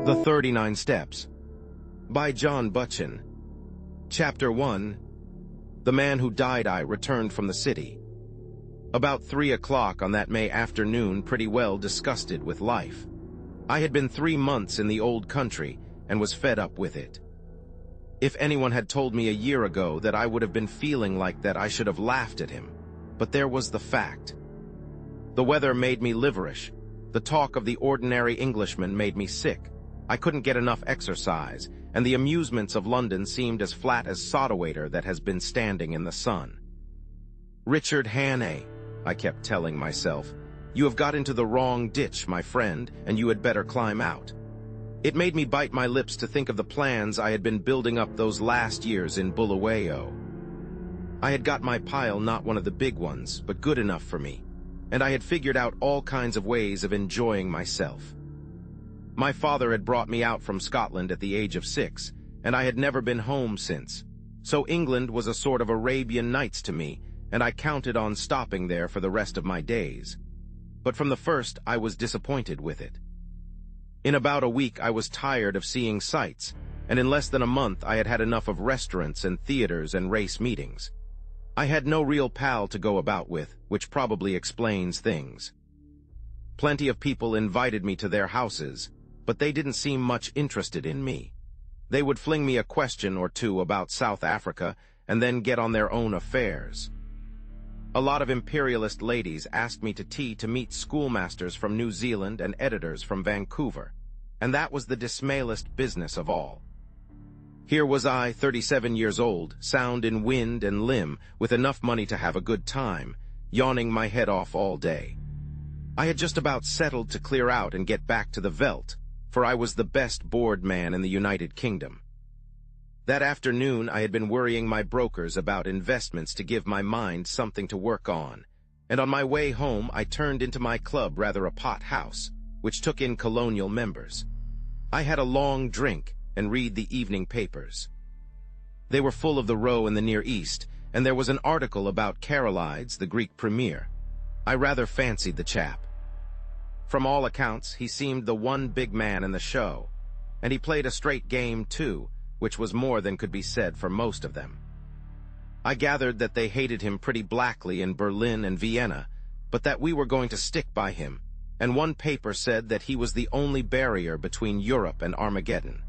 The 39 Steps by John Buchan. Chapter 1. The man who died. I returned from the city. About 3 o'clock on that May afternoon, pretty well disgusted with life. I had been 3 months in the old country and was fed up with it. If anyone had told me a year ago that I would have been feeling like that, I should have laughed at him. But there was the fact. The weather made me liverish. The talk of the ordinary Englishman made me sick. I couldn't get enough exercise, and the amusements of London seemed as flat as soda water that has been standing in the sun. Richard Hannay, I kept telling myself, you have got into the wrong ditch, my friend, and you had better climb out. It made me bite my lips to think of the plans I had been building up those last years in Bulawayo. I had got my pile, not one of the big ones, but good enough for me, and I had figured out all kinds of ways of enjoying myself. My father had brought me out from Scotland at the age of 6, and I had never been home since. So England was a sort of Arabian Nights to me, and I counted on stopping there for the rest of my days. But from the first, I was disappointed with it. In about a week, I was tired of seeing sights, and in less than a month, I had had enough of restaurants and theaters and race meetings. I had no real pal to go about with, which probably explains things. Plenty of people invited me to their houses, but they didn't seem much interested in me. They would fling me a question or two about South Africa and then get on their own affairs. A lot of imperialist ladies asked me to tea to meet schoolmasters from New Zealand and editors from Vancouver, and that was the dismalest business of all. Here was I, 37 years old, sound in wind and limb, with enough money to have a good time, yawning my head off all day. I had just about settled to clear out and get back to the veldt, for I was the best bored man in the United Kingdom. That afternoon I had been worrying my brokers about investments to give my mind something to work on, and on my way home I turned into my club, rather a pot house, which took in colonial members. I had a long drink and read the evening papers. They were full of the row in the Near East, and there was an article about Karolides, the Greek premier. I rather fancied the chap. From all accounts, he seemed the one big man in the show, and he played a straight game too, which was more than could be said for most of them. I gathered that they hated him pretty blackly in Berlin and Vienna, but that we were going to stick by him, and one paper said that he was the only barrier between Europe and Armageddon.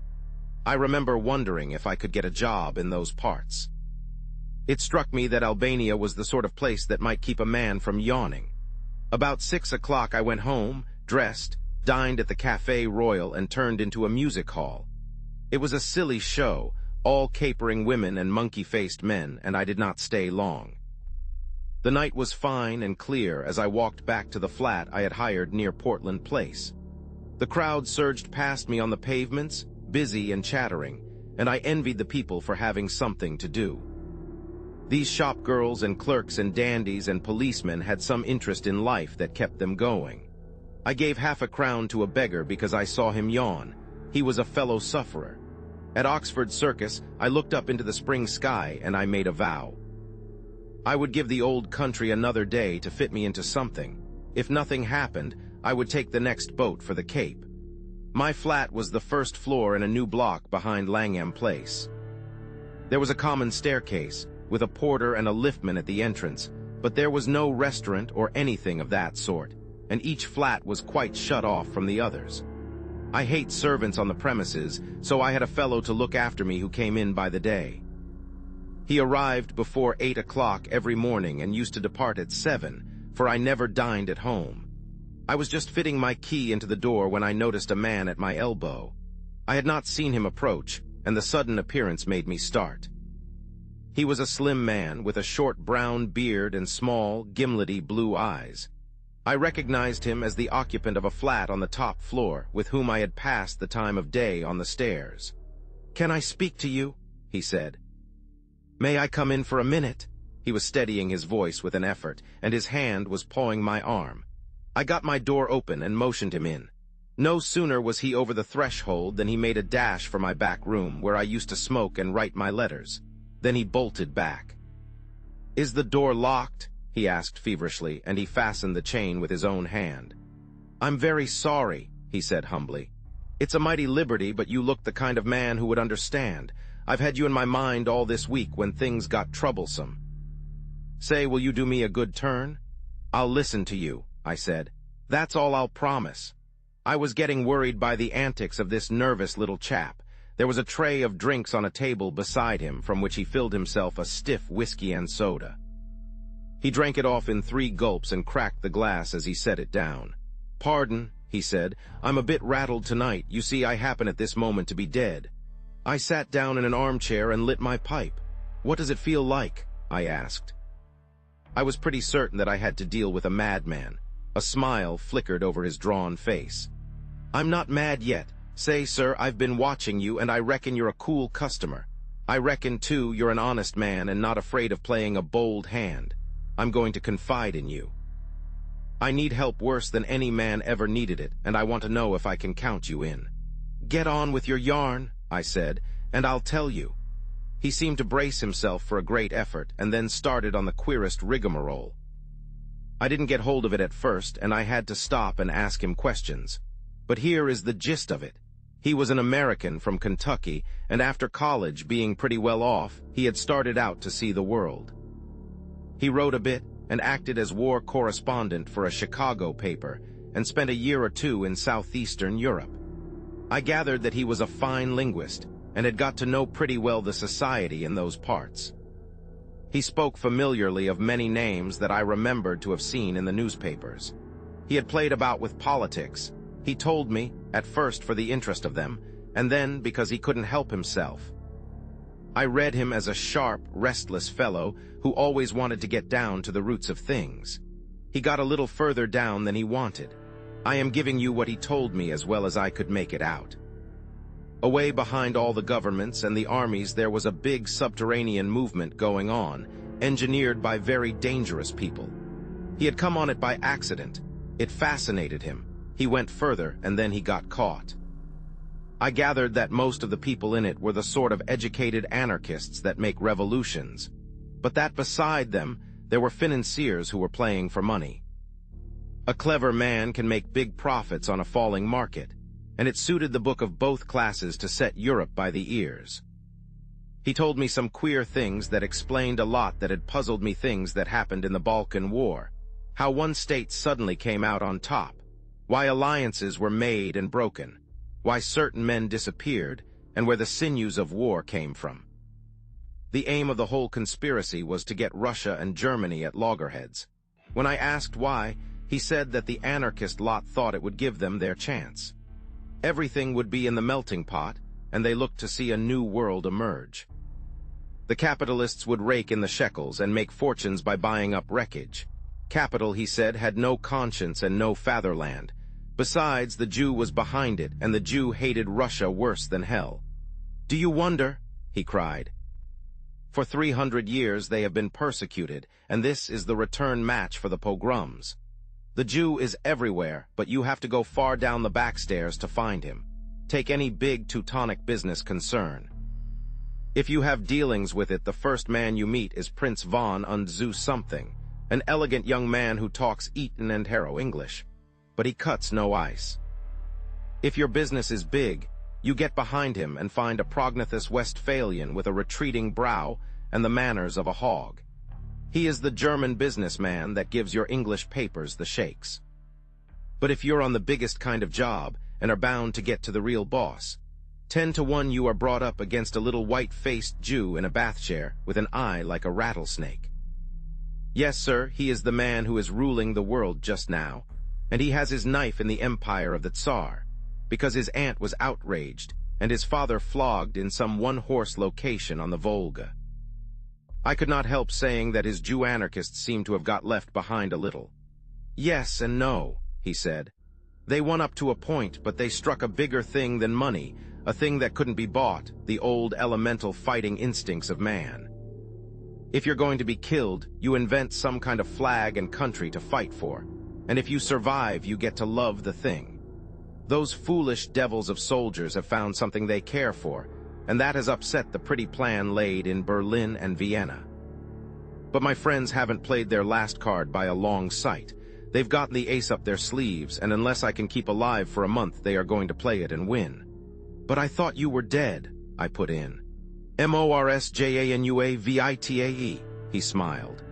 I remember wondering if I could get a job in those parts. It struck me that Albania was the sort of place that might keep a man from yawning. About 6 o'clock I went home, dressed, dined at the Café Royal, and turned into a music hall. It was a silly show, all capering women and monkey-faced men, and I did not stay long. The night was fine and clear as I walked back to the flat I had hired near Portland Place. The crowd surged past me on the pavements, busy and chattering, and I envied the people for having something to do. These shop girls and clerks and dandies and policemen had some interest in life that kept them going. I gave half a crown to a beggar because I saw him yawn. He was a fellow sufferer. At Oxford Circus, I looked up into the spring sky and I made a vow. I would give the old country another day to fit me into something. If nothing happened, I would take the next boat for the Cape. My flat was the first floor in a new block behind Langham Place. There was a common staircase, with a porter and a liftman at the entrance, but there was no restaurant or anything of that sort, and each flat was quite shut off from the others. I hate servants on the premises, so I had a fellow to look after me who came in by the day. He arrived before 8 o'clock every morning and used to depart at 7, for I never dined at home. I was just fitting my key into the door when I noticed a man at my elbow. I had not seen him approach, and the sudden appearance made me start. He was a slim man with a short brown beard and small, gimlety blue eyes. I recognized him as the occupant of a flat on the top floor with whom I had passed the time of day on the stairs. "Can I speak to you?" he said. "May I come in for a minute?" He was steadying his voice with an effort, and his hand was pawing my arm. I got my door open and motioned him in. No sooner was he over the threshold than he made a dash for my back room, where I used to smoke and write my letters. Then he bolted back. "Is the door locked?" he asked feverishly, and he fastened the chain with his own hand. "I'm very sorry," he said humbly. It's a mighty liberty, but you look the kind of man who would understand. I've had you in my mind all this week when things got troublesome. Say, will you do me a good turn? I'll listen to you, I said. That's all I'll promise. I was getting worried by the antics of this nervous little chap. There was a tray of drinks on a table beside him, from which he filled himself a stiff whiskey and soda. He drank it off in 3 gulps and cracked the glass as he set it down. Pardon, he said, I'm a bit rattled tonight. You see, I happen at this moment to be dead. I sat down in an armchair and lit my pipe. What does it feel like? I asked. I was pretty certain that I had to deal with a madman. A smile flickered over his drawn face. I'm not mad yet. Say, sir, I've been watching you, and I reckon you're a cool customer. I reckon, too, you're an honest man and not afraid of playing a bold hand. I'm going to confide in you. I need help worse than any man ever needed it, and I want to know if I can count you in. Get on with your yarn, I said, and I'll tell you. He seemed to brace himself for a great effort, and then started on the queerest rigmarole. I didn't get hold of it at first, and I had to stop and ask him questions. But here is the gist of it. He was an American from Kentucky, and after college, being pretty well off, he had started out to see the world. He wrote a bit and acted as war correspondent for a Chicago paper, and spent a year or 2 in southeastern Europe. I gathered that he was a fine linguist, and had got to know pretty well the society in those parts. He spoke familiarly of many names that I remembered to have seen in the newspapers. He had played about with politics. He told me, at first for the interest of them, and then because he couldn't help himself. I read him as a sharp, restless fellow who always wanted to get down to the roots of things. He got a little further down than he wanted. I am giving you what he told me as well as I could make it out. Away behind all the governments and the armies there was a big subterranean movement going on, engineered by very dangerous people. He had come on it by accident. It fascinated him. He went further, and then he got caught. I gathered that most of the people in it were the sort of educated anarchists that make revolutions, but that beside them, there were financiers who were playing for money. A clever man can make big profits on a falling market, and it suited the book of both classes to set Europe by the ears. He told me some queer things that explained a lot that had puzzled me, things that happened in the Balkan War, how one state suddenly came out on top, why alliances were made and broken, why certain men disappeared, and where the sinews of war came from. The aim of the whole conspiracy was to get Russia and Germany at loggerheads. When I asked why, he said that the anarchist lot thought it would give them their chance. Everything would be in the melting pot, and they looked to see a new world emerge. The capitalists would rake in the shekels and make fortunes by buying up wreckage. Capital, he said, had no conscience and no fatherland. Besides, the Jew was behind it, and the Jew hated Russia worse than hell. Do you wonder? He cried. For 300 years they have been persecuted, and this is the return match for the pogroms. The Jew is everywhere, but you have to go far down the backstairs to find him. Take any big Teutonic business concern. If you have dealings with it, the first man you meet is Prince von und zu something, an elegant young man who talks Eton and Harrow English, but he cuts no ice. If your business is big, you get behind him and find a Prognathus Westphalian with a retreating brow and the manners of a hog. He is the German businessman that gives your English papers the shakes. But if you're on the biggest kind of job and are bound to get to the real boss, 10 to 1 you are brought up against a little white-faced Jew in a bath chair with an eye like a rattlesnake. Yes, sir, he is the man who is ruling the world just now, and he has his knife in the empire of the Tsar, because his aunt was outraged and his father flogged in some one-horse location on the Volga. I could not help saying that his Jew anarchists seemed to have got left behind a little. Yes and no, he said. They won up to a point, but they struck a bigger thing than money, a thing that couldn't be bought, the old elemental fighting instincts of man. If you're going to be killed, you invent some kind of flag and country to fight for, and if you survive, you get to love the thing. Those foolish devils of soldiers have found something they care for, and that has upset the pretty plan laid in Berlin and Vienna. But my friends haven't played their last card by a long sight. They've got the ace up their sleeves, and unless I can keep alive for a month, they are going to play it and win. But I thought you were dead, I put in. Morsjanuavitae, he smiled.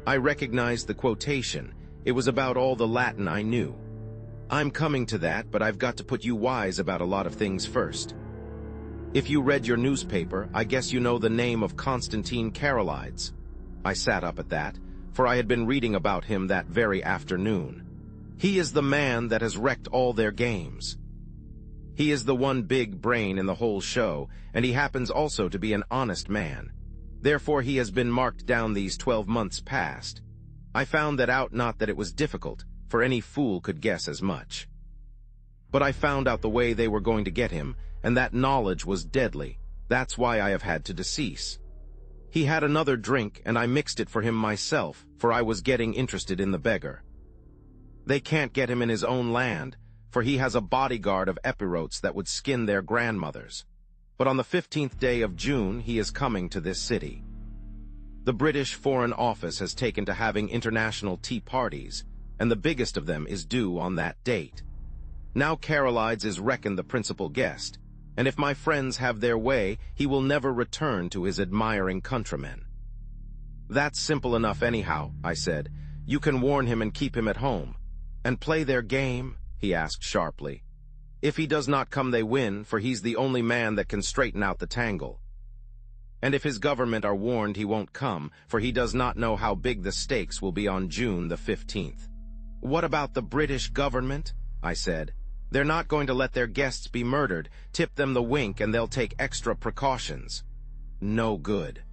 I recognized the quotation. It was about all the Latin I knew. I'm coming to that, but I've got to put you wise about a lot of things first. If you read your newspaper, I guess you know the name of Constantine Karolides. I sat up at that, for I had been reading about him that very afternoon. He is the man that has wrecked all their games. He is the one big brain in the whole show, and he happens also to be an honest man. Therefore he has been marked down these 12 months past. I found that out, not that it was difficult, for any fool could guess as much. But I found out the way they were going to get him, and that knowledge was deadly. That's why I have had to decease. He had another drink, and I mixed it for him myself, for I was getting interested in the beggar. They can't get him in his own land, for he has a bodyguard of epirotes that would skin their grandmothers. But on the 15th day of June, he is coming to this city. The British Foreign Office has taken to having international tea parties, and the biggest of them is due on that date. Now Karolides is reckoned the principal guest, and if my friends have their way, he will never return to his admiring countrymen. That's simple enough anyhow, I said. You can warn him and keep him at home. And play their game? He asked sharply. If he does not come, they win, for he's the only man that can straighten out the tangle. And if his government are warned, he won't come, for he does not know how big the stakes will be on June the 15th. What about the British government? I said. They're not going to let their guests be murdered. Tip them the wink and they'll take extra precautions. No good.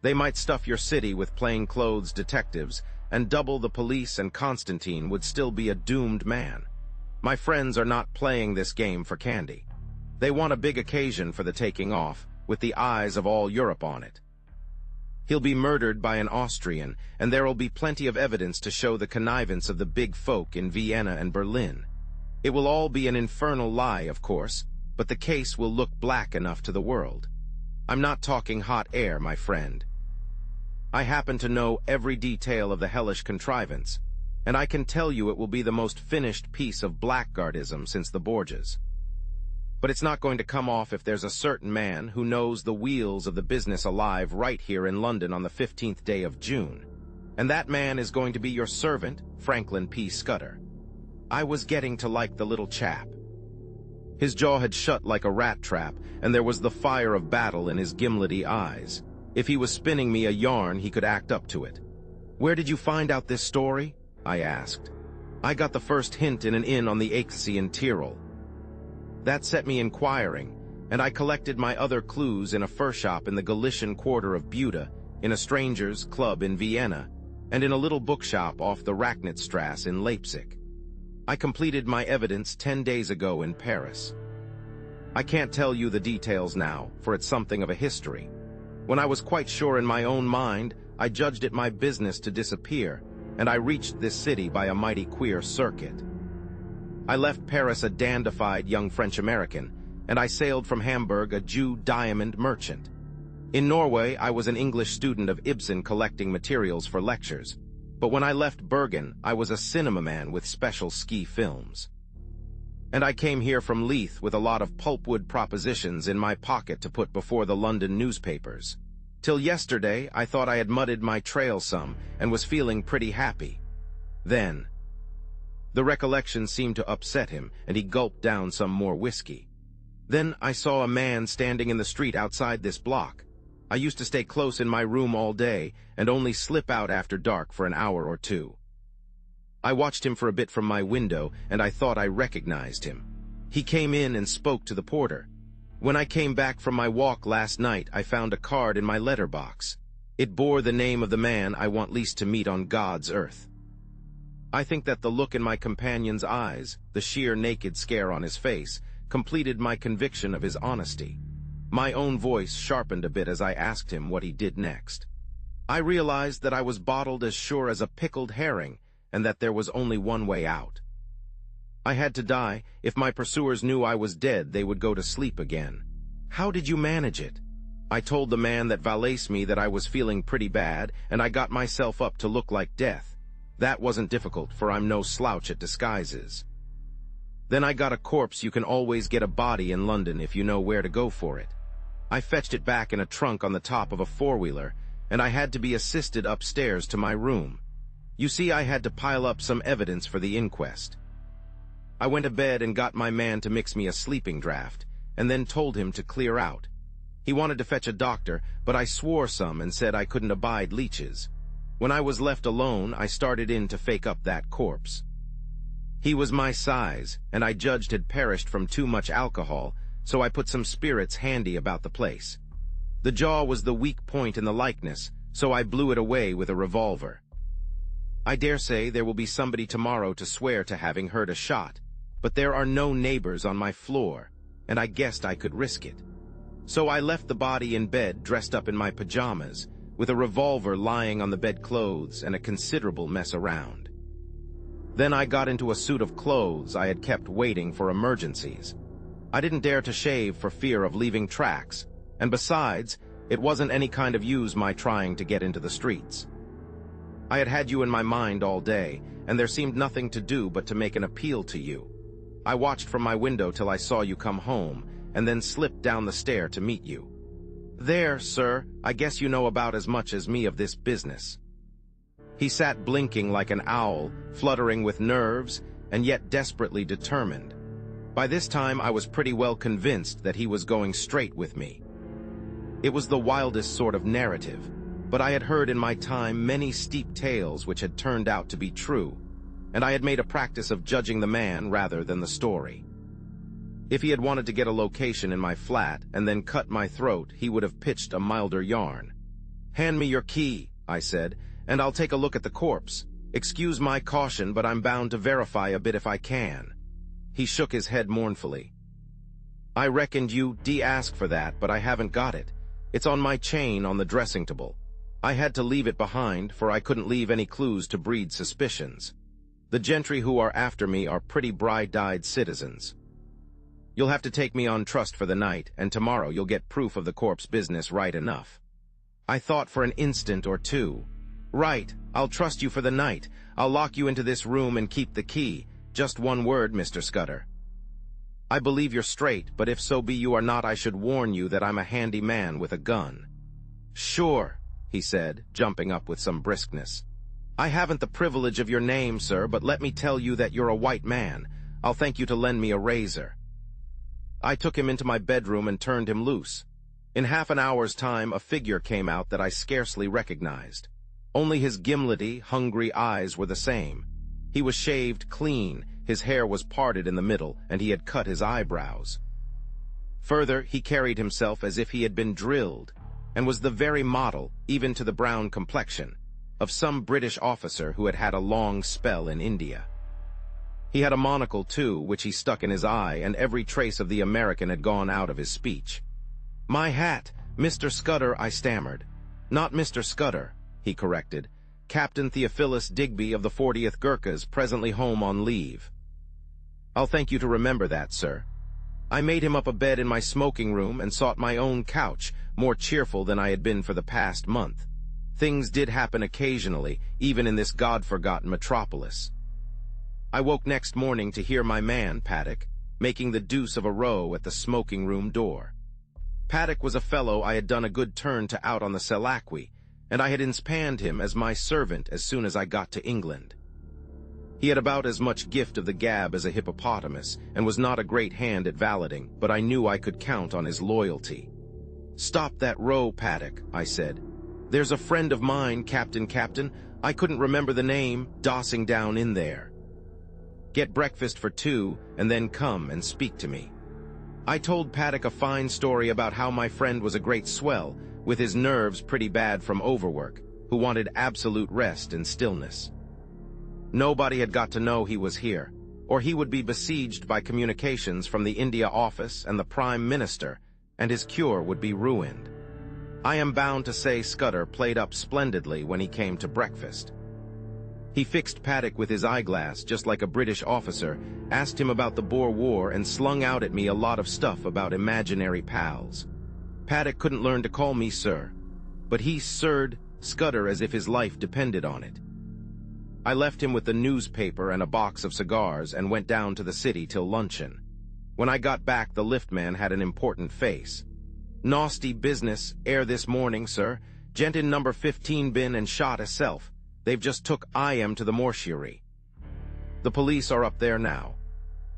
They might stuff your city with plainclothes detectives, and double the police, and Constantine would still be a doomed man. My friends are not playing this game for candy. They want a big occasion for the taking off, with the eyes of all Europe on it. He'll be murdered by an Austrian, and there'll be plenty of evidence to show the connivance of the big folk in Vienna and Berlin. It will all be an infernal lie, of course, but the case will look black enough to the world. I'm not talking hot air, my friend. I happen to know every detail of the hellish contrivance, and I can tell you it will be the most finished piece of blackguardism since the Borgias. But it's not going to come off if there's a certain man who knows the wheels of the business alive right here in London on the 15th day of June. And that man is going to be your servant, Franklin P. Scudder. I was getting to like the little chap. His jaw had shut like a rat trap, and there was the fire of battle in his gimlety eyes. If he was spinning me a yarn, he could act up to it. Where did you find out this story? I asked. I got the first hint in an inn on the Achsee in Tyrol. That set me inquiring, and I collected my other clues in a fur shop in the Galician quarter of Buda, in a stranger's club in Vienna, and in a little bookshop off the Racknitzstrasse in Leipzig. I completed my evidence 10 days ago in Paris. I can't tell you the details now, for it's something of a history. When I was quite sure in my own mind, I judged it my business to disappear, and I reached this city by a mighty queer circuit. I left Paris a dandified young French-American, and I sailed from Hamburg a Jew diamond merchant. In Norway, I was an English student of Ibsen collecting materials for lectures, but when I left Bergen, I was a cinema man with special ski films. And I came here from Leith with a lot of pulpwood propositions in my pocket to put before the London newspapers. Till yesterday, I thought I had mudded my trail some and was feeling pretty happy. Then, the recollection seemed to upset him, and he gulped down some more whiskey. Then I saw a man standing in the street outside this block. I used to stay close in my room all day and only slip out after dark for an hour or two. I watched him for a bit from my window, and I thought I recognized him. He came in and spoke to the porter. When I came back from my walk last night, I found a card in my letterbox. It bore the name of the man I want least to meet on God's earth. I think that the look in my companion's eyes, the sheer naked scare on his face, completed my conviction of his honesty. My own voice sharpened a bit as I asked him what he did next. I realized that I was bottled as sure as a pickled herring, and that there was only one way out. I had to die. If my pursuers knew I was dead, they would go to sleep again. How did you manage it? I told the man that valets me that I was feeling pretty bad, and I got myself up to look like death. That wasn't difficult, for I'm no slouch at disguises. Then I got a corpse. You can always get a body in London if you know where to go for it. I fetched it back in a trunk on the top of a four-wheeler, and I had to be assisted upstairs to my room. You see, I had to pile up some evidence for the inquest. I went to bed and got my man to mix me a sleeping draught, and then told him to clear out. He wanted to fetch a doctor, but I swore some and said I couldn't abide leeches. When I was left alone, I started in to fake up that corpse. He was my size, and I judged had perished from too much alcohol, so I put some spirits handy about the place. The jaw was the weak point in the likeness, so I blew it away with a revolver. I dare say there will be somebody tomorrow to swear to having heard a shot, but there are no neighbors on my floor, and I guessed I could risk it. So I left the body in bed dressed up in my pajamas, with a revolver lying on the bedclothes and a considerable mess around. Then I got into a suit of clothes I had kept waiting for emergencies. I didn't dare to shave for fear of leaving tracks, and besides, it wasn't any kind of use my trying to get into the streets. I had you in my mind all day, and there seemed nothing to do but to make an appeal to you. I watched from my window till I saw you come home, and then slipped down the stair to meet you. There, sir, I guess you know about as much as me of this business. He sat blinking like an owl, fluttering with nerves, and yet desperately determined. By this time I was pretty well convinced that he was going straight with me. It was the wildest sort of narrative, but I had heard in my time many steep tales which had turned out to be true, and I had made a practice of judging the man rather than the story. If he had wanted to get a location in my flat and then cut my throat, he would have pitched a milder yarn. "Hand me your key," I said, "and I'll take a look at the corpse. Excuse my caution, but I'm bound to verify a bit if I can." He shook his head mournfully. "I reckoned you'd ask for that, but I haven't got it. It's on my chain on the dressing table. I had to leave it behind, for I couldn't leave any clues to breed suspicions. The gentry who are after me are pretty bright-eyed citizens. You'll have to take me on trust for the night, and tomorrow you'll get proof of the corpse business right enough." I thought for an instant or two. "Right, I'll trust you for the night. I'll lock you into this room and keep the key. Just one word, Mr. Scudder." "I believe you're straight, but if so be you are not, I should warn you that I'm a handy man with a gun." "Sure," he said, jumping up with some briskness. "I haven't the privilege of your name, sir, but let me tell you that you're a white man. I'll thank you to lend me a razor." I took him into my bedroom and turned him loose. In half an hour's time, a figure came out that I scarcely recognized. Only his gimlety, hungry eyes were the same. He was shaved clean, his hair was parted in the middle, and he had cut his eyebrows. Further, he carried himself as if he had been drilled, and was the very model, even to the brown complexion, of some British officer who had had a long spell in India. He had a monocle, too, which he stuck in his eye, and every trace of the American had gone out of his speech. "My hat, Mr. Scudder," I stammered. "Not Mr. Scudder," he corrected. "Captain Theophilus Digby of the 40th Gurkhas, presently home on leave." "I'll thank you to remember that, sir." I made him up a bed in my smoking room and sought my own couch, more cheerful than I had been for the past month. Things did happen occasionally, even in this God-forgotten metropolis. I woke next morning to hear my man, Paddock, making the deuce of a row at the smoking room door. Paddock was a fellow I had done a good turn to out on the Selaqui, and I had inspanned him as my servant as soon as I got to England. He had about as much gift of the gab as a hippopotamus, and was not a great hand at valeting, but I knew I could count on his loyalty. "Stop that row, Paddock," I said. "There's a friend of mine, Captain, I couldn't remember the name, dossing down in there. Get breakfast for 2, and then come and speak to me." I told Paddock a fine story about how my friend was a great swell, with his nerves pretty bad from overwork, who wanted absolute rest and stillness. Nobody had got to know he was here, or he would be besieged by communications from the India office and the Prime Minister, and his cure would be ruined. I am bound to say Scudder played up splendidly when he came to breakfast. He fixed Paddock with his eyeglass, just like a British officer, asked him about the Boer War, and slung out at me a lot of stuff about imaginary pals. Paddock couldn't learn to call me sir, but he sirred Scudder as if his life depended on it. I left him with the newspaper and a box of cigars and went down to the city till luncheon. When I got back, the liftman had an important face. "Nasty business, ere this morning, sir. Gent in number 15 been and shot herself. They've just took I am to the mortuary. The police are up there now."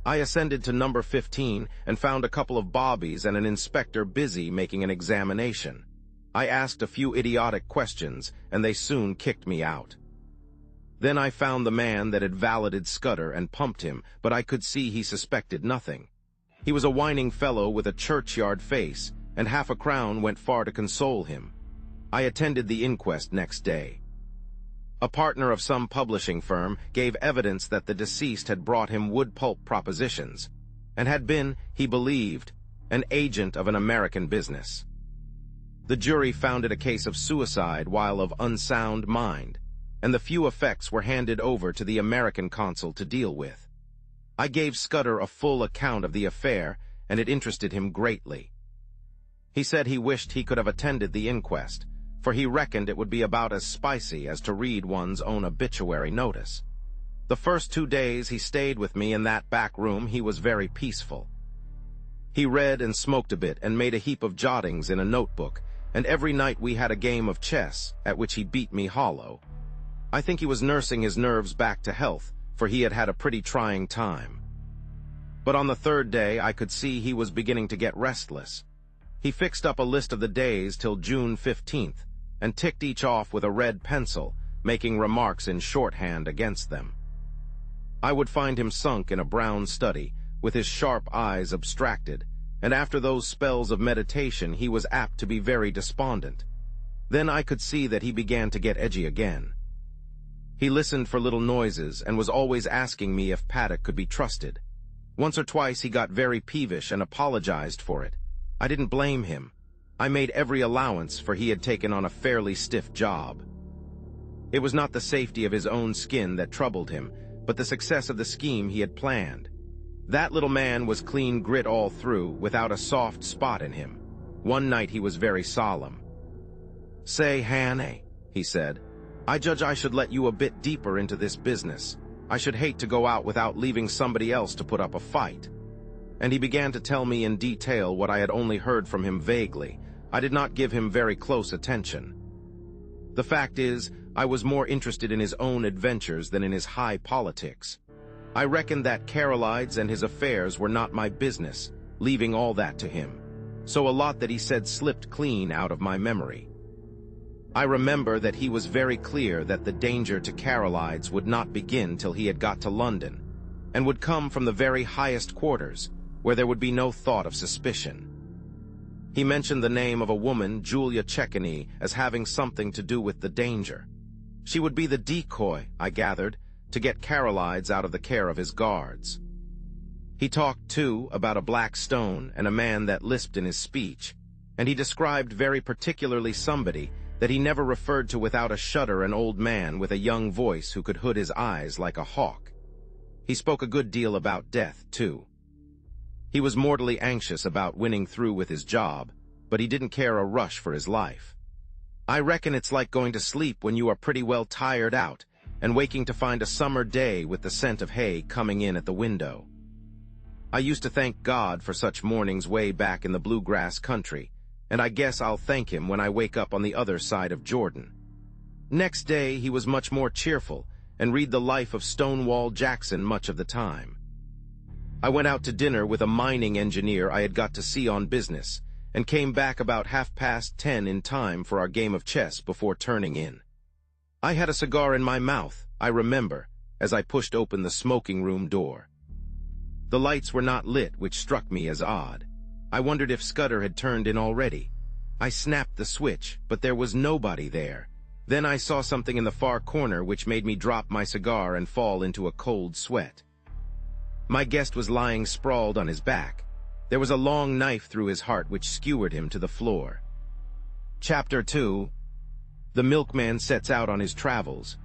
I ascended to number 15 and found a couple of bobbies and an inspector busy making an examination. I asked a few idiotic questions, and they soon kicked me out. Then I found the man that had valeted Scudder and pumped him, but I could see he suspected nothing. He was a whining fellow with a churchyard face, and half a crown went far to console him. I attended the inquest next day. A partner of some publishing firm gave evidence that the deceased had brought him wood pulp propositions, and had been, he believed, an agent of an American business. The jury found it a case of suicide while of unsound mind, and the few effects were handed over to the American consul to deal with. I gave Scudder a full account of the affair, and it interested him greatly. He said he wished he could have attended the inquest, for he reckoned it would be about as spicy as to read one's own obituary notice. The first 2 days he stayed with me in that back room, he was very peaceful. He read and smoked a bit and made a heap of jottings in a notebook, and every night we had a game of chess, at which he beat me hollow. I think he was nursing his nerves back to health, for he had had a pretty trying time. But on the 3rd day I could see he was beginning to get restless. He fixed up a list of the days till June 15th, and ticked each off with a red pencil, making remarks in shorthand against them. I would find him sunk in a brown study, with his sharp eyes abstracted, and after those spells of meditation he was apt to be very despondent. Then I could see that he began to get edgy again. He listened for little noises and was always asking me if Paddock could be trusted. Once or twice he got very peevish and apologized for it. I didn't blame him. I made every allowance, for he had taken on a fairly stiff job. It was not the safety of his own skin that troubled him, but the success of the scheme he had planned. That little man was clean grit all through, without a soft spot in him. One night he was very solemn. "Say, Hannay," he said, "I judge I should let you a bit deeper into this business. I should hate to go out without leaving somebody else to put up a fight." And he began to tell me in detail what I had only heard from him vaguely. I did not give him very close attention. The fact is, I was more interested in his own adventures than in his high politics. I reckoned that Carolides and his affairs were not my business, leaving all that to him. So a lot that he said slipped clean out of my memory. I remember that he was very clear that the danger to Carolides would not begin till he had got to London, and would come from the very highest quarters, where there would be no thought of suspicion. He mentioned the name of a woman, Julia Checkeny, as having something to do with the danger. She would be the decoy, I gathered, to get Carolides out of the care of his guards. He talked, too, about a black stone and a man that lisped in his speech, and he described very particularly somebody that he never referred to without a shudder, an old man with a young voice who could hood his eyes like a hawk. He spoke a good deal about death, too. He was mortally anxious about winning through with his job, but he didn't care a rush for his life. I reckon it's like going to sleep when you are pretty well tired out, and waking to find a summer day with the scent of hay coming in at the window. I used to thank God for such mornings way back in the bluegrass country, and I guess I'll thank him when I wake up on the other side of Jordan. Next day he was much more cheerful, and read the life of Stonewall Jackson much of the time. I went out to dinner with a mining engineer I had got to see on business, and came back about 10:30 in time for our game of chess before turning in. I had a cigar in my mouth, I remember, as I pushed open the smoking room door. The lights were not lit, which struck me as odd. I wondered if Scudder had turned in already. I snapped the switch, but there was nobody there. Then I saw something in the far corner which made me drop my cigar and fall into a cold sweat. My guest was lying sprawled on his back. There was a long knife through his heart which skewered him to the floor. Chapter 2. The milkman sets out on his travels.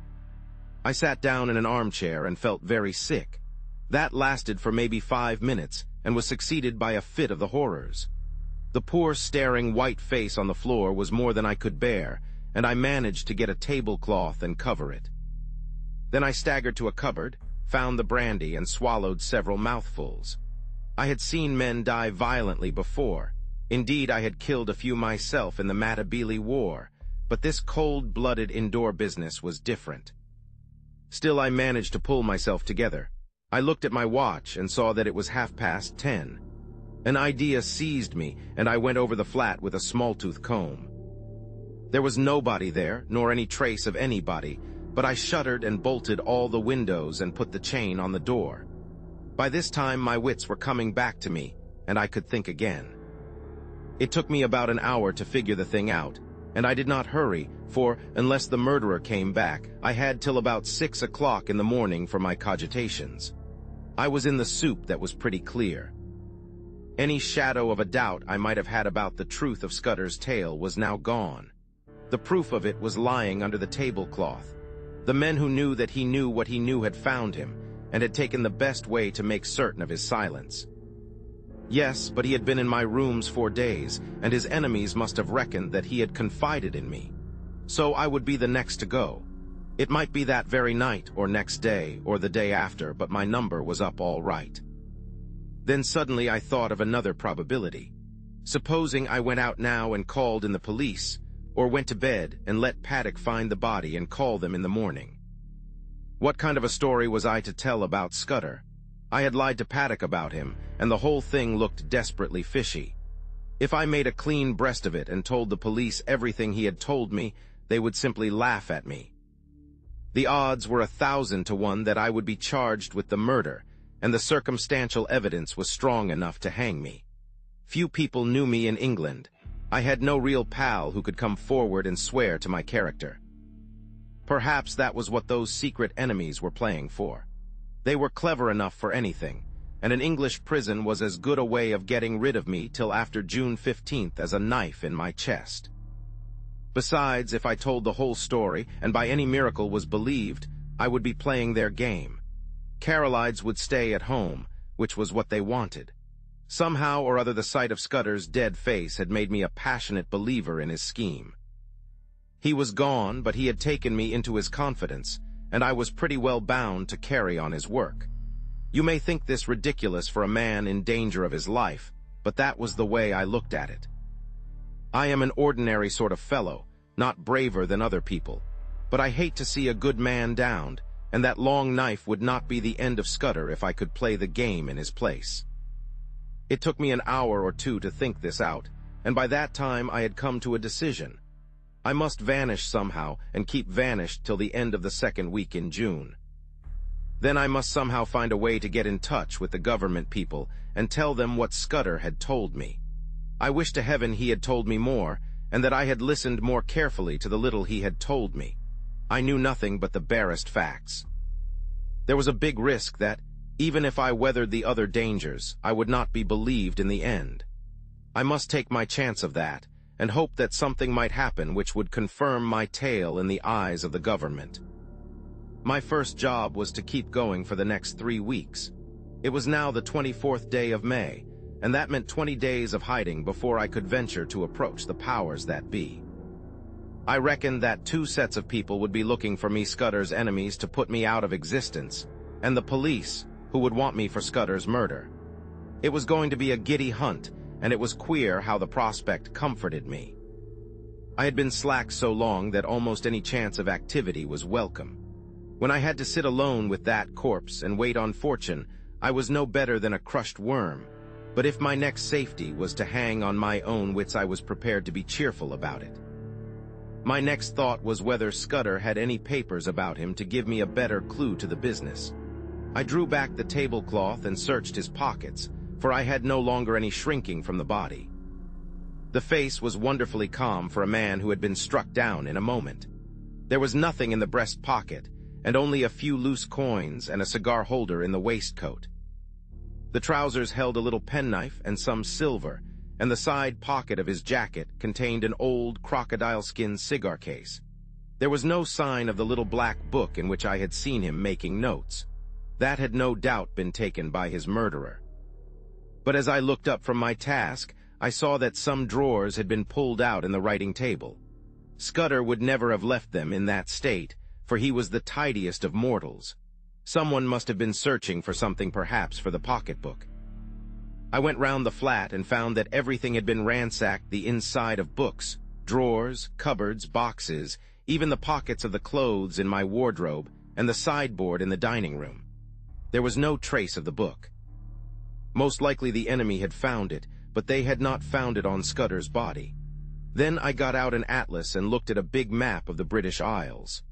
I sat down in an armchair and felt very sick. That lasted for maybe 5 minutes and was succeeded by a fit of the horrors. The poor staring white face on the floor was more than I could bear, and I managed to get a tablecloth and cover it. Then I staggered to a cupboard, found the brandy, and swallowed several mouthfuls. I had seen men die violently before. Indeed, I had killed a few myself in the Matabele War, but this cold-blooded indoor business was different. Still, I managed to pull myself together. I looked at my watch and saw that it was 10:30. An idea seized me, and I went over the flat with a small-tooth comb. There was nobody there, nor any trace of anybody, but I shuttered and bolted all the windows and put the chain on the door. By this time, my wits were coming back to me, and I could think again. It took me about an hour to figure the thing out, and I did not hurry, for, unless the murderer came back, I had till about 6 o'clock in the morning for my cogitations. I was in the soup that was pretty clear. Any shadow of a doubt I might have had about the truth of Scudder's tale was now gone. The proof of it was lying under the tablecloth. The men who knew that he knew what he knew had found him, and had taken the best way to make certain of his silence. Yes, but he had been in my rooms 4 days, and his enemies must have reckoned that he had confided in me. So I would be the next to go. It might be that very night, or next day, or the day after, but my number was up all right. Then suddenly I thought of another probability. Supposing I went out now and called in the police, or went to bed and let Paddock find the body and call them in the morning. What kind of a story was I to tell about Scudder? I had lied to Paddock about him, and the whole thing looked desperately fishy. If I made a clean breast of it and told the police everything he had told me, they would simply laugh at me. The odds were 1,000 to 1 that I would be charged with the murder, and the circumstantial evidence was strong enough to hang me. Few people knew me in England. I had no real pal who could come forward and swear to my character. Perhaps that was what those secret enemies were playing for. They were clever enough for anything, and an English prison was as good a way of getting rid of me till after June 15th as a knife in my chest. Besides, if I told the whole story, and by any miracle was believed, I would be playing their game. Carolides would stay at home, which was what they wanted. Somehow or other the sight of Scudder's dead face had made me a passionate believer in his scheme. He was gone, but he had taken me into his confidence, and I was pretty well bound to carry on his work. You may think this ridiculous for a man in danger of his life, but that was the way I looked at it. I am an ordinary sort of fellow, not braver than other people, but I hate to see a good man downed, and that long knife would not be the end of Scudder if I could play the game in his place. It took me an hour or two to think this out, and by that time I had come to a decision. I must vanish somehow, and keep vanished till the end of the 2nd week in June. Then I must somehow find a way to get in touch with the government people and tell them what Scudder had told me. I wish to heaven he had told me more, and that I had listened more carefully to the little he had told me. I knew nothing but the barest facts. There was a big risk that, even if I weathered the other dangers, I would not be believed in the end. I must take my chance of that, and hope that something might happen which would confirm my tale in the eyes of the government. My first job was to keep going for the next 3 weeks. It was now the 24th day of May, and that meant 20 days of hiding before I could venture to approach the powers that be. I reckoned that 2 sets of people would be looking for me, Scudder's enemies, to put me out of existence, and the police, who would want me for Scudder's murder. It was going to be a giddy hunt, and it was queer how the prospect comforted me. I had been slack so long that almost any chance of activity was welcome. When I had to sit alone with that corpse and wait on fortune, I was no better than a crushed worm, but if my next safety was to hang on my own wits, I was prepared to be cheerful about it. My next thought was whether Scudder had any papers about him to give me a better clue to the business. I drew back the tablecloth and searched his pockets, for I had no longer any shrinking from the body. The face was wonderfully calm for a man who had been struck down in a moment. There was nothing in the breast pocket, and only a few loose coins and a cigar holder in the waistcoat. The trousers held a little penknife and some silver, and the side pocket of his jacket contained an old crocodile-skin cigar case. There was no sign of the little black book in which I had seen him making notes. That had no doubt been taken by his murderer. But as I looked up from my task, I saw that some drawers had been pulled out in the writing table. Scudder would never have left them in that state, for he was the tidiest of mortals. Someone must have been searching for something, perhaps for the pocketbook. I went round the flat and found that everything had been ransacked, the inside of books, drawers, cupboards, boxes, even the pockets of the clothes in my wardrobe and the sideboard in the dining room. There was no trace of the book. Most likely the enemy had found it, but they had not found it on Scudder's body. Then I got out an atlas and looked at a big map of the British Isles.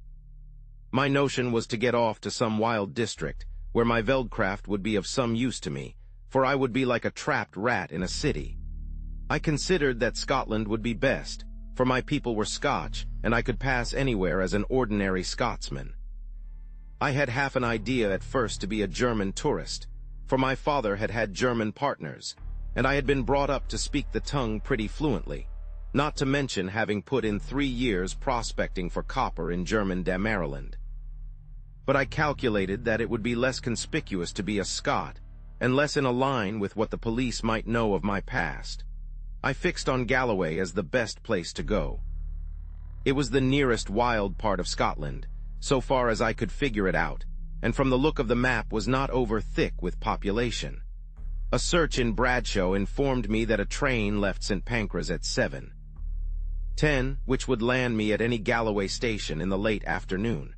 My notion was to get off to some wild district, where my veldcraft would be of some use to me, for I would be like a trapped rat in a city. I considered that Scotland would be best, for my people were Scotch, and I could pass anywhere as an ordinary Scotsman. I had half an idea at first to be a German tourist, for my father had had German partners, and I had been brought up to speak the tongue pretty fluently, not to mention having put in 3 years prospecting for copper in German Damaraland. But I calculated that it would be less conspicuous to be a Scot, and less in a line with what the police might know of my past. I fixed on Galloway as the best place to go. It was the nearest wild part of Scotland, so far as I could figure it out, and from the look of the map was not over thick with population. A search in Bradshaw informed me that a train left St. Pancras at 7:10, which would land me at any Galloway station in the late afternoon.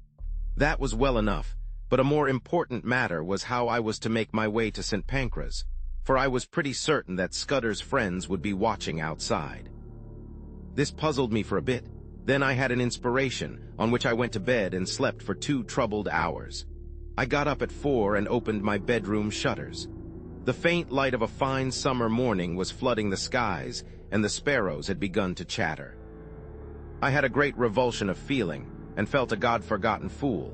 That was well enough, but a more important matter was how I was to make my way to St. Pancras, for I was pretty certain that Scudder's friends would be watching outside. This puzzled me for a bit. Then I had an inspiration, on which I went to bed and slept for 2 troubled hours. I got up at 4 and opened my bedroom shutters. The faint light of a fine summer morning was flooding the skies, and the sparrows had begun to chatter. I had a great revulsion of feeling, and felt a God-forgotten fool.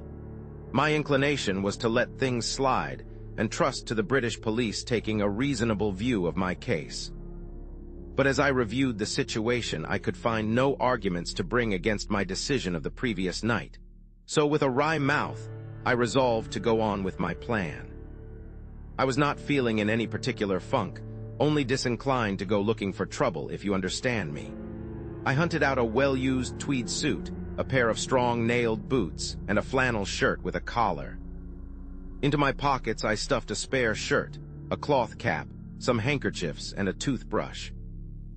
My inclination was to let things slide, and trust to the British police taking a reasonable view of my case. But as I reviewed the situation, I could find no arguments to bring against my decision of the previous night. So with a wry mouth, I resolved to go on with my plan. I was not feeling in any particular funk, only disinclined to go looking for trouble, if you understand me. I hunted out a well-used tweed suit, a pair of strong nailed boots, and a flannel shirt with a collar. Into my pockets I stuffed a spare shirt, a cloth cap, some handkerchiefs, and a toothbrush.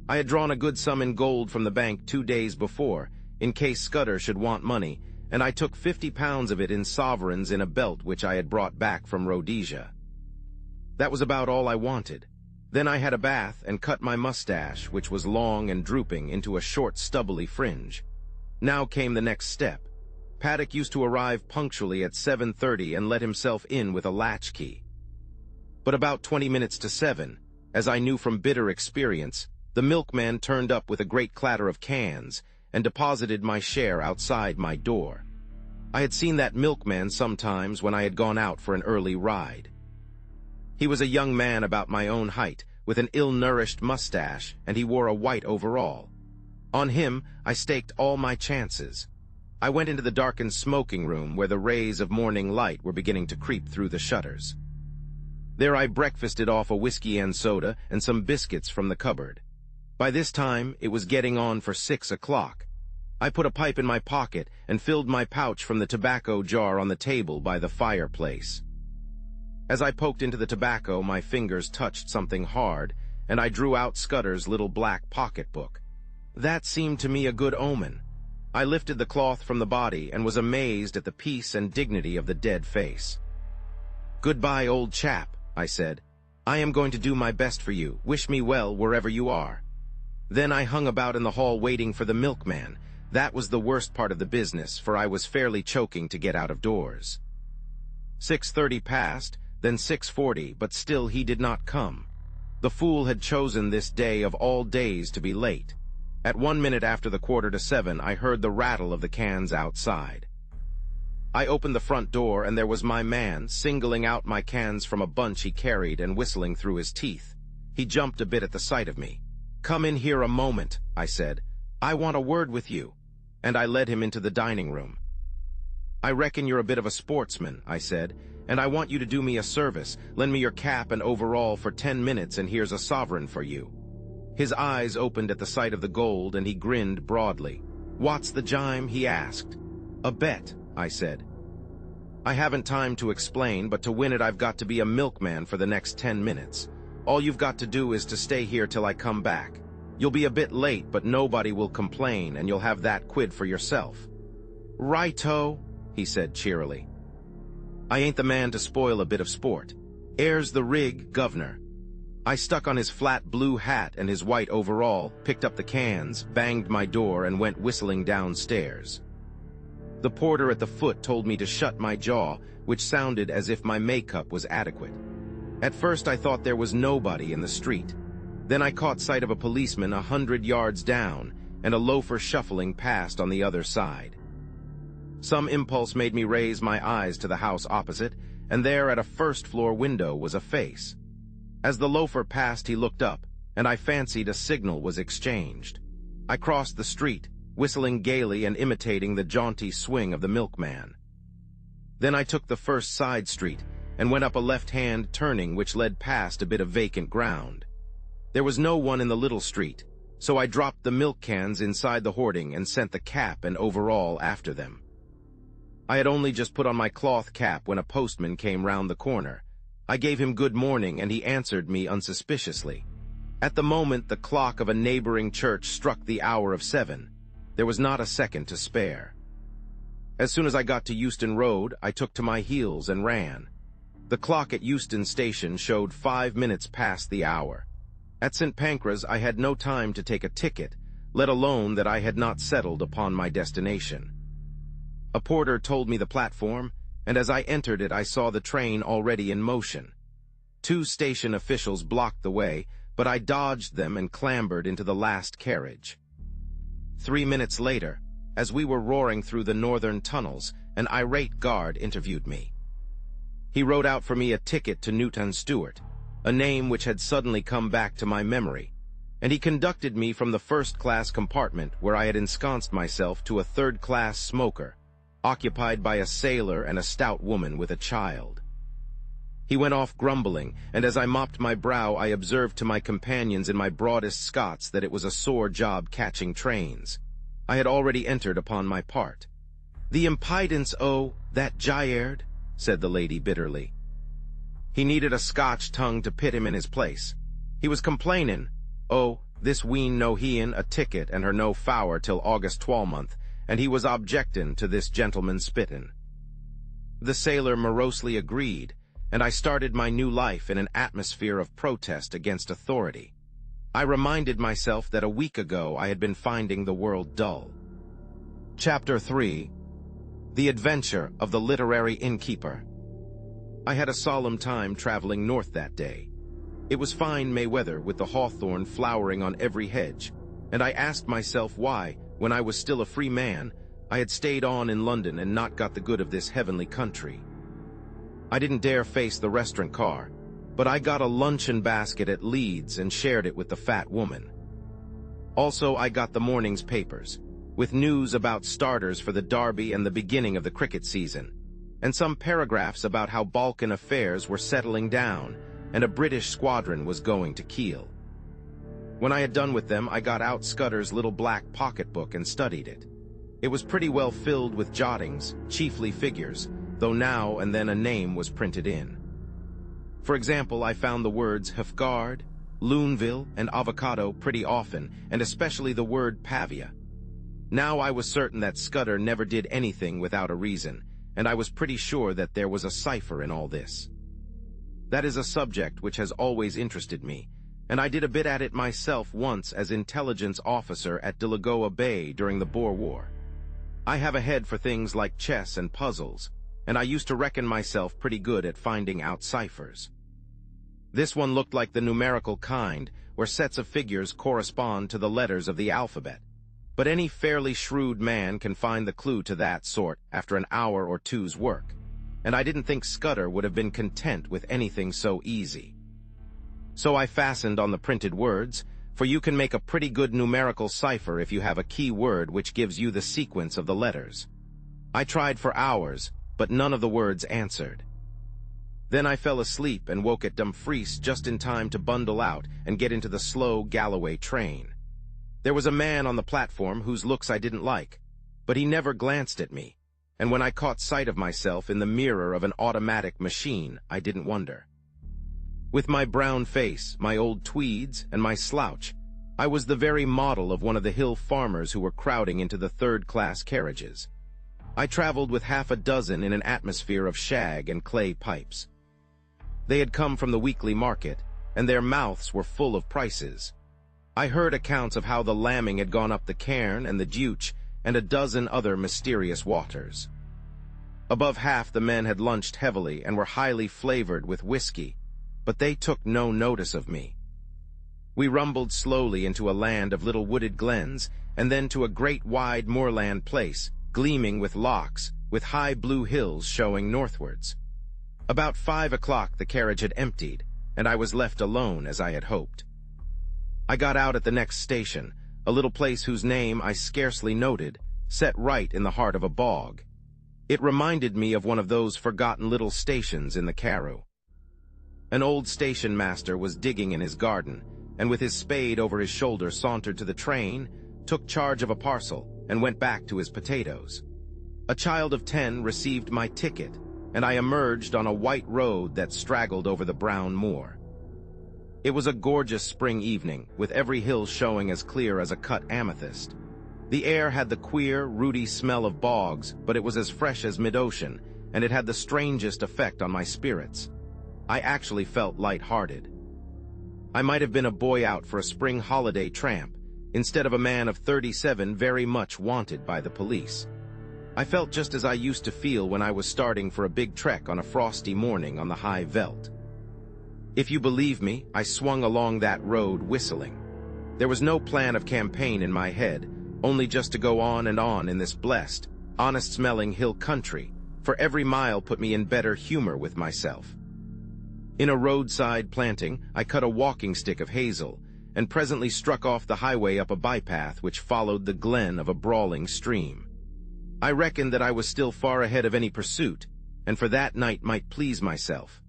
I had drawn a good sum in gold from the bank 2 days before, in case Scudder should want money, and I took 50 pounds of it in sovereigns in a belt which I had brought back from Rhodesia. That was about all I wanted. Then I had a bath and cut my mustache, which was long and drooping, into a short stubbly fringe. Now came the next step. Paddock used to arrive punctually at 7:30 and let himself in with a latchkey. But about 20 minutes to 7, as I knew from bitter experience, the milkman turned up with a great clatter of cans and deposited my share outside my door. I had seen that milkman sometimes when I had gone out for an early ride. He was a young man about my own height, with an ill-nourished mustache, and he wore a white overall. On him, I staked all my chances. I went into the darkened smoking room where the rays of morning light were beginning to creep through the shutters. There I breakfasted off a whiskey and soda and some biscuits from the cupboard. By this time, it was getting on for 6 o'clock. I put a pipe in my pocket and filled my pouch from the tobacco jar on the table by the fireplace. As I poked into the tobacco, my fingers touched something hard, and I drew out Scudder's little black pocketbook. That seemed to me a good omen. I lifted the cloth from the body and was amazed at the peace and dignity of the dead face. "Goodbye, old chap," I said. "I am going to do my best for you. Wish me well wherever you are." Then I hung about in the hall waiting for the milkman. That was the worst part of the business, for I was fairly choking to get out of doors. 6:30 passed, then 6:40, but still he did not come. The fool had chosen this day of all days to be late. At 1 minute after the 6:45, I heard the rattle of the cans outside. I opened the front door, and there was my man, singling out my cans from a bunch he carried and whistling through his teeth. He jumped a bit at the sight of me. "Come in here a moment," I said. "I want a word with you," and I led him into the dining room. "I reckon you're a bit of a sportsman," I said, "and I want you to do me a service. Lend me your cap and overall for 10 minutes, and here's a sovereign for you." His eyes opened at the sight of the gold, and he grinned broadly. "What's the jime?" he asked. "A bet," I said. I haven't time to explain, but to win it I've got to be a milkman for the next 10 minutes. All you've got to do is to stay here till I come back. You'll be a bit late, but nobody will complain, and you'll have that quid for yourself. Righto, he said cheerily. I ain't the man to spoil a bit of sport. Airs the rig, governor. I stuck on his flat blue hat and his white overall, picked up the cans, banged my door, and went whistling downstairs. The porter at the foot told me to shut my jaw, which sounded as if my makeup was adequate. At first I thought there was nobody in the street. Then I caught sight of a policeman 100 yards down, and a loafer shuffling past on the other side. Some impulse made me raise my eyes to the house opposite, and there at a first-floor window was a face. As the loafer passed, he looked up, and I fancied a signal was exchanged. I crossed the street, whistling gaily and imitating the jaunty swing of the milkman. Then I took the first side street and went up a left-hand turning which led past a bit of vacant ground. There was no one in the little street, so I dropped the milk cans inside the hoarding and sent the cap and overall after them. I had only just put on my cloth cap when a postman came round the corner. I gave him good morning, and he answered me unsuspiciously. At the moment the clock of a neighboring church struck the hour of 7. There was not a second to spare. As soon as I got to Euston Road, I took to my heels and ran. The clock at Euston Station showed 5 minutes past the hour. At St. Pancras I had no time to take a ticket, let alone that I had not settled upon my destination. A porter told me the platform, and as I entered it I saw the train already in motion. 2 station officials blocked the way, but I dodged them and clambered into the last carriage. 3 minutes later, as we were roaring through the northern tunnels, an irate guard interviewed me. He wrote out for me a ticket to Newton Stewart, a name which had suddenly come back to my memory, and he conducted me from the first-class compartment where I had ensconced myself to a third-class smoker, occupied by a sailor and a stout woman with a child. He went off grumbling, and as I mopped my brow I observed to my companions in my broadest Scots that it was a sore job catching trains. I had already entered upon my part. "The impidence o' that Jaird," said the lady bitterly. He needed a Scotch tongue to pit him in his place. He was complaining, "Oh, this ween no heein a ticket and her no fower till August 12th, and he was objectin' to this gentleman spittin'." The sailor morosely agreed, and I started my new life in an atmosphere of protest against authority. I reminded myself that a week ago I had been finding the world dull. Chapter 3. The Adventure of the Literary Innkeeper. I had a solemn time traveling north that day. It was fine May weather with the hawthorn flowering on every hedge, and I asked myself why, when I was still a free man, I had stayed on in London and not got the good of this heavenly country. I didn't dare face the restaurant car, but I got a luncheon basket at Leeds and shared it with the fat woman. Also, I got the morning's papers, with news about starters for the Derby and the beginning of the cricket season, and some paragraphs about how Balkan affairs were settling down and a British squadron was going to Kiel. When I had done with them, I got out Scudder's little black pocketbook and studied it. It was pretty well filled with jottings, chiefly figures, though now and then a name was printed in. For example, I found the words Hafgard, Loonville, and avocado pretty often, and especially the word Pavia. Now I was certain that Scudder never did anything without a reason, and I was pretty sure that there was a cipher in all this. That is a subject which has always interested me, and I did a bit at it myself once as intelligence officer at Delagoa Bay during the Boer War. I have a head for things like chess and puzzles, and I used to reckon myself pretty good at finding out ciphers. This one looked like the numerical kind, where sets of figures correspond to the letters of the alphabet. But any fairly shrewd man can find the clue to that sort after an hour or two's work, and I didn't think Scudder would have been content with anything so easy. So I fastened on the printed words, for you can make a pretty good numerical cipher if you have a key word which gives you the sequence of the letters. I tried for hours, but none of the words answered. Then I fell asleep and woke at Dumfries just in time to bundle out and get into the slow Galloway train. There was a man on the platform whose looks I didn't like, but he never glanced at me, and when I caught sight of myself in the mirror of an automatic machine, I didn't wonder. With my brown face, my old tweeds, and my slouch, I was the very model of one of the hill farmers who were crowding into the third-class carriages. I traveled with half a dozen in an atmosphere of shag and clay pipes. They had come from the weekly market, and their mouths were full of prices. I heard accounts of how the lambing had gone up the cairn and the Deutsch and a dozen other mysterious waters. Above half the men had lunched heavily and were highly flavored with whiskey, but they took no notice of me. We rumbled slowly into a land of little wooded glens, and then to a great wide moorland place, gleaming with lochs, with high blue hills showing northwards. About 5 o'clock the carriage had emptied, and I was left alone as I had hoped. I got out at the next station, a little place whose name I scarcely noted, set right in the heart of a bog. It reminded me of one of those forgotten little stations in the Karoo. An old station master was digging in his garden, and with his spade over his shoulder sauntered to the train, took charge of a parcel, and went back to his potatoes. A child of 10 received my ticket, and I emerged on a white road that straggled over the brown moor. It was a gorgeous spring evening, with every hill showing as clear as a cut amethyst. The air had the queer, rooty smell of bogs, but it was as fresh as mid-ocean, and it had the strangest effect on my spirits. I actually felt light-hearted. I might have been a boy out for a spring holiday tramp, instead of a man of 37 very much wanted by the police. I felt just as I used to feel when I was starting for a big trek on a frosty morning on the high veldt. If you believe me, I swung along that road whistling. There was no plan of campaign in my head, only just to go on and on in this blessed, honest-smelling hill country, for every mile put me in better humor with myself. In a roadside planting, I cut a walking stick of hazel, and presently struck off the highway up a bypath which followed the glen of a brawling stream. I reckoned that I was still far ahead of any pursuit, and for that night might please myself.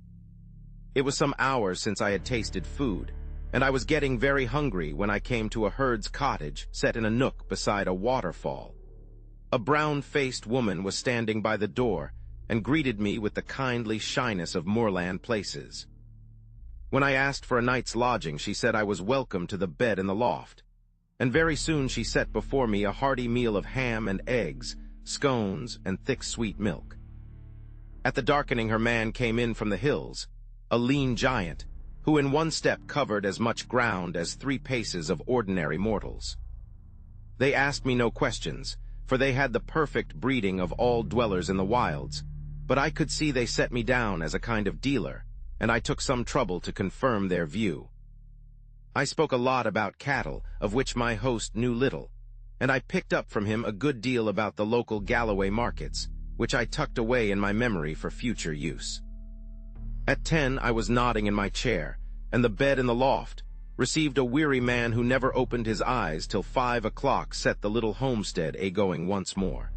It was some hours since I had tasted food, and I was getting very hungry when I came to a herd's cottage set in a nook beside a waterfall. A brown-faced woman was standing by the door and greeted me with the kindly shyness of moorland places. When I asked for a night's lodging, she said I was welcome to the bed in the loft, and very soon she set before me a hearty meal of ham and eggs, scones, and thick sweet milk. At the darkening her man came in from the hills, a lean giant, who in one step covered as much ground as 3 paces of ordinary mortals. They asked me no questions, for they had the perfect breeding of all dwellers in the wilds, but I could see they set me down as a kind of dealer, and I took some trouble to confirm their view. I spoke a lot about cattle, of which my host knew little, and I picked up from him a good deal about the local Galloway markets, which I tucked away in my memory for future use. At 10 I was nodding in my chair, and the bed in the loft received a weary man who never opened his eyes till 5 o'clock set the little homestead a-going once more.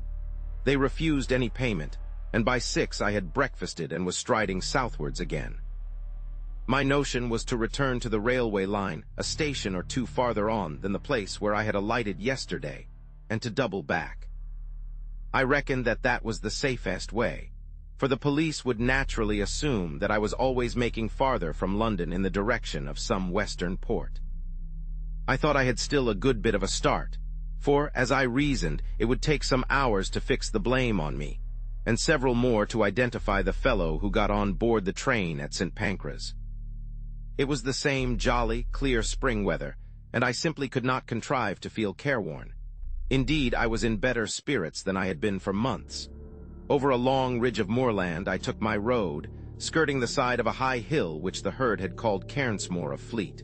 They refused any payment, and by 6 I had breakfasted and was striding southwards again. My notion was to return to the railway line, a station or 2 farther on than the place where I had alighted yesterday, and to double back. I reckoned that that was the safest way, for the police would naturally assume that I was always making farther from London in the direction of some western port. I thought I had still a good bit of a start, for, as I reasoned, it would take some hours to fix the blame on me, and several more to identify the fellow who got on board the train at St. Pancras. It was the same jolly, clear spring weather, and I simply could not contrive to feel careworn. Indeed, I was in better spirits than I had been for months. Over a long ridge of moorland I took my road, skirting the side of a high hill which the herd had called Cairnsmore of Fleet.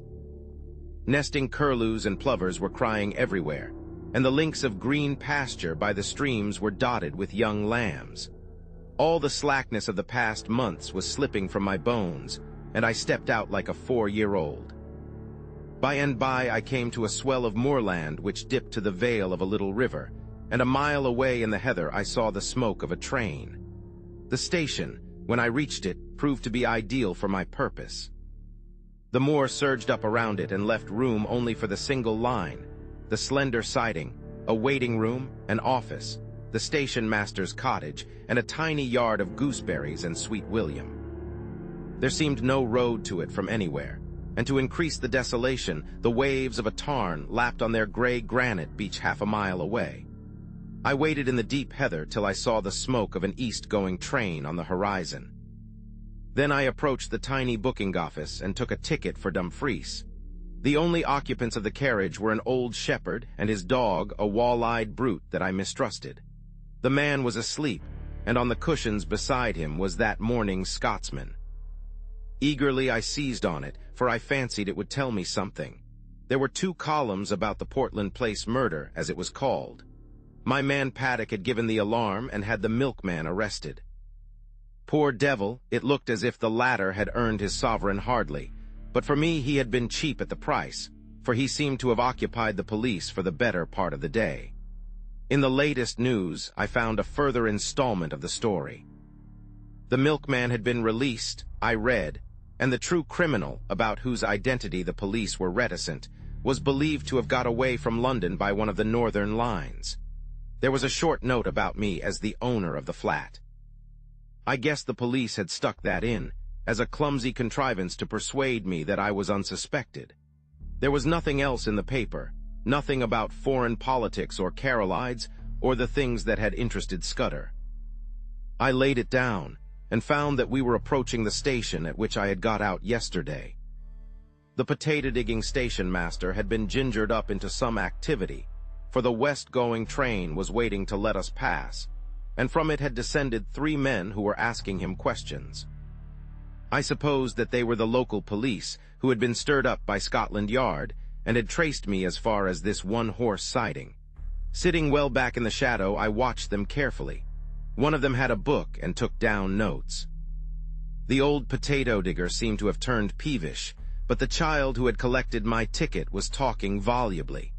Nesting curlews and plovers were crying everywhere, and the links of green pasture by the streams were dotted with young lambs. All the slackness of the past months was slipping from my bones, and I stepped out like a 4-year-old. By and by I came to a swell of moorland which dipped to the vale of a little river, and a mile away in the heather I saw the smoke of a train. The station, when I reached it, proved to be ideal for my purpose. The moor surged up around it and left room only for the single line, the slender siding, a waiting room, an office, the station master's cottage, and a tiny yard of gooseberries and sweet William. There seemed no road to it from anywhere, and to increase the desolation, the waves of a tarn lapped on their gray granite beach half a mile away. I waited in the deep heather till I saw the smoke of an east-going train on the horizon. Then I approached the tiny booking office and took a ticket for Dumfries. The only occupants of the carriage were an old shepherd and his dog, a wall-eyed brute that I mistrusted. The man was asleep, and on the cushions beside him was that morning Scotsman. Eagerly I seized on it, for I fancied it would tell me something. There were 2 columns about the Portland Place murder, as it was called. My man Paddock had given the alarm and had the milkman arrested. Poor devil, it looked as if the latter had earned his sovereign hardly, but for me he had been cheap at the price, for he seemed to have occupied the police for the better part of the day. In the latest news, I found a further installment of the story. The milkman had been released, I read, and the true criminal, about whose identity the police were reticent, was believed to have got away from London by one of the northern lines. There was a short note about me as the owner of the flat. I guess the police had stuck that in, as a clumsy contrivance to persuade me that I was unsuspected. There was nothing else in the paper, nothing about foreign politics or Carolides, or the things that had interested Scudder. I laid it down, and found that we were approaching the station at which I had got out yesterday. The potato-digging station master had been gingered up into some activity, for the west-going train was waiting to let us pass, and from it had descended 3 men who were asking him questions. I supposed that they were the local police who had been stirred up by Scotland Yard and had traced me as far as this one-horse siding. Sitting well back in the shadow, I watched them carefully. One of them had a book and took down notes. The old potato digger seemed to have turned peevish, but the child who had collected my ticket was talking volubly.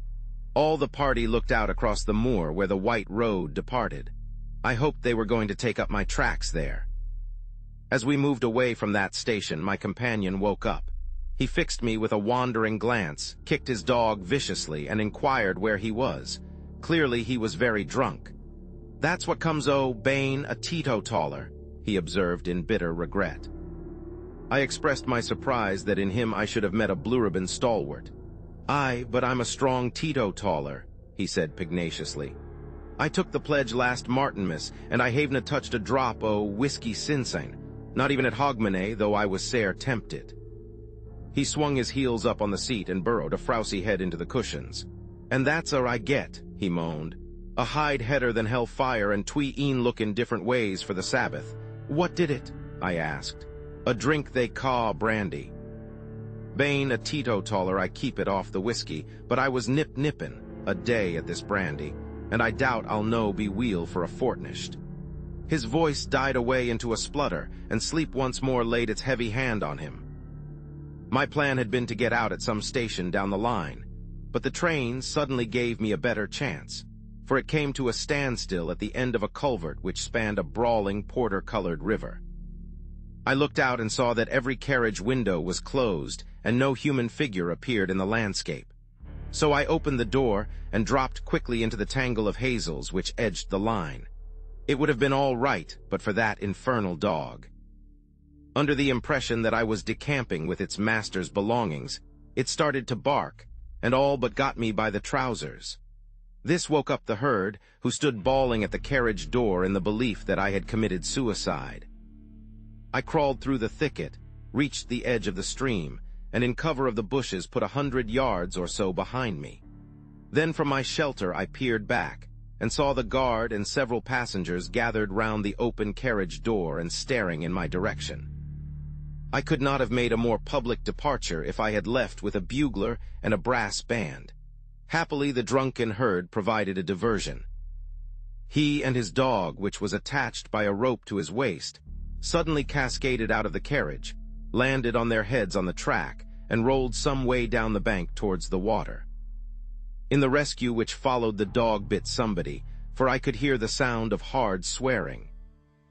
All the party looked out across the moor where the white road departed. I hoped they were going to take up my tracks there. As we moved away from that station, my companion woke up. He fixed me with a wandering glance, kicked his dog viciously, and inquired where he was. Clearly he was very drunk. "That's what comes o' Bain, a teetotaler," he observed in bitter regret. I expressed my surprise that in him I should have met a blue-ribbon stalwart. "Aye, but I'm a strong teetotaler," he said pugnaciously. "I took the pledge last Martinmas, and I haven't touched a drop o' whiskey sinsyne, not even at Hogmanay, though I was sair tempted." He swung his heels up on the seat and burrowed a frowsy head into the cushions. "And that's a I get," he moaned. "A hide header than hell fire and twee-een look in different ways for the Sabbath." "What did it?" I asked. "A drink they caw brandy." "Bain a teetotaler, I keep it off the whiskey, but I was nip-nippin' a day at this brandy, and I doubt I'll no be weel for a fortnicht." His voice died away into a splutter, and sleep once more laid its heavy hand on him. My plan had been to get out at some station down the line, but the train suddenly gave me a better chance, for it came to a standstill at the end of a culvert which spanned a brawling porter-colored river. I looked out and saw that every carriage window was closed and no human figure appeared in the landscape. So I opened the door and dropped quickly into the tangle of hazels which edged the line. It would have been all right but for that infernal dog. Under the impression that I was decamping with its master's belongings, it started to bark, and all but got me by the trousers. This woke up the herd, who stood bawling at the carriage door in the belief that I had committed suicide. I crawled through the thicket, reached the edge of the stream, and in cover of the bushes put 100 yards or so behind me. Then from my shelter I peered back, and saw the guard and several passengers gathered round the open carriage door and staring in my direction. I could not have made a more public departure if I had left with a bugler and a brass band. Happily, the drunken herd provided a diversion. He and his dog, which was attached by a rope to his waist, suddenly cascaded out of the carriage, landed on their heads on the track, and rolled some way down the bank towards the water. In the rescue which followed, the dog bit somebody, for I could hear the sound of hard swearing.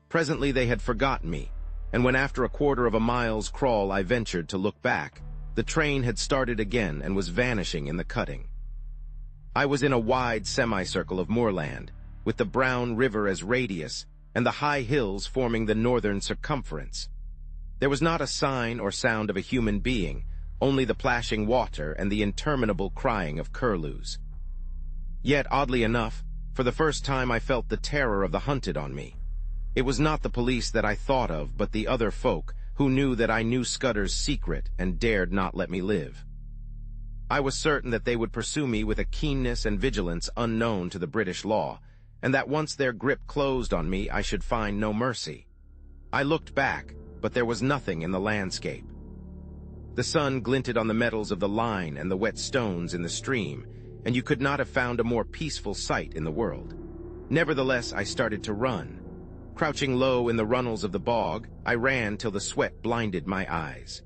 Presently they had forgotten me, and when after a quarter of a mile's crawl I ventured to look back, the train had started again and was vanishing in the cutting. I was in a wide semicircle of moorland, with the brown river as radius and the high hills forming the northern circumference. There was not a sign or sound of a human being, only the plashing water and the interminable crying of curlews. Yet, oddly enough, for the first time I felt the terror of the hunted on me. It was not the police that I thought of, but the other folk who knew that I knew Scudder's secret and dared not let me live. I was certain that they would pursue me with a keenness and vigilance unknown to the British law, and that once their grip closed on me I should find no mercy. I looked back, but there was nothing in the landscape. The sun glinted on the metals of the line and the wet stones in the stream, and you could not have found a more peaceful sight in the world. Nevertheless, I started to run. Crouching low in the runnels of the bog, I ran till the sweat blinded my eyes.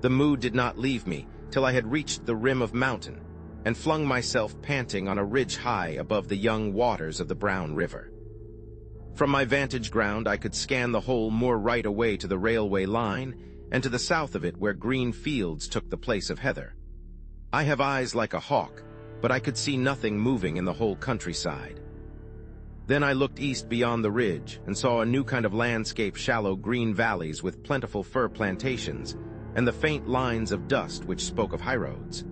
The mood did not leave me till I had reached the rim of mountain and flung myself panting on a ridge high above the young waters of the Brown River. From my vantage ground I could scan the whole more right away to the railway line and to the south of it where green fields took the place of heather. I have eyes like a hawk, but I could see nothing moving in the whole countryside. Then I looked east beyond the ridge and saw a new kind of landscape, shallow green valleys with plentiful fir plantations and the faint lines of dust which spoke of highroads.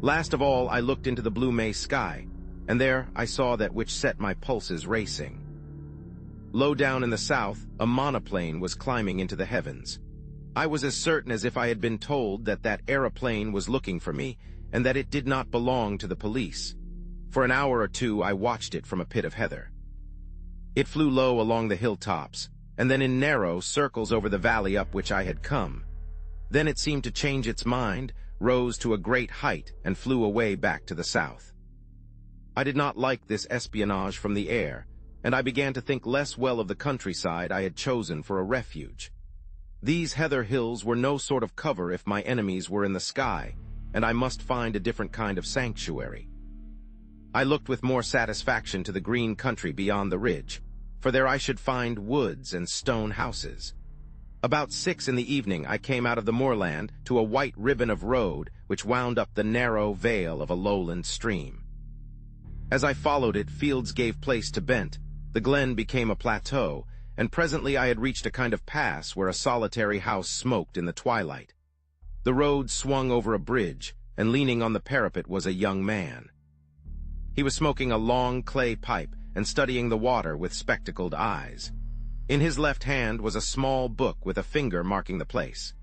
Last of all, I looked into the blue May sky, and there I saw that which set my pulses racing. Low down in the south, a monoplane was climbing into the heavens. I was as certain as if I had been told that that aeroplane was looking for me and that it did not belong to the police. For an hour or two I watched it from a pit of heather. It flew low along the hilltops, and then in narrow circles over the valley up which I had come. Then it seemed to change its mind, rose to a great height, and flew away back to the south. I did not like this espionage from the air, and I began to think less well of the countryside I had chosen for a refuge. These heather hills were no sort of cover if my enemies were in the sky, and I must find a different kind of sanctuary. I looked with more satisfaction to the green country beyond the ridge, for there I should find woods and stone houses. About 6 in the evening I came out of the moorland to a white ribbon of road which wound up the narrow vale of a lowland stream. As I followed it, fields gave place to bent, the glen became a plateau, and presently I had reached a kind of pass where a solitary house smoked in the twilight. The road swung over a bridge, and leaning on the parapet was a young man. He was smoking a long clay pipe and studying the water with spectacled eyes. In his left hand was a small book with a finger marking the place.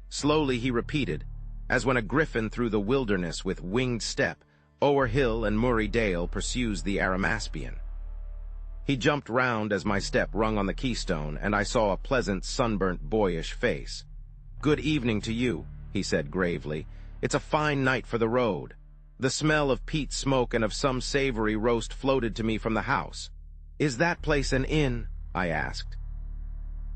Slowly he repeated, as when a griffin through the wilderness with winged step, o'er hill and Murray Dale pursues the Arimaspian. He jumped round as my step rung on the keystone, and I saw a pleasant, sunburnt, boyish face. "Good evening to you," he said gravely. "It's a fine night for the road." The smell of peat smoke and of some savory roast floated to me from the house. "Is that place an inn?" I asked.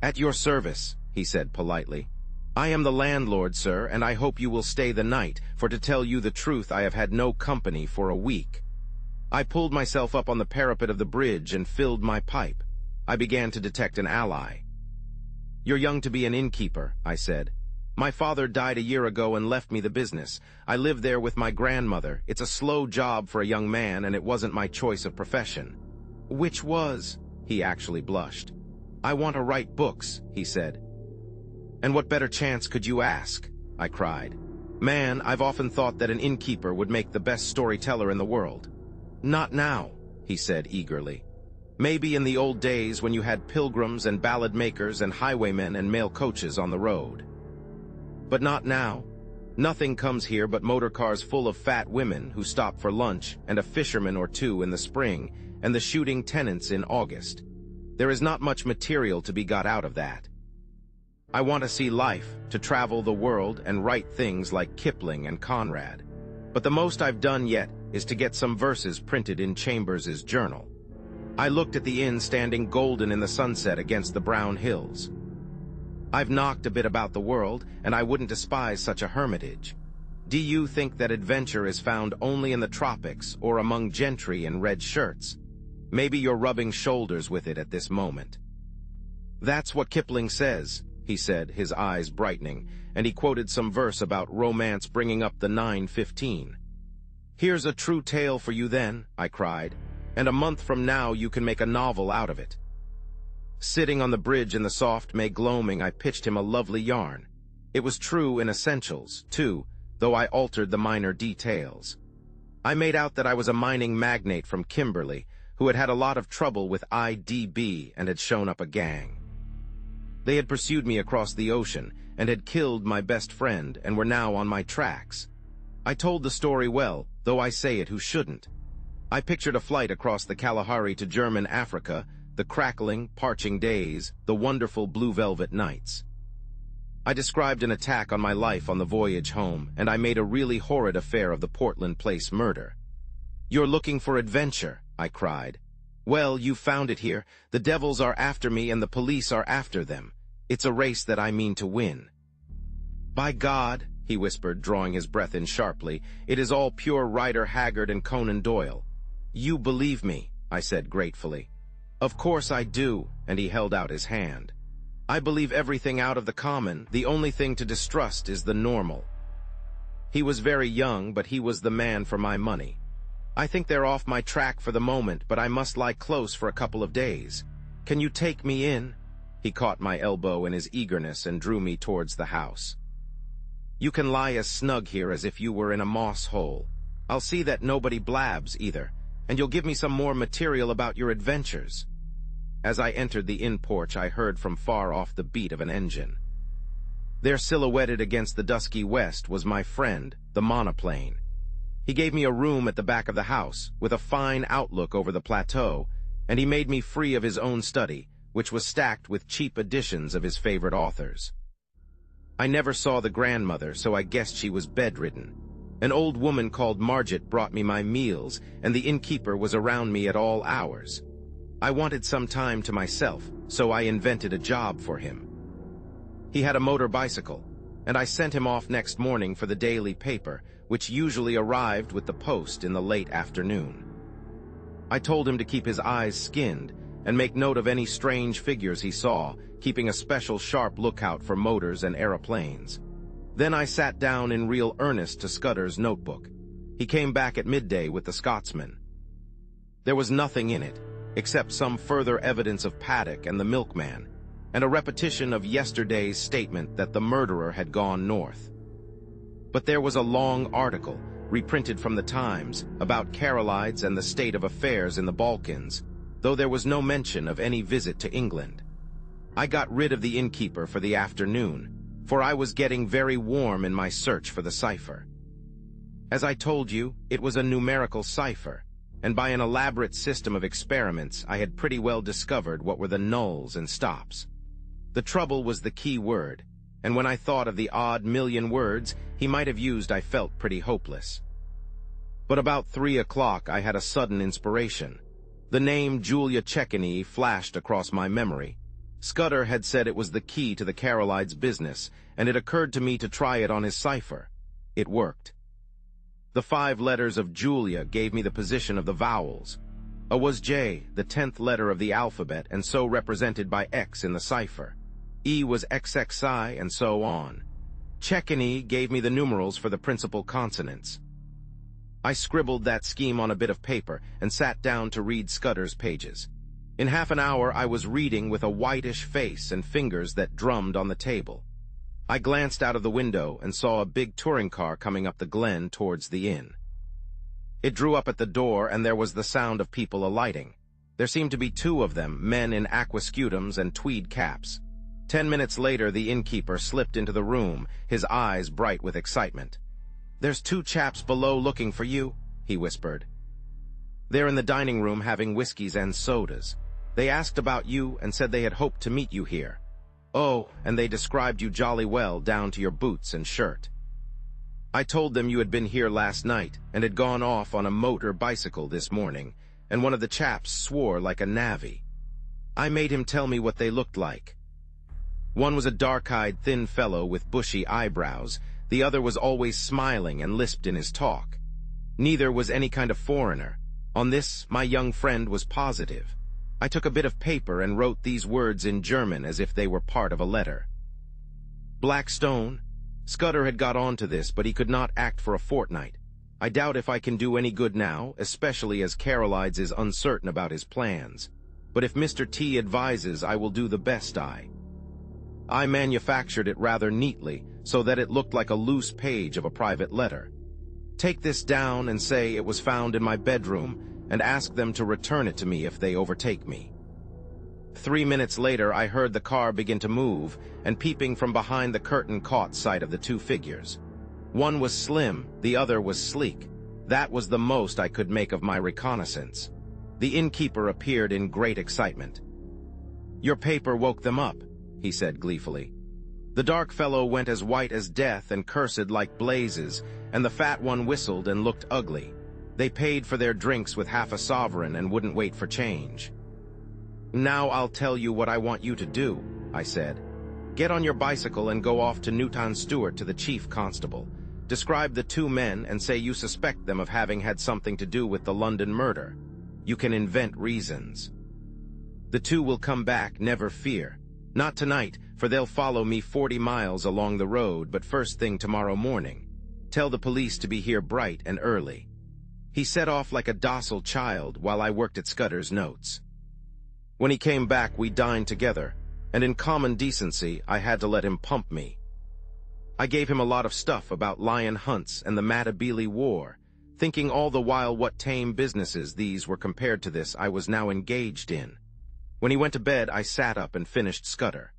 "At your service," he said politely. "I am the landlord, sir, and I hope you will stay the night, for to tell you the truth I have had no company for a week." I pulled myself up on the parapet of the bridge and filled my pipe. I began to detect an ally. "You're young to be an innkeeper," I said. "My father died a year ago and left me the business. I live there with my grandmother. It's a slow job for a young man, and it wasn't my choice of profession." "Which was?" He actually blushed. "I want to write books," he said. "And what better chance could you ask?" I cried. "Man, I've often thought that an innkeeper would make the best storyteller in the world." "Not now," he said eagerly. "Maybe in the old days when you had pilgrims and ballad makers and highwaymen and mail coaches on the road. But not now. Nothing comes here but motor cars full of fat women who stop for lunch and a fisherman or two in the spring and the shooting tenants in August. There is not much material to be got out of that. I want to see life, to travel the world and write things like Kipling and Conrad. But the most I've done yet is to get some verses printed in Chambers's journal." I looked at the inn standing golden in the sunset against the brown hills. "I've knocked a bit about the world, and I wouldn't despise such a hermitage. Do you think that adventure is found only in the tropics or among gentry in red shirts? Maybe you're rubbing shoulders with it at this moment." "That's what Kipling says," he said, his eyes brightening, and he quoted some verse about romance bringing up the 9:15. "Here's a true tale for you then," I cried. and a month from now you can make a novel out of it." Sitting on the bridge in the soft May gloaming, I pitched him a lovely yarn. It was true in essentials, too, though I altered the minor details. I made out that I was a mining magnate from Kimberley who had had a lot of trouble with IDB and had shown up a gang. They had pursued me across the ocean and had killed my best friend and were now on my tracks. I told the story well, though I say it who shouldn't. I pictured a flight across the Kalahari to German Africa, the crackling, parching days, the wonderful blue velvet nights. I described an attack on my life on the voyage home, and I made a really horrid affair of the Portland Place murder. "You're looking for adventure," I cried. "Well, you found it here. The devils are after me and the police are after them. It's a race that I mean to win." "By God," he whispered, drawing his breath in sharply, "it is all pure Rider Haggard and Conan Doyle." "You believe me," I said gratefully. "Of course I do," and he held out his hand. "I believe everything out of the common. The only thing to distrust is the normal." He was very young, but he was the man for my money. "I think they're off my track for the moment, but I must lie close for a couple of days. Can you take me in?" He caught my elbow in his eagerness and drew me towards the house. "You can lie as snug here as if you were in a moss hole. I'll see that nobody blabs either, and you'll give me some more material about your adventures." As I entered the inn porch, I heard from far off the beat of an engine. There, silhouetted against the dusky west, was my friend, the monoplane. He gave me a room at the back of the house, with a fine outlook over the plateau, and he made me free of his own study, which was stacked with cheap editions of his favorite authors. I never saw the grandmother, so I guessed she was bedridden. An old woman called Margit brought me my meals, and the innkeeper was around me at all hours. I wanted some time to myself, so I invented a job for him. He had a motor bicycle, and I sent him off next morning for the daily paper, which usually arrived with the post in the late afternoon. I told him to keep his eyes skinned and make note of any strange figures he saw, keeping a special sharp lookout for motors and aeroplanes. Then I sat down in real earnest to Scudder's notebook. He came back at midday with the Scotsman. There was nothing in it, except some further evidence of Paddock and the milkman, and a repetition of yesterday's statement that the murderer had gone north. But there was a long article, reprinted from the Times, about Carolides and the state of affairs in the Balkans, though there was no mention of any visit to England. I got rid of the innkeeper for the afternoon, for I was getting very warm in my search for the cipher. As I told you, it was a numerical cipher, and by an elaborate system of experiments, I had pretty well discovered what were the nulls and stops. The trouble was the key word, and when I thought of the odd million words he might have used, I felt pretty hopeless. But about 3 o'clock I had a sudden inspiration. The name Julia Czechany flashed across my memory. Scudder had said it was the key to the Carolides business, and it occurred to me to try it on his cipher. It worked. The 5 letters of Julia gave me the position of the vowels. A was J, the 10th letter of the alphabet, and so represented by X in the cipher. E was XXI, and so on. Czechany gave me the numerals for the principal consonants. I scribbled that scheme on a bit of paper and sat down to read Scudder's pages. In half an hour I was reading with a whitish face and fingers that drummed on the table. I glanced out of the window and saw a big touring car coming up the glen towards the inn. It drew up at the door, and there was the sound of people alighting. There seemed to be 2 of them, men in aquascutums and tweed caps. 10 minutes later, the innkeeper slipped into the room, his eyes bright with excitement. "There's 2 chaps below looking for you," he whispered. "They're in the dining room having whiskeys and sodas. They asked about you and said they had hoped to meet you here. Oh, and they described you jolly well, down to your boots and shirt. I told them you had been here last night and had gone off on a motor bicycle this morning, and one of the chaps swore like a navvy. I made him tell me what they looked like. One was a dark-eyed, thin fellow with bushy eyebrows. The other was always smiling and lisped in his talk. Neither was any kind of foreigner. On this, my young friend was positive. I took a bit of paper and wrote these words in German as if they were part of a letter. Black Stone. Scudder had got on to this, but he could not act for a fortnight. I doubt if I can do any good now, especially as Carolides is uncertain about his plans. But if Mr. T advises, I will do the best I manufactured it rather neatly, so that it looked like a loose page of a private letter. Take this down and say it was found in my bedroom, and ask them to return it to me if they overtake me. 3 minutes later, I heard the car begin to move, and peeping from behind the curtain caught sight of the two figures. One was slim, the other was sleek. That was the most I could make of my reconnaissance. The innkeeper appeared in great excitement. "Your paper woke them up," he said gleefully. The dark fellow went as white as death and cursed like blazes, and the fat one whistled and looked ugly. They paid for their drinks with half a sovereign and wouldn't wait for change. "Now I'll tell you what I want you to do," I said. "Get on your bicycle and go off to Newton Stewart to the chief constable. Describe the two men and say you suspect them of having had something to do with the London murder. You can invent reasons. The two will come back, never fear. Not tonight, for they'll follow me 40 miles along the road, but first thing tomorrow morning. Tell the police to be here bright and early." He set off like a docile child while I worked at Scudder's notes. When he came back, we dined together, and in common decency, I had to let him pump me. I gave him a lot of stuff about lion hunts and the Matabele War, thinking all the while what tame businesses these were compared to this I was now engaged in. When he went to bed, I sat up and finished Scudder.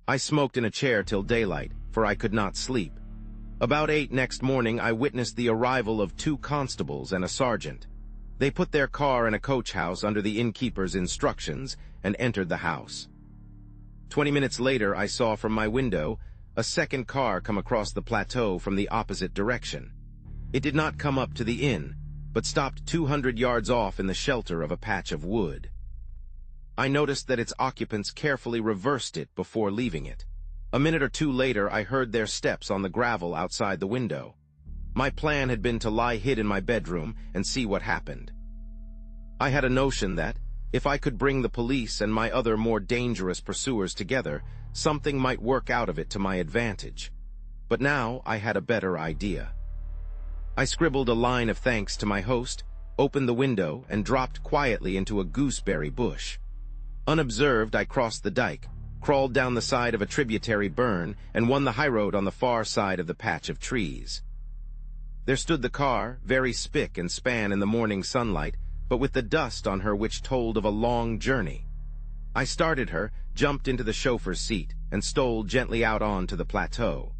I smoked in a chair till daylight, for I could not sleep. About 8 next morning, I witnessed the arrival of 2 constables and a sergeant. They put their car in a coach house under the innkeeper's instructions and entered the house. 20 minutes later, I saw from my window a second car come across the plateau from the opposite direction. It did not come up to the inn, but stopped 200 yards off in the shelter of a patch of wood. I noticed that its occupants carefully reversed it before leaving it. A minute or two later, I heard their steps on the gravel outside the window. My plan had been to lie hid in my bedroom and see what happened. I had a notion that, if I could bring the police and my other more dangerous pursuers together, something might work out of it to my advantage. But now I had a better idea. I scribbled a line of thanks to my host, opened the window, and dropped quietly into a gooseberry bush. Unobserved, I crossed the dike, crawled down the side of a tributary burn, and won the highroad on the far side of the patch of trees. There stood the car, very spick and span in the morning sunlight, but with the dust on her which told of a long journey. I started her, jumped into the chauffeur's seat, and stole gently out onto the plateau.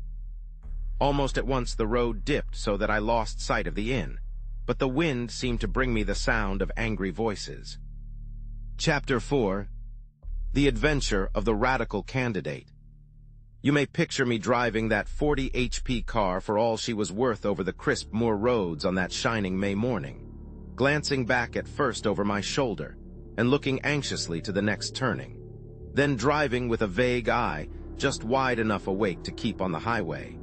Almost at once the road dipped so that I lost sight of the inn, but the wind seemed to bring me the sound of angry voices. Chapter 4. The Adventure of the Radical Candidate. You may picture me driving that 40 HP car for all she was worth over the crisp moor roads on that shining May morning, glancing back at first over my shoulder and looking anxiously to the next turning, then driving with a vague eye, just wide enough awake to keep on the highway.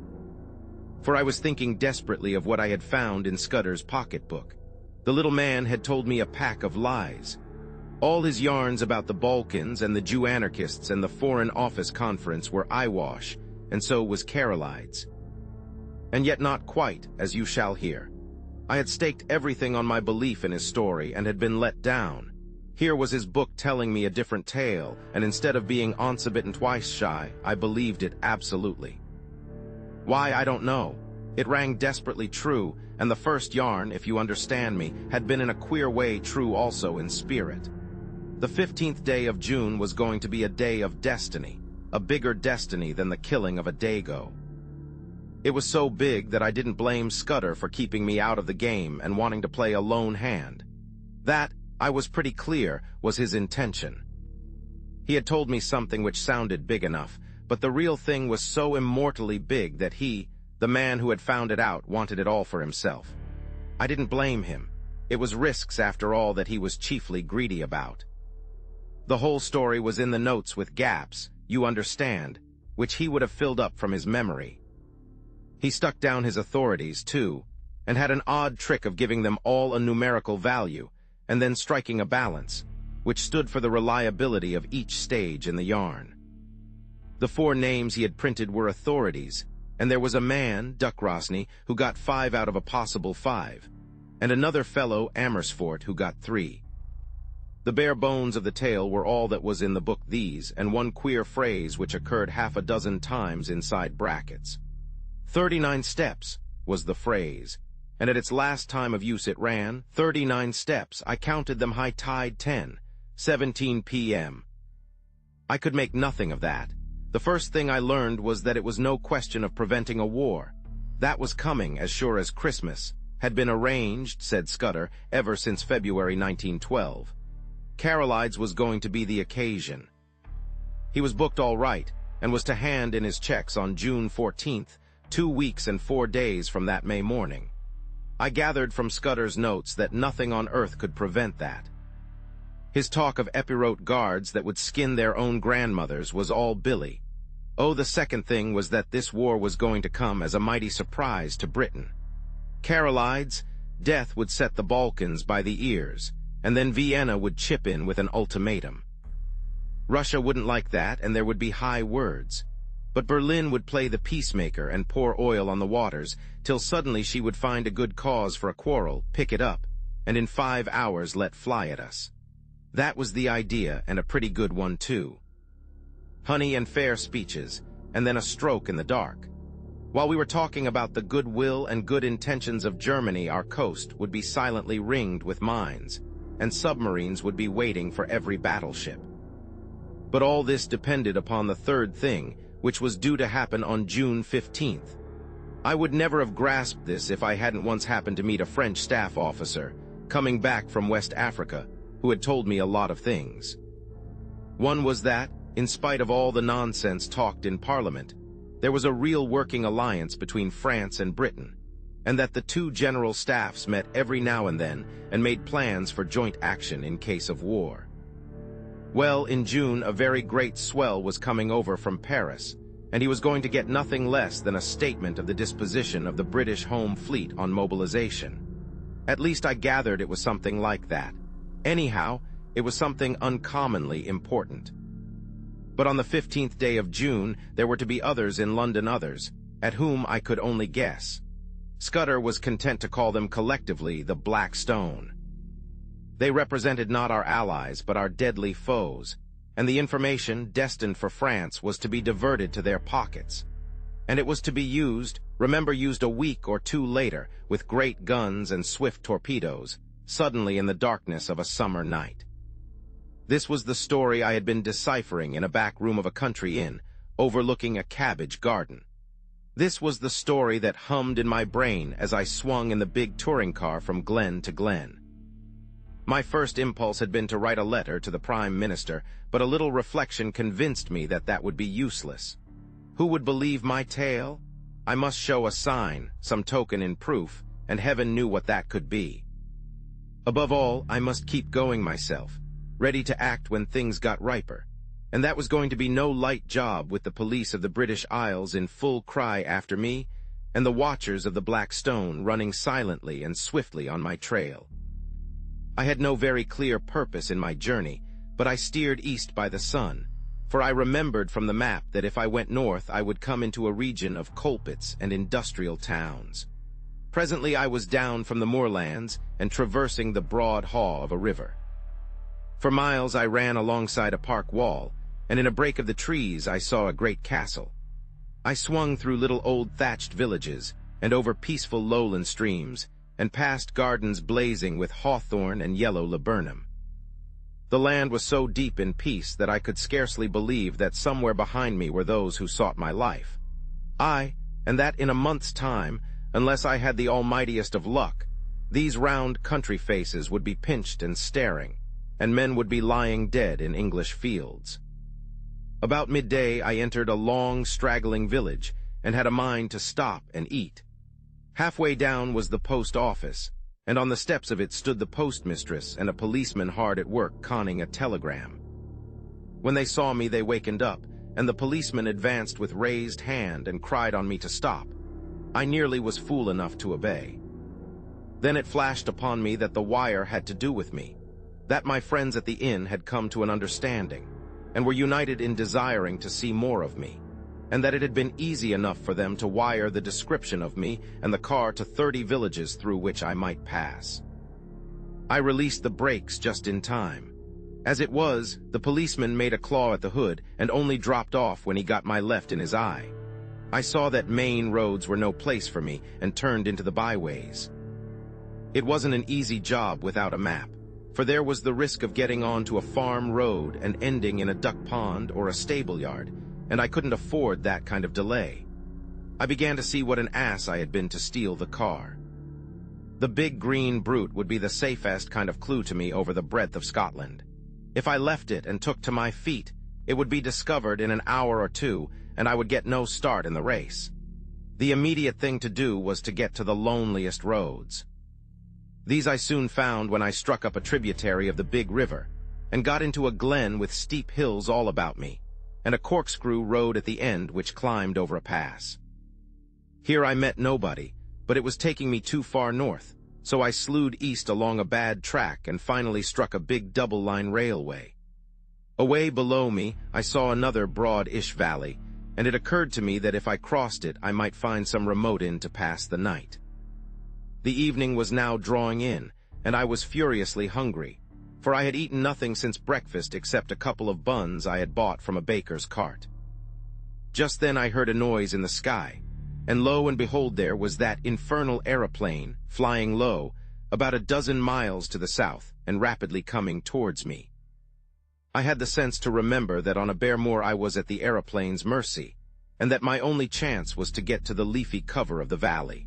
For I was thinking desperately of what I had found in Scudder's pocketbook. The little man had told me a pack of lies. All his yarns about the Balkans and the Jew anarchists and the Foreign Office Conference were eyewash, and so was Carolides. And yet not quite, as you shall hear. I had staked everything on my belief in his story and had been let down. Here was his book telling me a different tale, and instead of being once a bitten twice shy, I believed it absolutely. Why, I don't know. It rang desperately true, and the first yarn, if you understand me, had been in a queer way true also in spirit. The 15th day of June was going to be a day of destiny, a bigger destiny than the killing of a Dago. It was so big that I didn't blame Scudder for keeping me out of the game and wanting to play a lone hand. That, I was pretty clear, was his intention. He had told me something which sounded big enough, but the real thing was so immortally big that he, the man who had found it out, wanted it all for himself. I didn't blame him. It was risks, after all, that he was chiefly greedy about. The whole story was in the notes with gaps, you understand, which he would have filled up from his memory. He stuck down his authorities, too, and had an odd trick of giving them all a numerical value, and then striking a balance, which stood for the reliability of each stage in the yarn. The 4 names he had printed were authorities, and there was a man, Duckrosny, who got 5 out of a possible 5, and another fellow, Amersfoort, who got 3. The bare bones of the tale were all that was in the book, these, and one queer phrase which occurred half a dozen times inside brackets. 39 steps was the phrase, and at its last time of use it ran, 39 steps, I counted them high tide 10, 17 p.m. I could make nothing of that. The first thing I learned was that it was no question of preventing a war. That was coming as sure as Christmas, had been arranged, said Scudder, ever since February 1912. Carolides was going to be the occasion. He was booked all right, and was to hand in his checks on June 14th, 2 weeks and 4 days from that May morning. I gathered from Scudder's notes that nothing on earth could prevent that. His talk of Epirote guards that would skin their own grandmothers was all billy. Oh, the second thing was that this war was going to come as a mighty surprise to Britain. Carolides, death would set the Balkans by the ears, and then Vienna would chip in with an ultimatum. Russia wouldn't like that, and there would be high words. But Berlin would play the peacemaker and pour oil on the waters, till suddenly she would find a good cause for a quarrel, pick it up, and in 5 hours let fly at us. That was the idea, and a pretty good one, too. Honey and fair speeches, and then a stroke in the dark. While we were talking about the goodwill and good intentions of Germany, our coast would be silently ringed with mines, and submarines would be waiting for every battleship. But all this depended upon the third thing, which was due to happen on June 15th. I would never have grasped this if I hadn't once happened to meet a French staff officer, coming back from West Africa, who had told me a lot of things. One was that, in spite of all the nonsense talked in Parliament, there was a real working alliance between France and Britain, and that the two general staffs met every now and then and made plans for joint action in case of war. Well, in June, a very great swell was coming over from Paris, and he was going to get nothing less than a statement of the disposition of the British Home Fleet on mobilization. At least I gathered it was something like that. Anyhow, it was something uncommonly important. But on the 15th day of June, there were to be others in London, others, at whom I could only guess. Scudder was content to call them collectively the Black Stone. They represented not our allies, but our deadly foes, and the information destined for France was to be diverted to their pockets. And it was to be used, remember, used a week or 2 later, with great guns and swift torpedoes, suddenly in the darkness of a summer night. This was the story I had been deciphering in a back room of a country inn, overlooking a cabbage garden. This was the story that hummed in my brain as I swung in the big touring car from glen to glen. My first impulse had been to write a letter to the Prime Minister, but a little reflection convinced me that that would be useless. Who would believe my tale? I must show a sign, some token in proof, and heaven knew what that could be. Above all, I must keep going myself, ready to act when things got riper, and that was going to be no light job with the police of the British Isles in full cry after me, and the watchers of the Black Stone running silently and swiftly on my trail. I had no very clear purpose in my journey, but I steered east by the sun, for I remembered from the map that if I went north I would come into a region of coal pits and industrial towns. Presently I was down from the moorlands and traversing the broad haw of a river. For miles I ran alongside a park wall, and in a break of the trees I saw a great castle. I swung through little old thatched villages and over peaceful lowland streams, and past gardens blazing with hawthorn and yellow laburnum. The land was so deep in peace that I could scarcely believe that somewhere behind me were those who sought my life. And that in a month's time, unless I had the almightiest of luck, these round country faces would be pinched and staring, and men would be lying dead in English fields. About midday I entered a long, straggling village, and had a mind to stop and eat. Halfway down was the post office, and on the steps of it stood the postmistress and a policeman hard at work conning a telegram. When they saw me, they wakened up, and the policeman advanced with raised hand and cried on me to stop. I nearly was fool enough to obey. Then it flashed upon me that the wire had to do with me, that my friends at the inn had come to an understanding, and were united in desiring to see more of me. and that it had been easy enough for them to wire the description of me and the car to 30 villages through which I might pass. I released the brakes just in time. As it was, the policeman made a claw at the hood and only dropped off when he got my left in his eye. I saw that main roads were no place for me and turned into the byways. It wasn't an easy job without a map, for there was the risk of getting onto a farm road and ending in a duck pond or a stable yard, and I couldn't afford that kind of delay. I began to see what an ass I had been to steal the car. The big green brute would be the safest kind of clue to me over the breadth of Scotland. If I left it and took to my feet, it would be discovered in an hour or two, and I would get no start in the race. The immediate thing to do was to get to the loneliest roads. These I soon found when I struck up a tributary of the big river, and got into a glen with steep hills all about me, and a corkscrew road at the end which climbed over a pass. Here I met nobody, but it was taking me too far north, so I slewed east along a bad track and finally struck a big double-line railway. Away below me, I saw another broad-ish valley, and it occurred to me that if I crossed it, I might find some remote inn to pass the night. The evening was now drawing in, and I was furiously hungry, for I had eaten nothing since breakfast except a couple of buns I had bought from a baker's cart. Just then I heard a noise in the sky, and lo and behold there was that infernal aeroplane, flying low, about a dozen miles to the south, and rapidly coming towards me. I had the sense to remember that on a bare moor I was at the aeroplane's mercy, and that my only chance was to get to the leafy cover of the valley.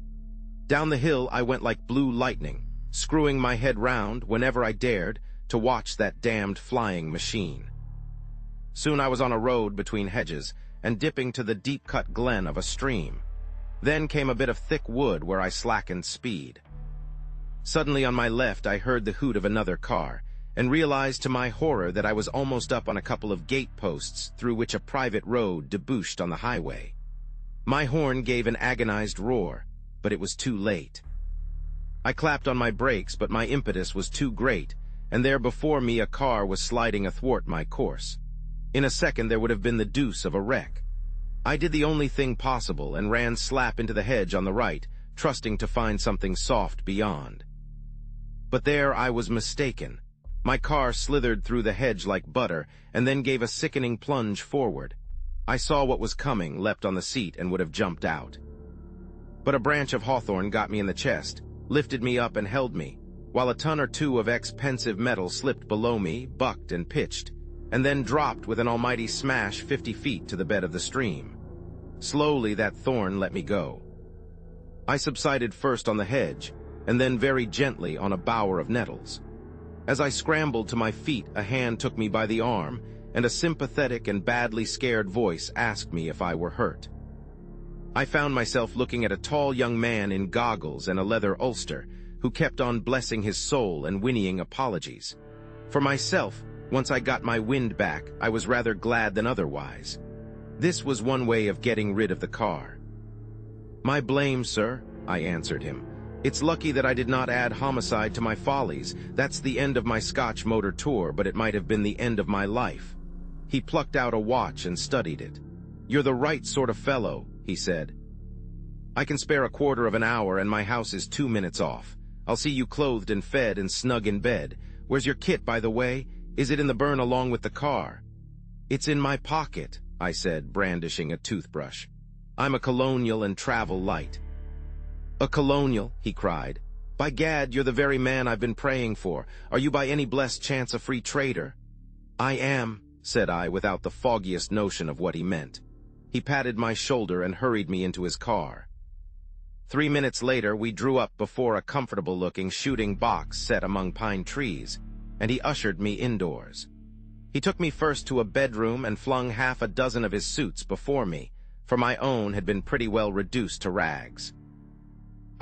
Down the hill I went like blue lightning, screwing my head round whenever I dared to watch that damned flying machine. Soon I was on a road between hedges and dipping to the deep-cut glen of a stream. Then came a bit of thick wood where I slackened speed. Suddenly on my left I heard the hoot of another car, and realized to my horror that I was almost up on a couple of gate posts through which a private road debouched on the highway. My horn gave an agonized roar, but it was too late. I clapped on my brakes, but my impetus was too great, and there before me a car was sliding athwart my course. In a second there would have been the deuce of a wreck. I did the only thing possible and ran slap into the hedge on the right, trusting to find something soft beyond. But there I was mistaken. My car slithered through the hedge like butter, and then gave a sickening plunge forward. I saw what was coming, leapt on the seat, and would have jumped out. But a branch of hawthorn got me in the chest, lifted me up and held me, while a ton or two of expensive metal slipped below me, bucked and pitched, and then dropped with an almighty smash 50 feet to the bed of the stream. Slowly that thorn let me go. I subsided first on the hedge, and then very gently on a bower of nettles. As I scrambled to my feet, a hand took me by the arm, and a sympathetic and badly scared voice asked me if I were hurt. I found myself looking at a tall young man in goggles and a leather ulster, who kept on blessing his soul and whinnying apologies. For myself, once I got my wind back, I was rather glad than otherwise. This was one way of getting rid of the car. "My blame, sir," I answered him. "It's lucky that I did not add homicide to my follies. That's the end of my Scotch motor tour, but it might have been the end of my life." He plucked out a watch and studied it. "You're the right sort of fellow," he said. "I can spare a quarter of an hour, and my house is 2 minutes off. I'll see you clothed and fed and snug in bed. Where's your kit, by the way? Is it in the burn along with the car?" "It's in my pocket," I said, brandishing a toothbrush. "I'm a colonial and travel light." "A colonial," he cried. "By gad, you're the very man I've been praying for. Are you by any blessed chance a free trader?" "I am," said I, without the foggiest notion of what he meant. He patted my shoulder and hurried me into his car. 3 minutes later, we drew up before a comfortable-looking shooting box set among pine trees, and he ushered me indoors. He took me first to a bedroom and flung half a dozen of his suits before me, for my own had been pretty well reduced to rags.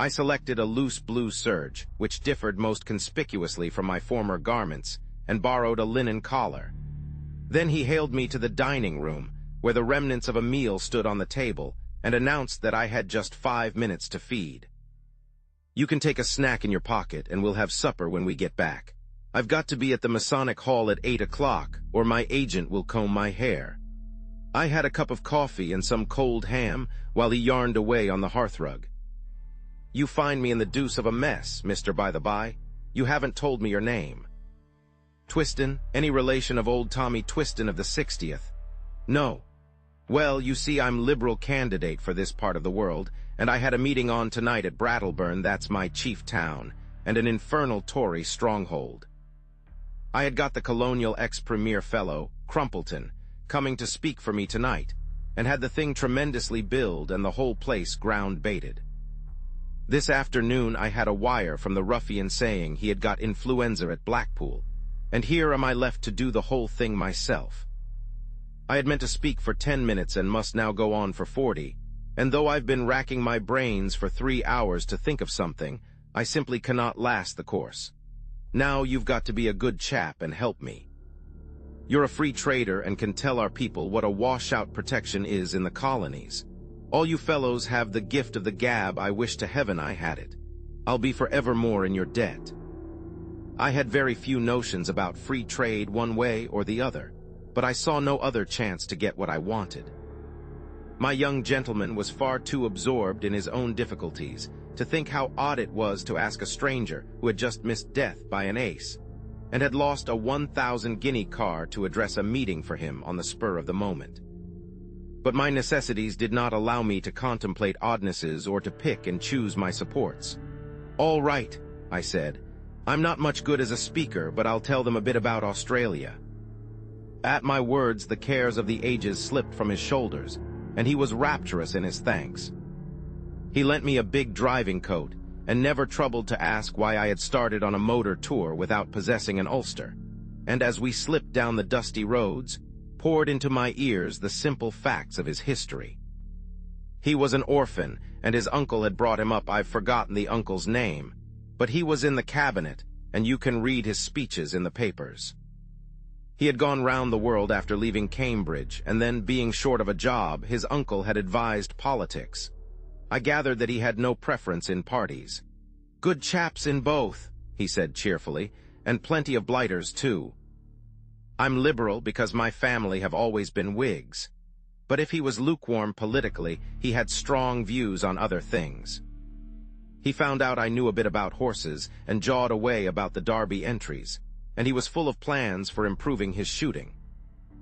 I selected a loose blue serge, which differed most conspicuously from my former garments, and borrowed a linen collar. Then he hailed me to the dining room, where the remnants of a meal stood on the table, and announced that I had just 5 minutes to feed. "You can take a snack in your pocket, and we'll have supper when we get back. I've got to be at the Masonic Hall at 8 o'clock, or my agent will comb my hair." I had a cup of coffee and some cold ham while he yarned away on the hearthrug. "You find me in the deuce of a mess, Mr. By-the-by. You haven't told me your name." "Twiston, any relation of old Tommy Twiston of the 60th? "No." "Well, you see, I'm Liberal candidate for this part of the world, and I had a meeting on tonight at Brattleburn, that's my chief town, and an infernal Tory stronghold. I had got the colonial ex-premier fellow, Crumpleton, coming to speak for me tonight, and had the thing tremendously billed and the whole place ground-baited. This afternoon I had a wire from the ruffian saying he had got influenza at Blackpool, and here am I left to do the whole thing myself. I had meant to speak for 10 minutes and must now go on for 40, and though I've been racking my brains for 3 hours to think of something, I simply cannot last the course. Now you've got to be a good chap and help me. You're a free trader and can tell our people what a washout protection is in the colonies. All you fellows have the gift of the gab. I wish to heaven I had it. I'll be forevermore in your debt. I had very few notions about free trade one way or the other, but I saw no other chance to get what I wanted. My young gentleman was far too absorbed in his own difficulties to think how odd it was to ask a stranger who had just missed death by an ace, and had lost a 1,000 guinea car to address a meeting for him on the spur of the moment. But my necessities did not allow me to contemplate oddnesses or to pick and choose my supports. "All right," I said. "I'm not much good as a speaker, but I'll tell them a bit about Australia." At my words, the cares of the ages slipped from his shoulders, and he was rapturous in his thanks. He lent me a big driving coat, and never troubled to ask why I had started on a motor tour without possessing an ulster, and as we slipped down the dusty roads, poured into my ears the simple facts of his history. He was an orphan, and his uncle had brought him up. I've forgotten the uncle's name, but he was in the cabinet, and you can read his speeches in the papers. He had gone round the world after leaving Cambridge, and then, being short of a job, his uncle had advised politics. I gathered that he had no preference in parties. "Good chaps in both," he said cheerfully, "and plenty of blighters, too. I'm Liberal because my family have always been Whigs. But if he was lukewarm politically, he had strong views on other things." He found out I knew a bit about horses and jawed away about the Derby entries, and he was full of plans for improving his shooting.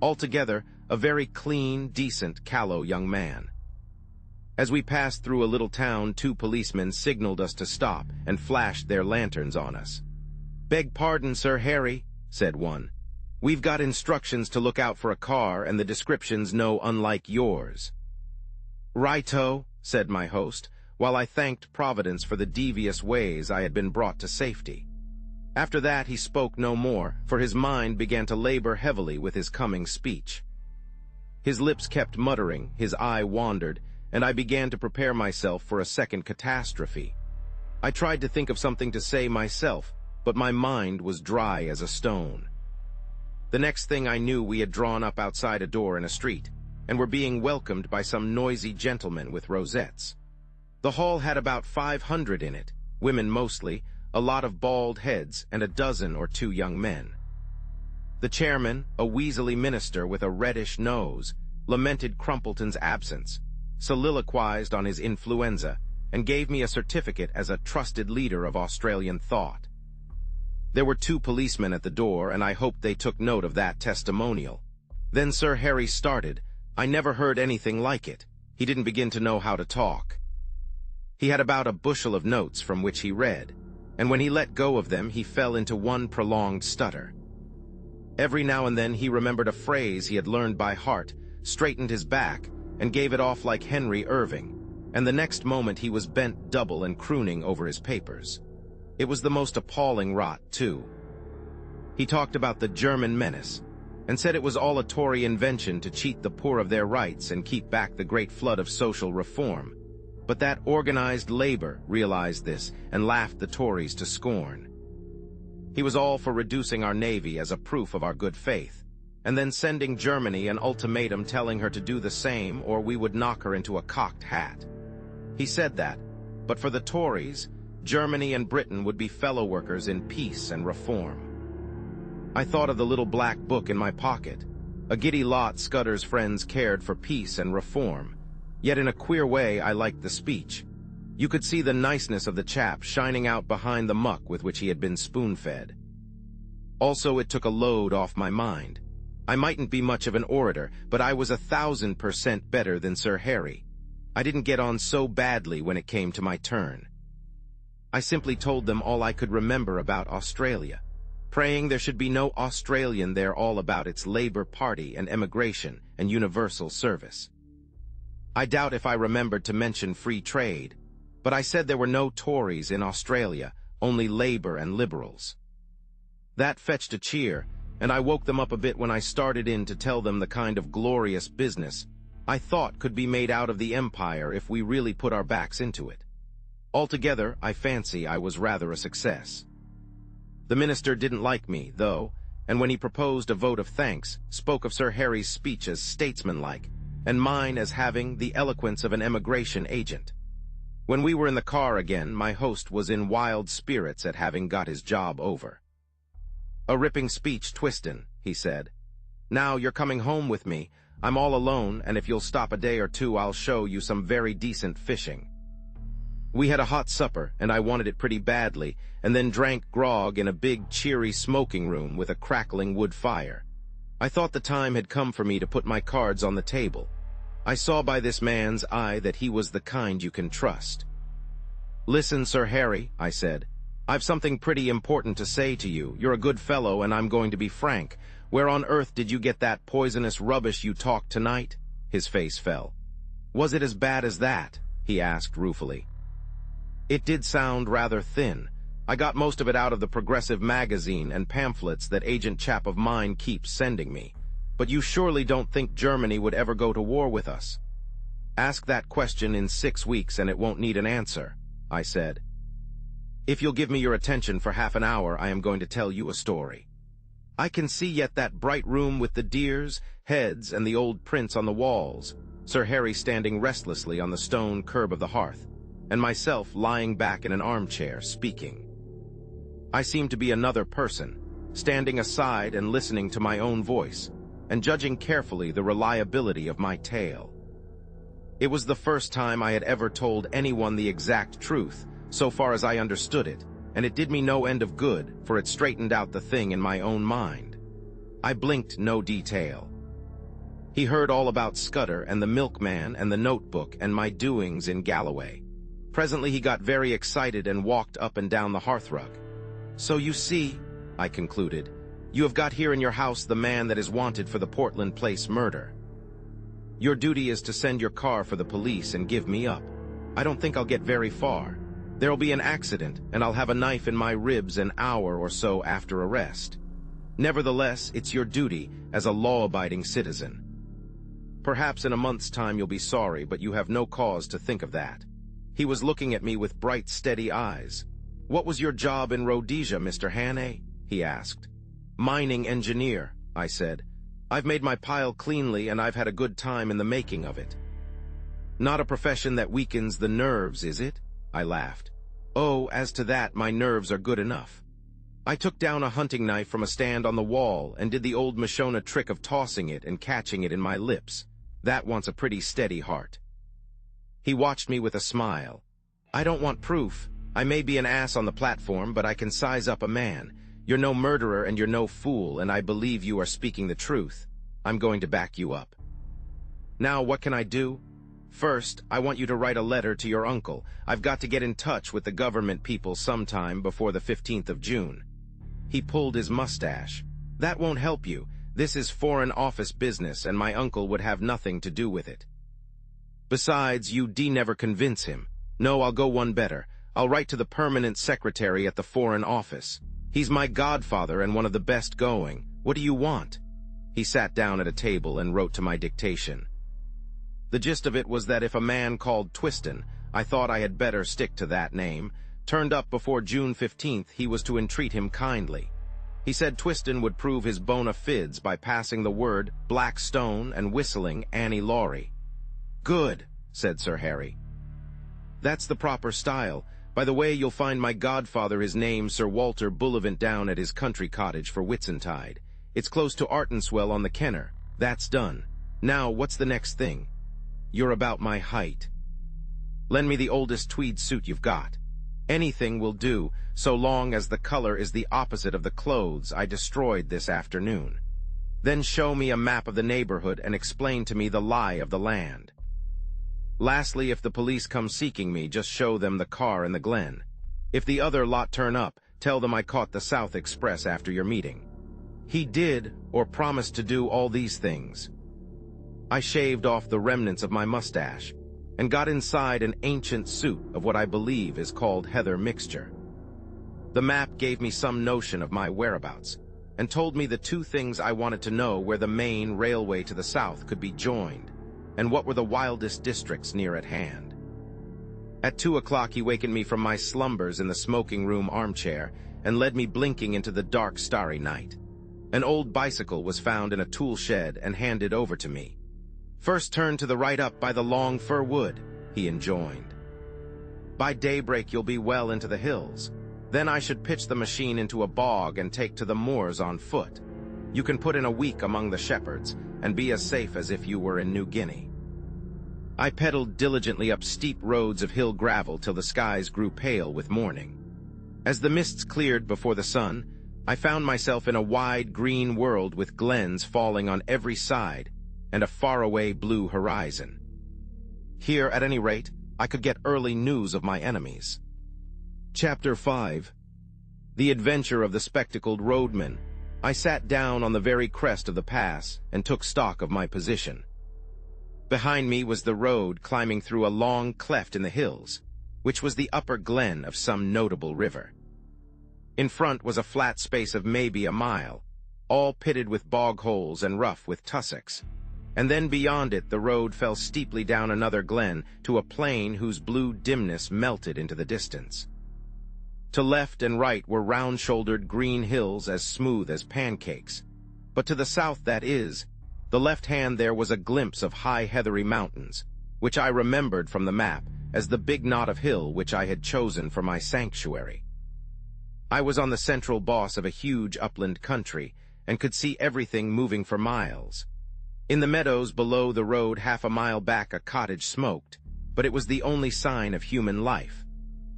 Altogether, a very clean, decent, callow young man. As we passed through a little town, 2 policemen signaled us to stop and flashed their lanterns on us. "Beg pardon, Sir Harry," said one. "We've got instructions to look out for a car, and the description's no unlike yours." "Righto," said my host, while I thanked Providence for the devious ways I had been brought to safety. After that he spoke no more, for his mind began to labor heavily with his coming speech. His lips kept muttering, his eye wandered, and I began to prepare myself for a second catastrophe. I tried to think of something to say myself, but my mind was dry as a stone. The next thing I knew, we had drawn up outside a door in a street, and were being welcomed by some noisy gentlemen with rosettes. The hall had about 500 in it, women mostly, a lot of bald heads, and a dozen or 2 young men. The chairman, a weaselly minister with a reddish nose, lamented Crumpleton's absence, soliloquized on his influenza, and gave me a certificate as a trusted leader of Australian thought. There were 2 policemen at the door, and I hoped they took note of that testimonial. Then Sir Harry started. I never heard anything like it. He didn't begin to know how to talk. He had about a bushel of notes from which he read, and when he let go of them, he fell into one prolonged stutter. Every now and then he remembered a phrase he had learned by heart, straightened his back, and gave it off like Henry Irving, and the next moment he was bent double and crooning over his papers. It was the most appalling rot, too. He talked about the German menace, and said it was all a Tory invention to cheat the poor of their rights and keep back the great flood of social reform. But that organized labor realized this and laughed the Tories to scorn. He was all for reducing our navy as a proof of our good faith, and then sending Germany an ultimatum telling her to do the same or we would knock her into a cocked hat. He said that, but for the Tories, Germany and Britain would be fellow workers in peace and reform. I thought of the little black book in my pocket, A giddy lot Scudder's friends cared for peace and reform. Yet in a queer way I liked the speech. You could see the niceness of the chap shining out behind the muck with which he had been spoon-fed. Also, it took a load off my mind. I mightn't be much of an orator, but I was 1,000% better than Sir Harry. I didn't get on so badly when it came to my turn. I simply told them all I could remember about Australia, praying there should be no Australian there all about its Labour Party and emigration and universal service. I doubt if I remembered to mention free trade, but I said there were no Tories in Australia, only Labour and Liberals. That fetched a cheer, and I woke them up a bit when I started in to tell them the kind of glorious business I thought could be made out of the empire if we really put our backs into it. Altogether, I fancy I was rather a success. The minister didn't like me, though, and when he proposed a vote of thanks, spoke of Sir Harry's speech as statesmanlike, and mine as having the eloquence of an emigration agent. When we were in the car again, my host was in wild spirits at having got his job over. "A ripping speech, Twiston," he said. "Now you're coming home with me. I'm all alone, and if you'll stop a day or two, I'll show you some very decent fishing." We had a hot supper, and I wanted it pretty badly, and then drank grog in a big, cheery smoking room with a crackling wood fire. I thought the time had come for me to put my cards on the table. I saw by this man's eye that he was the kind you can trust. "Listen, Sir Harry," I said. "I've something pretty important to say to you. You're a good fellow, and I'm going to be frank. Where on earth did you get that poisonous rubbish you talked tonight?" His face fell. "Was it as bad as that?" he asked ruefully. "It did sound rather thin. I got most of it out of the Progressive magazine and pamphlets that agent chap of mine keeps sending me. But you surely don't think Germany would ever go to war with us?" "Ask that question in 6 weeks and it won't need an answer," I said. "If you'll give me your attention for half an hour, I am going to tell you a story. I can see yet that bright room with the deers, heads, and the old prints on the walls, Sir Harry standing restlessly on the stone curb of the hearth, and myself lying back in an armchair, speaking. I seemed to be another person, standing aside and listening to my own voice, and judging carefully the reliability of my tale. It was the first time I had ever told anyone the exact truth, so far as I understood it, and it did me no end of good, for it straightened out the thing in my own mind. I blinked no detail. He heard all about Scudder and the milkman and the notebook and my doings in Galloway. Presently he got very excited and walked up and down the hearthrug. "So you see," I concluded, "you have got here in your house the man that is wanted for the Portland Place murder. Your duty is to send your car for the police and give me up. I don't think I'll get very far. There'll be an accident, and I'll have a knife in my ribs an hour or so after arrest. Nevertheless, it's your duty as a law-abiding citizen. Perhaps in a month's time you'll be sorry, but you have no cause to think of that." He was looking at me with bright, steady eyes. "What was your job in Rhodesia, Mr. Hannay?" he asked. "Mining engineer," I said. "I've made my pile cleanly, and I've had a good time in the making of it." "Not a profession that weakens the nerves, is it?" I laughed. "Oh, as to that, my nerves are good enough." I took down a hunting knife from a stand on the wall and did the old Mashona trick of tossing it and catching it in my lips. That wants a pretty steady heart. He watched me with a smile. "I don't want proof. I may be an ass on the platform, but I can size up a man. You're no murderer and you're no fool, and I believe you are speaking the truth. I'm going to back you up. Now, what can I do? First, I want you to write a letter to your uncle. I've got to get in touch with the government people sometime before the 15th of June. He pulled his mustache. "That won't help you. This is Foreign Office business, and my uncle would have nothing to do with it. Besides, you never convince him. No, I'll go one better. I'll write to the permanent secretary at the Foreign Office. He's my godfather and one of the best going. What do you want?" He sat down at a table and wrote to my dictation. The gist of it was that if a man called Twiston, I thought I had better stick to that name, turned up before June 15th, he was to entreat him kindly. He said Twiston would prove his bona fides by passing the word Black Stone and whistling Annie Laurie. "Good," said Sir Harry. "That's the proper style. By the way, you'll find my godfather his name Sir Walter Bullivant down at his country cottage for Whitsuntide. It's close to Artenswell on the Kenner. That's done. Now, what's the next thing? You're about my height. Lend me the oldest tweed suit you've got. Anything will do, so long as the color is the opposite of the clothes I destroyed this afternoon. Then show me a map of the neighborhood and explain to me the lie of the land. Lastly, if the police come seeking me, just show them the car in the glen. If the other lot turn up, tell them I caught the South Express after your meeting. He did, or promised to do, all these things. I shaved off the remnants of my mustache and got inside an ancient suit of what I believe is called heather mixture. The map gave me some notion of my whereabouts and told me the two things I wanted to know: where the main railway to the south could be joined and what were the wildest districts near at hand. At 2 o'clock he wakened me from my slumbers in the smoking room armchair and led me blinking into the dark, starry night. An old bicycle was found in a tool shed and handed over to me. First turn to the right up by the long fir wood, he enjoined. By daybreak you'll be well into the hills. Then I should pitch the machine into a bog and take to the moors on foot. You can put in a week among the shepherds and be as safe as if you were in New Guinea. I pedaled diligently up steep roads of hill gravel till the skies grew pale with morning. As the mists cleared before the sun, I found myself in a wide green world with glens falling on every side and a faraway blue horizon. Here, at any rate, I could get early news of my enemies. Chapter 5. The Adventure of the Spectacled Roadman. I sat down on the very crest of the pass and took stock of my position. Behind me was the road climbing through a long cleft in the hills, which was the upper glen of some notable river. In front was a flat space of maybe a mile, all pitted with bog holes and rough with tussocks, and then beyond it the road fell steeply down another glen to a plain whose blue dimness melted into the distance. To left and right were round-shouldered green hills as smooth as pancakes, but to the south, that is, the left hand, there was a glimpse of high heathery mountains, which I remembered from the map as the big knot of hill which I had chosen for my sanctuary. I was on the central boss of a huge upland country and could see everything moving for miles. In the meadows below the road half a mile back a cottage smoked, but it was the only sign of human life.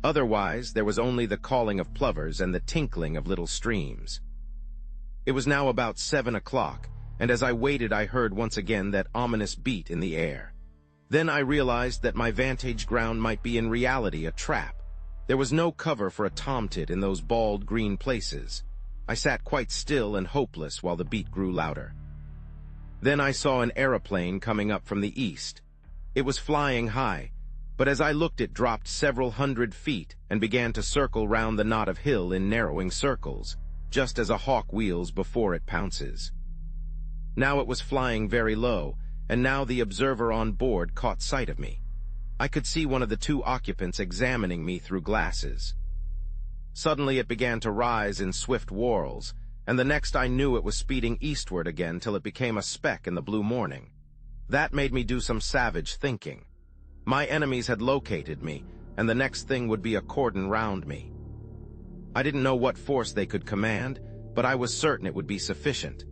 Otherwise, there was only the calling of plovers and the tinkling of little streams. It was now about 7 o'clock, and as I waited I heard once again that ominous beat in the air. Then I realized that my vantage ground might be in reality a trap. There was no cover for a tomtit in those bald green places. I sat quite still and hopeless while the beat grew louder. Then I saw an aeroplane coming up from the east. It was flying high, but as I looked it dropped several hundred feet and began to circle round the knot of hill in narrowing circles, just as a hawk wheels before it pounces. Now it was flying very low, and now the observer on board caught sight of me. I could see one of the two occupants examining me through glasses. Suddenly it began to rise in swift whorls, and the next I knew it was speeding eastward again till it became a speck in the blue morning. That made me do some savage thinking. My enemies had located me, and the next thing would be a cordon round me. I didn't know what force they could command, but I was certain it would be sufficient.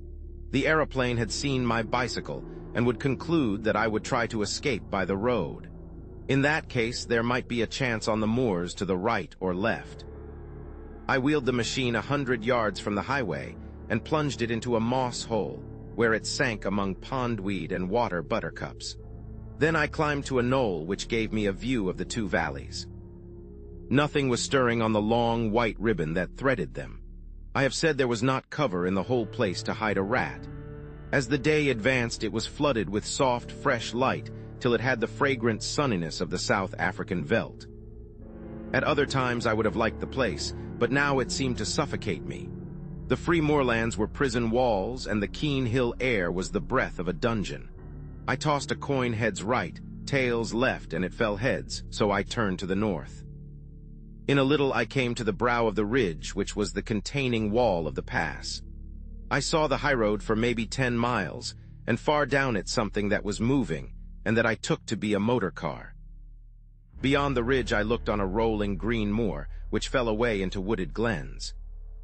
The aeroplane had seen my bicycle and would conclude that I would try to escape by the road. In that case, there might be a chance on the moors to the right or left. I wheeled the machine 100 yards from the highway and plunged it into a moss hole, where it sank among pondweed and water buttercups. Then I climbed to a knoll which gave me a view of the two valleys. Nothing was stirring on the long white ribbon that threaded them. I have said there was not cover in the whole place to hide a rat. As the day advanced, it was flooded with soft, fresh light till it had the fragrant sunniness of the South African veldt. At other times I would have liked the place, but now it seemed to suffocate me. The free moorlands were prison walls, and the keen hill air was the breath of a dungeon. I tossed a coin heads right, tails left, and it fell heads, so I turned to the north. In a little I came to the brow of the ridge, which was the containing wall of the pass. I saw the highroad for maybe 10 miles, and far down it something that was moving, and that I took to be a motor car. Beyond the ridge I looked on a rolling green moor, which fell away into wooded glens.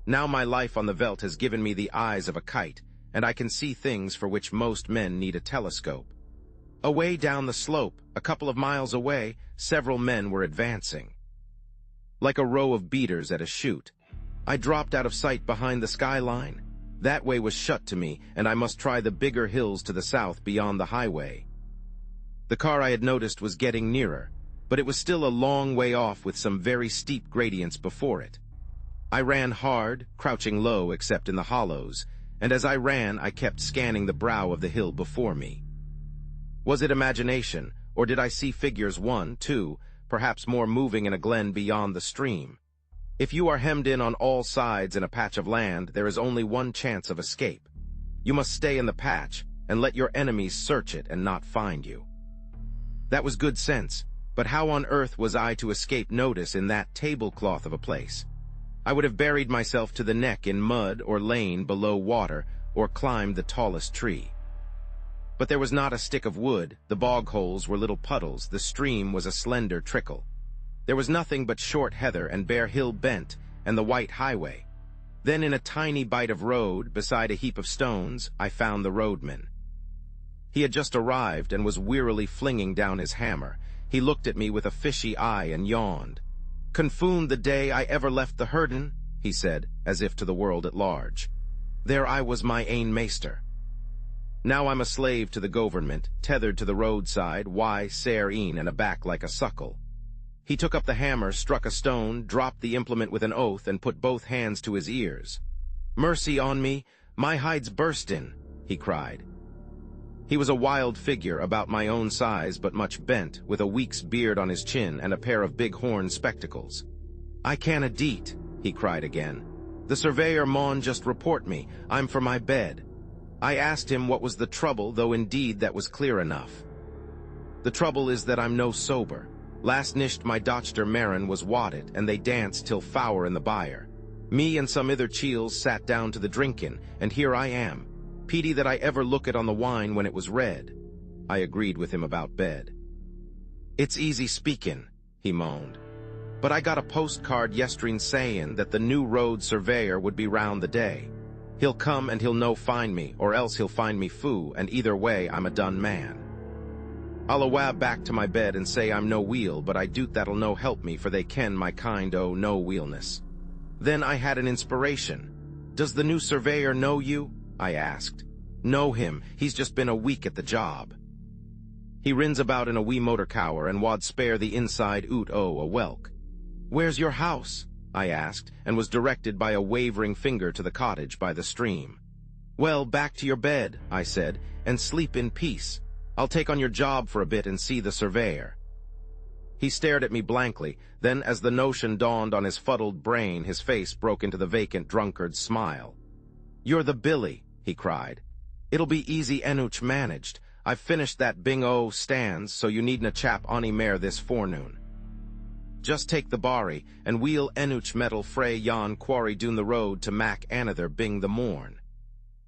Now my life on the veldt has given me the eyes of a kite, and I can see things for which most men need a telescope. Away down the slope, a couple of miles away, several men were advancing. Like a row of beaters at a shoot. I dropped out of sight behind the skyline. That way was shut to me, and I must try the bigger hills to the south beyond the highway. The car I had noticed was getting nearer, but it was still a long way off with some very steep gradients before it. I ran hard, crouching low except in the hollows, and as I ran I kept scanning the brow of the hill before me. Was it imagination, or did I see figures, one, two, perhaps more, moving in a glen beyond the stream? If you are hemmed in on all sides in a patch of land, there is only one chance of escape. You must stay in the patch and let your enemies search it and not find you. That was good sense, but how on earth was I to escape notice in that tablecloth of a place? I would have buried myself to the neck in mud or lain below water or climbed the tallest tree. But there was not a stick of wood, the bog holes were little puddles, the stream was a slender trickle. There was nothing but short heather and bare hill bent and the white highway. Then in a tiny bite of road, beside a heap of stones, I found the roadman. He had just arrived and was wearily flinging down his hammer. He looked at me with a fishy eye and yawned. "Confound the day I ever left the herden," he said, as if to the world at large. "There I was my ain measter. Now I'm a slave to the government, tethered to the roadside, why, sair een and a back like a suckle." He took up the hammer, struck a stone, dropped the implement with an oath, and put both hands to his ears. "Mercy on me, my hide's burstin'," he cried. He was a wild figure, about my own size but much bent, with a week's beard on his chin and a pair of big horn spectacles. "I canna deet," he cried again. "The surveyor maun just report me, I'm for my bed." I asked him what was the trouble, though indeed that was clear enough. "The trouble is that I'm no sober. Last nicht my dochter Marin was wadded, and they danced till fower in the byre. Me and some ither chiels sat down to the drinkin', and here I am. Pity that I ever look it on the wine when it was red." I agreed with him about bed. "It's easy speakin'," he moaned. "But I got a postcard yestreen sayin' that the new road surveyor would be round the day. He'll come and he'll no find me, or else he'll find me fou, and either way I'm a done man. I'll awab back to my bed and say I'm no wheel, but I doot that'll no help me, for they ken my kind o' no wheelness." Then I had an inspiration. "Does the new surveyor know you?" I asked. "Know him, he's just been a week at the job. He rins about in a wee motor cower and wad spare the inside oot o' a whelk." "Where's your house?" I asked, and was directed by a wavering finger to the cottage by the stream. "Well, back to your bed," I said, "and sleep in peace. I'll take on your job for a bit and see the surveyor." He stared at me blankly, then as the notion dawned on his fuddled brain, his face broke into the vacant drunkard's smile. "You're the Billy," he cried. "It'll be easy enough managed. I've finished that bing-o stands, so you needna chap ony mair this forenoon. Just take the barry, and we'll enough metal frae yon quarry doon the road to Mac another bing the morn.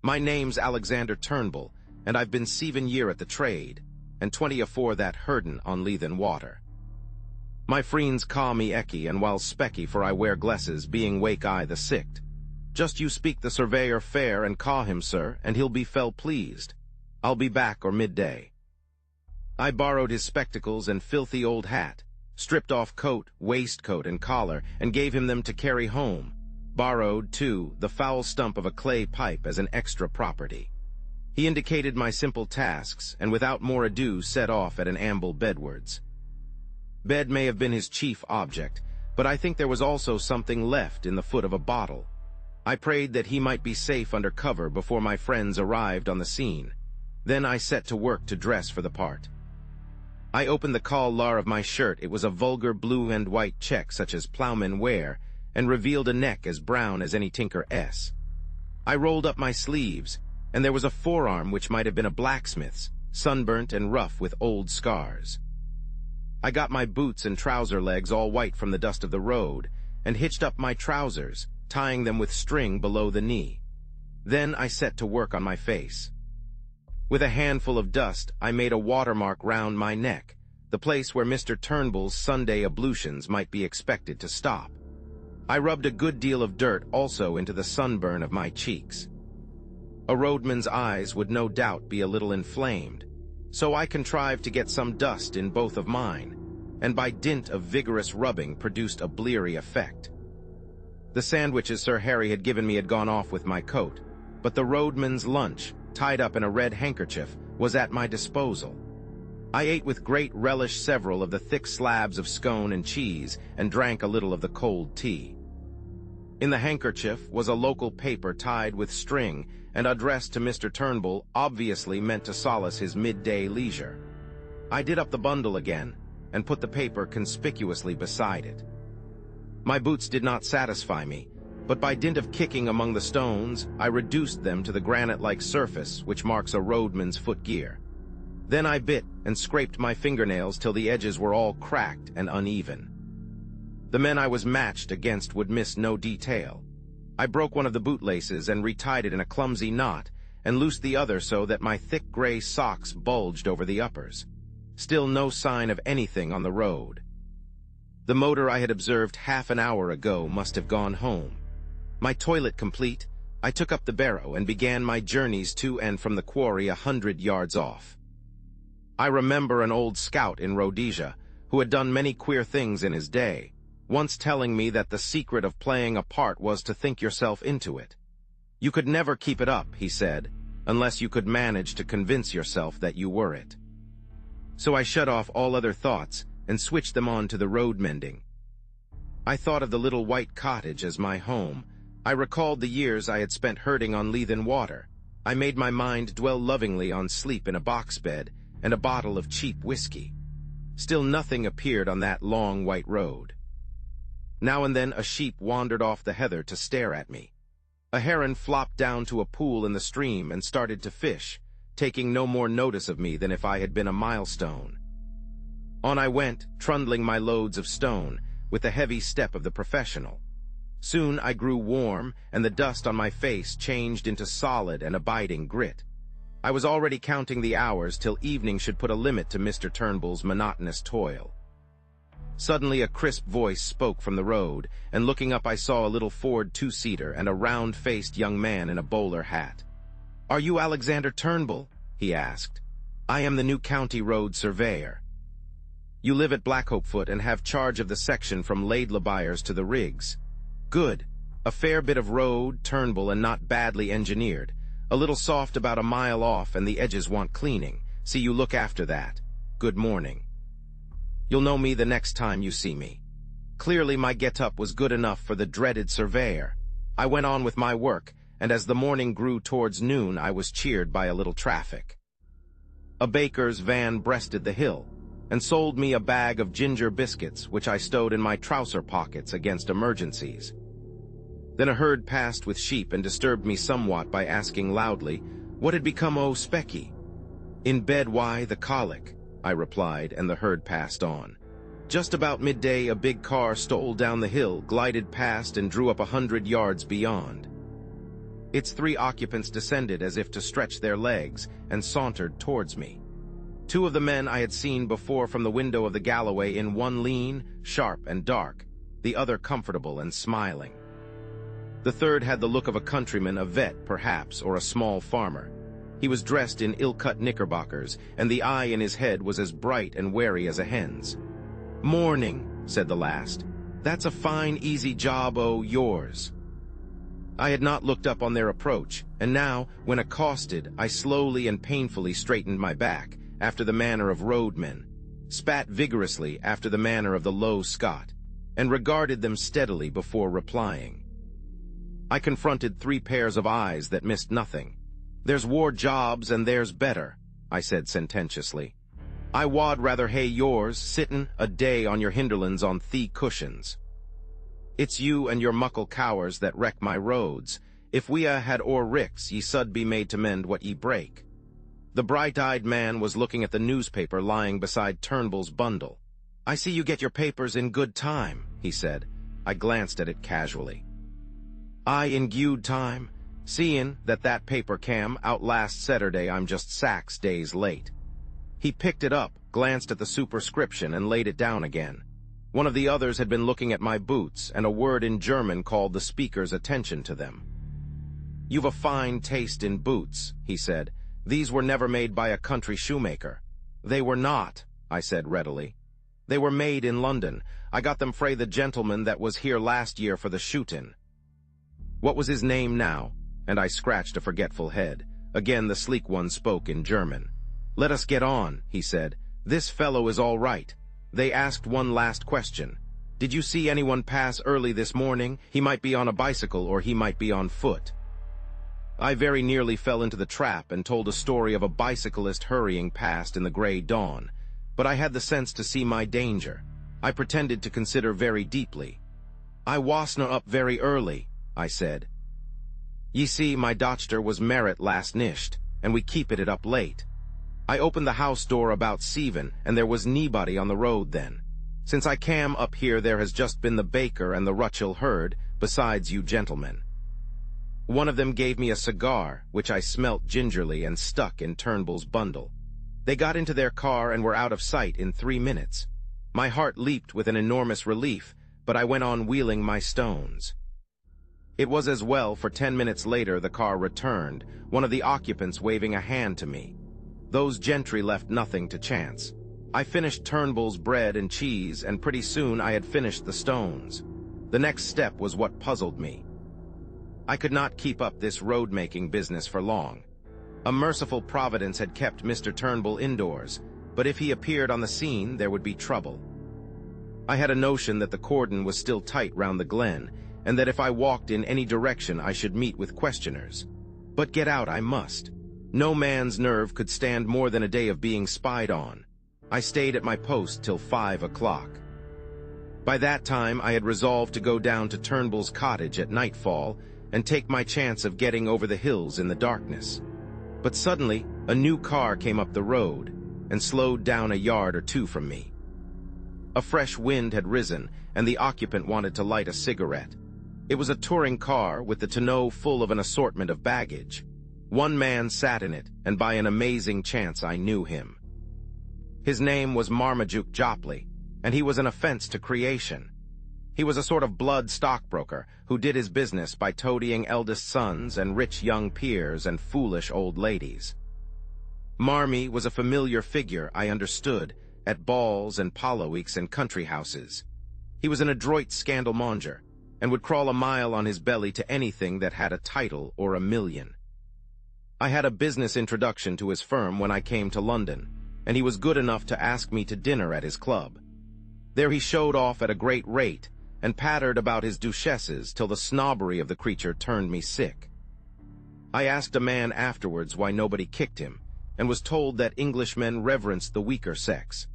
My name's Alexander Turnbull, and I've been 7 year at the trade, and 20 afore that herden on Leithen Water. My friends ca' me Ecky, and while specky, for I wear glasses, being wake-eye the sicht. Just you speak the surveyor fair and ca' him, sir, and he'll be fell pleased. I'll be back or midday." I borrowed his spectacles and filthy old hat, stripped off coat, waistcoat, and collar, and gave him them to carry home. Borrowed, too, the foul stump of a clay pipe as an extra property. He indicated my simple tasks, and without more ado set off at an amble bedwards. Bed may have been his chief object, but I think there was also something left in the foot of a bottle. I prayed that he might be safe under cover before my friends arrived on the scene. Then I set to work to dress for the part. I opened the collar of my shirt. It was a vulgar blue and white check such as ploughmen wear, and revealed a neck as brown as any tinker S. I rolled up my sleeves, and there was a forearm which might have been a blacksmith's, sunburnt and rough with old scars. I got my boots and trouser legs all white from the dust of the road, and hitched up my trousers, tying them with string below the knee. Then I set to work on my face. With a handful of dust, I made a watermark round my neck, the place where Mr. Turnbull's Sunday ablutions might be expected to stop. I rubbed a good deal of dirt also into the sunburn of my cheeks. A roadman's eyes would no doubt be a little inflamed, so I contrived to get some dust in both of mine, and by dint of vigorous rubbing produced a bleary effect. The sandwiches Sir Harry had given me had gone off with my coat, but the roadman's lunch, tied up in a red handkerchief, was at my disposal. I ate with great relish several of the thick slabs of scone and cheese and drank a little of the cold tea. In the handkerchief was a local paper tied with string and addressed to Mr. Turnbull, obviously meant to solace his midday leisure. I did up the bundle again and put the paper conspicuously beside it. My boots did not satisfy me, but by dint of kicking among the stones, I reduced them to the granite-like surface which marks a roadman's footgear. Then I bit and scraped my fingernails till the edges were all cracked and uneven. The men I was matched against would miss no detail. I broke one of the bootlaces and retied it in a clumsy knot, and loosed the other so that my thick gray socks bulged over the uppers. Still no sign of anything on the road. The motor I had observed half an hour ago must have gone home. My toilet complete, I took up the barrow and began my journeys to and from the quarry 100 yards off. I remember an old scout in Rhodesia, who had done many queer things in his day, once telling me that the secret of playing a part was to think yourself into it. You could never keep it up, he said, unless you could manage to convince yourself that you were it. So I shut off all other thoughts and switched them on to the road mending. I thought of the little white cottage as my home. I recalled the years I had spent herding on Leithen water. I made my mind dwell lovingly on sleep in a box bed and a bottle of cheap whiskey. Still nothing appeared on that long white road. Now and then a sheep wandered off the heather to stare at me. A heron flopped down to a pool in the stream and started to fish, taking no more notice of me than if I had been a milestone. On I went, trundling my loads of stone, with the heavy step of the professional. Soon I grew warm, and the dust on my face changed into solid and abiding grit. I was already counting the hours till evening should put a limit to Mr. Turnbull's monotonous toil. Suddenly a crisp voice spoke from the road, and looking up I saw a little Ford two-seater and a round-faced young man in a bowler hat. "Are you Alexander Turnbull?" he asked. "I am the new county road surveyor." "You live at Blackhopefoot and have charge of the section from Laidlaw Byres to the Riggs." "Good. A fair bit of road, Turnbull, and not badly engineered. A little soft about a mile off, and the edges want cleaning. See you look after that. Good morning." You'll know me the next time you see me. Clearly my get-up was good enough for the dreaded surveyor. I went on with my work, and as the morning grew towards noon I was cheered by a little traffic. A baker's van breasted the hill, and sold me a bag of ginger biscuits, which I stowed in my trouser pockets against emergencies. Then a herd passed with sheep and disturbed me somewhat by asking loudly, what had become o' Specky? "In bed, why, the colic," I replied, and the herd passed on. Just about midday a big car stole down the hill, glided past, and drew up 100 yards beyond. Its 3 occupants descended as if to stretch their legs, and sauntered towards me. 2 of the men I had seen before from the window of the Galloway, in one lean, sharp, and dark, the other comfortable and smiling. The third had the look of a countryman, a vet, perhaps, or a small farmer. He was dressed in ill-cut knickerbockers, and the eye in his head was as bright and wary as a hen's. "Morning," said the last. "That's a fine, easy job o' yours." I had not looked up on their approach, and now, when accosted, I slowly and painfully straightened my back, after the manner of roadmen, spat vigorously after the manner of the low Scot, and regarded them steadily before replying. I confronted 3 pairs of eyes that missed nothing. "There's war jobs and there's better," I said sententiously. "I wad rather hae yours, sittin' a day on your hinderlands on thee cushions. It's you and your muckle cowers that wreck my roads. If we had o'er ricks, ye sud be made to mend what ye break." The bright-eyed man was looking at the newspaper lying beside Turnbull's bundle. "I see you get your papers in good time," he said. I glanced at it casually. "I in gude time. Seein' that paper cam out last Saturday, I'm just 6 days late." He picked it up, glanced at the superscription, and laid it down again. One of the others had been looking at my boots, and a word in German called the speaker's attention to them. "You've a fine taste in boots," he said. "These were never made by a country shoemaker." "They were not," I said readily. "They were made in London. I got them frae the gentleman that was here last year for the shootin'." "What was his name now?" And I scratched a forgetful head. Again the sleek one spoke in German. "Let us get on," he said. "This fellow is all right." They asked one last question. "Did you see anyone pass early this morning? He might be on a bicycle or he might be on foot." I very nearly fell into the trap and told a story of a bicyclist hurrying past in the gray dawn, but I had the sense to see my danger. I pretended to consider very deeply. "I wasna up very early," I said. "Ye see, my dochter was marrit last nisht, and we keepit it up late. I opened the house door about 7, and there was nobody on the road then. Since I cam up here there has just been the baker and the Rutchell herd, besides you gentlemen." One of them gave me a cigar, which I smelt gingerly and stuck in Turnbull's bundle. They got into their car and were out of sight in 3 minutes. My heart leaped with an enormous relief, but I went on wheeling my stones. It was as well, for 10 minutes later the car returned, one of the occupants waving a hand to me. Those gentry left nothing to chance. I finished Turnbull's bread and cheese, and pretty soon I had finished the stones. The next step was what puzzled me. I could not keep up this road-making business for long. A merciful providence had kept Mr. Turnbull indoors, but if he appeared on the scene, there would be trouble. I had a notion that the cordon was still tight round the glen, and that if I walked in any direction I should meet with questioners. But get out I must. No man's nerve could stand more than a day of being spied on. I stayed at my post till 5 o'clock. By that time I had resolved to go down to Turnbull's cottage at nightfall and take my chance of getting over the hills in the darkness. But suddenly a new car came up the road and slowed down a yard or two from me. A fresh wind had risen, and the occupant wanted to light a cigarette. It was a touring car with the tonneau full of an assortment of baggage. One man sat in it, and by an amazing chance I knew him. His name was Marmaduke Jopley, and he was an offense to creation. He was a sort of blood stockbroker who did his business by toadying eldest sons and rich young peers and foolish old ladies. Marmy was a familiar figure, I understood, at balls and polo-weeks and country houses. He was an adroit scandal-monger, and would crawl a mile on his belly to anything that had a title or a million. I had a business introduction to his firm when I came to London, and he was good enough to ask me to dinner at his club. There he showed off at a great rate, and pattered about his duchesses till the snobbery of the creature turned me sick. I asked a man afterwards why nobody kicked him, and was told that Englishmen reverenced the weaker sex.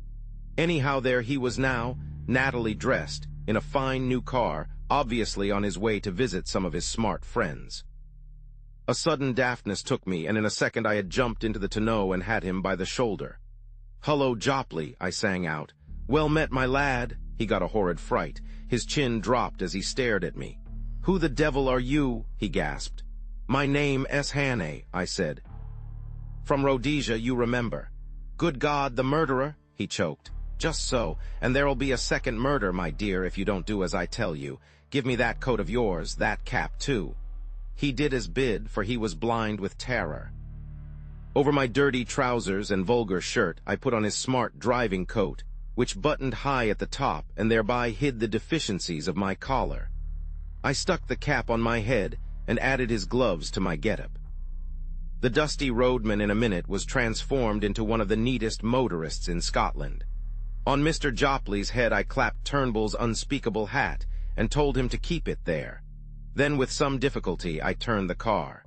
Anyhow, there he was now, nattily dressed, in a fine new car, obviously on his way to visit some of his smart friends. A sudden daftness took me, and in a second I had jumped into the tonneau and had him by the shoulder. "Hullo, Jopley," I sang out. "Well met, my lad." He got a horrid fright. His chin dropped as he stared at me. "Who the devil are you?" he gasped. "My name S. Hannay," I said. "From Rhodesia, you remember." "Good God, the murderer?" he choked. "Just so, and there'll be a second murder, my dear, if you don't do as I tell you. Give me that coat of yours, that cap too." He did as bid, for he was blind with terror. Over my dirty trousers and vulgar shirt, I put on his smart driving coat, which buttoned high at the top and thereby hid the deficiencies of my collar. I stuck the cap on my head and added his gloves to my getup. The dusty roadman in a minute was transformed into one of the neatest motorists in Scotland. On Mr. Jopley's head I clapped Turnbull's unspeakable hat and told him to keep it there. Then with some difficulty I turned the car.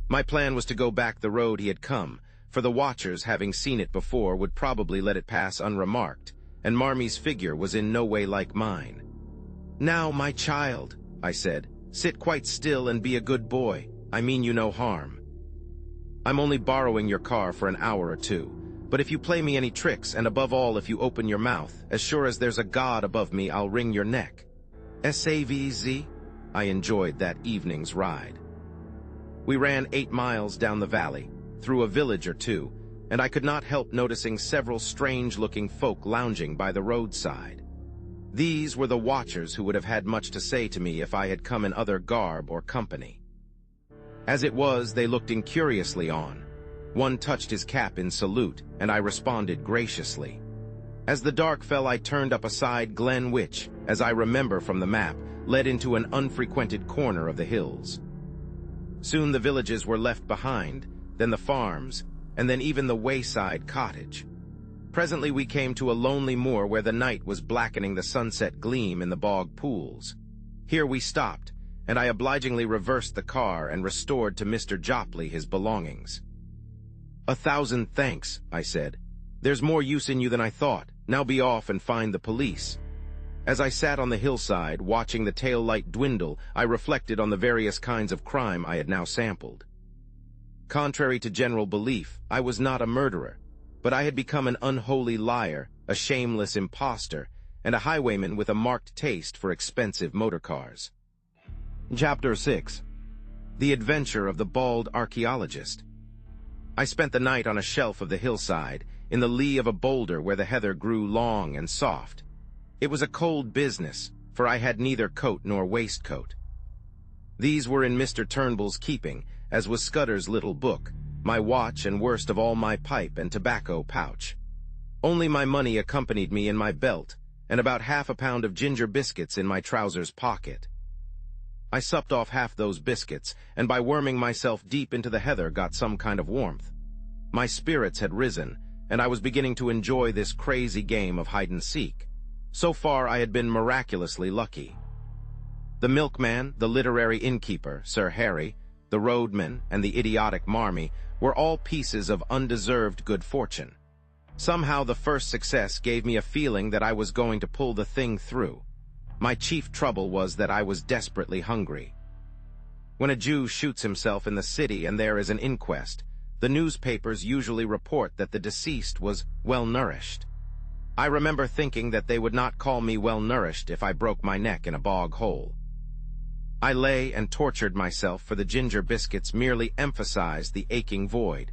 My plan was to go back the road he had come, for the watchers, having seen it before, would probably let it pass unremarked, and Marmy's figure was in no way like mine. "Now, my child," I said, "sit quite still and be a good boy. I mean you no harm. I'm only borrowing your car for an hour or two, but if you play me any tricks, and above all if you open your mouth, as sure as there's a God above me, I'll wring your neck." "Savz?" I enjoyed that evening's ride. We ran 8 miles down the valley, through a village or two, and I could not help noticing several strange-looking folk lounging by the roadside. These were the watchers who would have had much to say to me if I had come in other garb or company. As it was, they looked incuriously on. One touched his cap in salute, and I responded graciously. As the dark fell, I turned up a side glen which, as I remember from the map, led into an unfrequented corner of the hills. Soon the villages were left behind, then the farms, and then even the wayside cottage. Presently we came to a lonely moor where the night was blackening the sunset gleam in the bog pools. Here we stopped, and I obligingly reversed the car and restored to Mr. Jopley his belongings. "1,000 thanks," I said. "There's more use in you than I thought. Now be off and find the police." As I sat on the hillside, watching the tail light dwindle, I reflected on the various kinds of crime I had now sampled. Contrary to general belief, I was not a murderer, but I had become an unholy liar, a shameless impostor, and a highwayman with a marked taste for expensive motor cars. Chapter 6. The Adventure of the Bald Archaeologist. I spent the night on a shelf of the hillside, in the lee of a boulder where the heather grew long and soft. It was a cold business, for I had neither coat nor waistcoat. These were in Mr. Turnbull's keeping, as was Scudder's little book, my watch, and worst of all, my pipe and tobacco pouch. Only my money accompanied me in my belt, and about half a pound of ginger biscuits in my trousers pocket. I supped off half those biscuits, and by worming myself deep into the heather got some kind of warmth. My spirits had risen, and I was beginning to enjoy this crazy game of hide-and-seek. So far I had been miraculously lucky. The milkman, the literary innkeeper, Sir Harry, the roadman, and the idiotic Marmee were all pieces of undeserved good fortune. Somehow the first success gave me a feeling that I was going to pull the thing through. My chief trouble was that I was desperately hungry. When a Jew shoots himself in the city and there is an inquest, the newspapers usually report that the deceased was well-nourished. I remember thinking that they would not call me well-nourished if I broke my neck in a bog hole. I lay and tortured myself, for the ginger biscuits merely emphasized the aching void,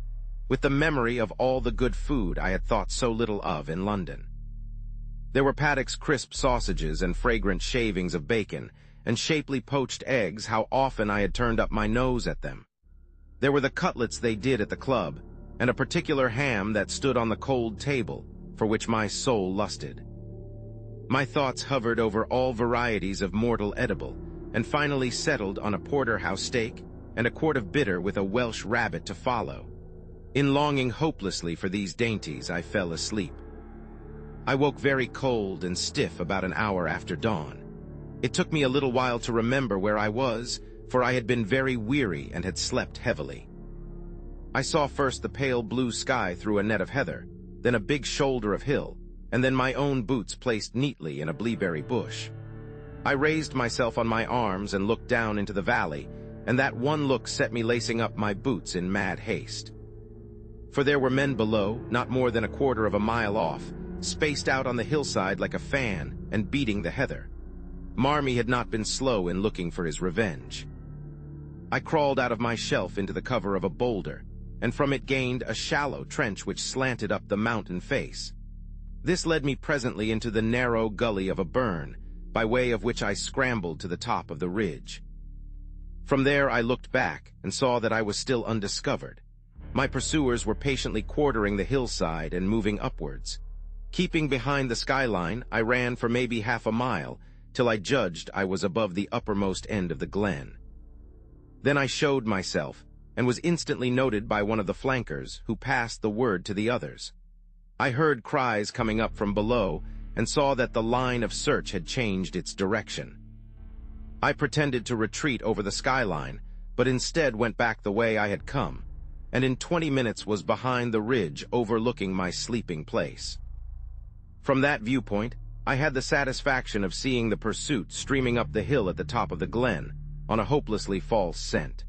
with the memory of all the good food I had thought so little of in London. There were Paddock's crisp sausages and fragrant shavings of bacon, and shapely poached eggs. How often I had turned up my nose at them. There were the cutlets they did at the club, and a particular ham that stood on the cold table, for which my soul lusted. My thoughts hovered over all varieties of mortal edible, and finally settled on a porterhouse steak and a quart of bitter with a Welsh rabbit to follow. In longing hopelessly for these dainties, I fell asleep. I woke very cold and stiff about an hour after dawn. It took me a little while to remember where I was, for I had been very weary and had slept heavily. I saw first the pale blue sky through a net of heather, then a big shoulder of hill, and then my own boots placed neatly in a bleaberry bush. I raised myself on my arms and looked down into the valley, and that one look set me lacing up my boots in mad haste. For there were men below, not more than a quarter of a mile off, spaced out on the hillside like a fan and beating the heather. Marmee had not been slow in looking for his revenge. I crawled out of my shelf into the cover of a boulder, and from it gained a shallow trench which slanted up the mountain face. This led me presently into the narrow gully of a burn, by way of which I scrambled to the top of the ridge. From there I looked back and saw that I was still undiscovered. My pursuers were patiently quartering the hillside and moving upwards. Keeping behind the skyline, I ran for maybe half a mile, till I judged I was above the uppermost end of the glen. Then I showed myself, and was instantly noted by one of the flankers, who passed the word to the others. I heard cries coming up from below, and saw that the line of search had changed its direction. I pretended to retreat over the skyline, but instead went back the way I had come, and in 20 minutes was behind the ridge overlooking my sleeping place. From that viewpoint, I had the satisfaction of seeing the pursuit streaming up the hill at the top of the glen, on a hopelessly false scent.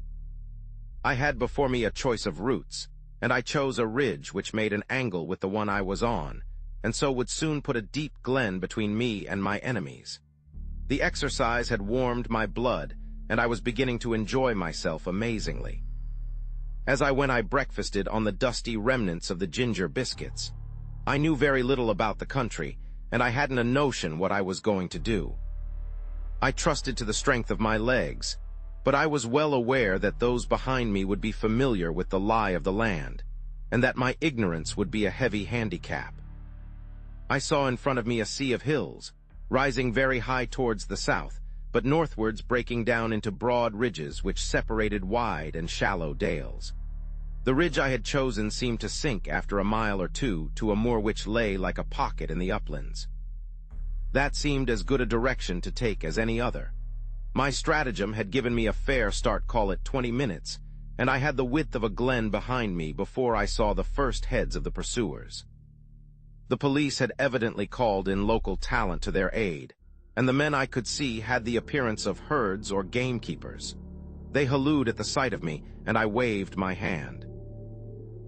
I had before me a choice of routes, and I chose a ridge which made an angle with the one I was on, and so would soon put a deep glen between me and my enemies. The exercise had warmed my blood, and I was beginning to enjoy myself amazingly. As I went, I breakfasted on the dusty remnants of the ginger biscuits. I knew very little about the country, and I hadn't a notion what I was going to do. I trusted to the strength of my legs, But I was well aware that those behind me would be familiar with the lie of the land, and that my ignorance would be a heavy handicap. I saw in front of me a sea of hills, rising very high towards the south, but northwards breaking down into broad ridges which separated wide and shallow dales. The ridge I had chosen seemed to sink after a mile or two to a moor which lay like a pocket in the uplands. That seemed as good a direction to take as any other. My stratagem had given me a fair start, call it 20 minutes, and I had the width of a glen behind me before I saw the first heads of the pursuers. The police had evidently called in local talent to their aid, and the men I could see had the appearance of herds or gamekeepers. They hallooed at the sight of me, and I waved my hand.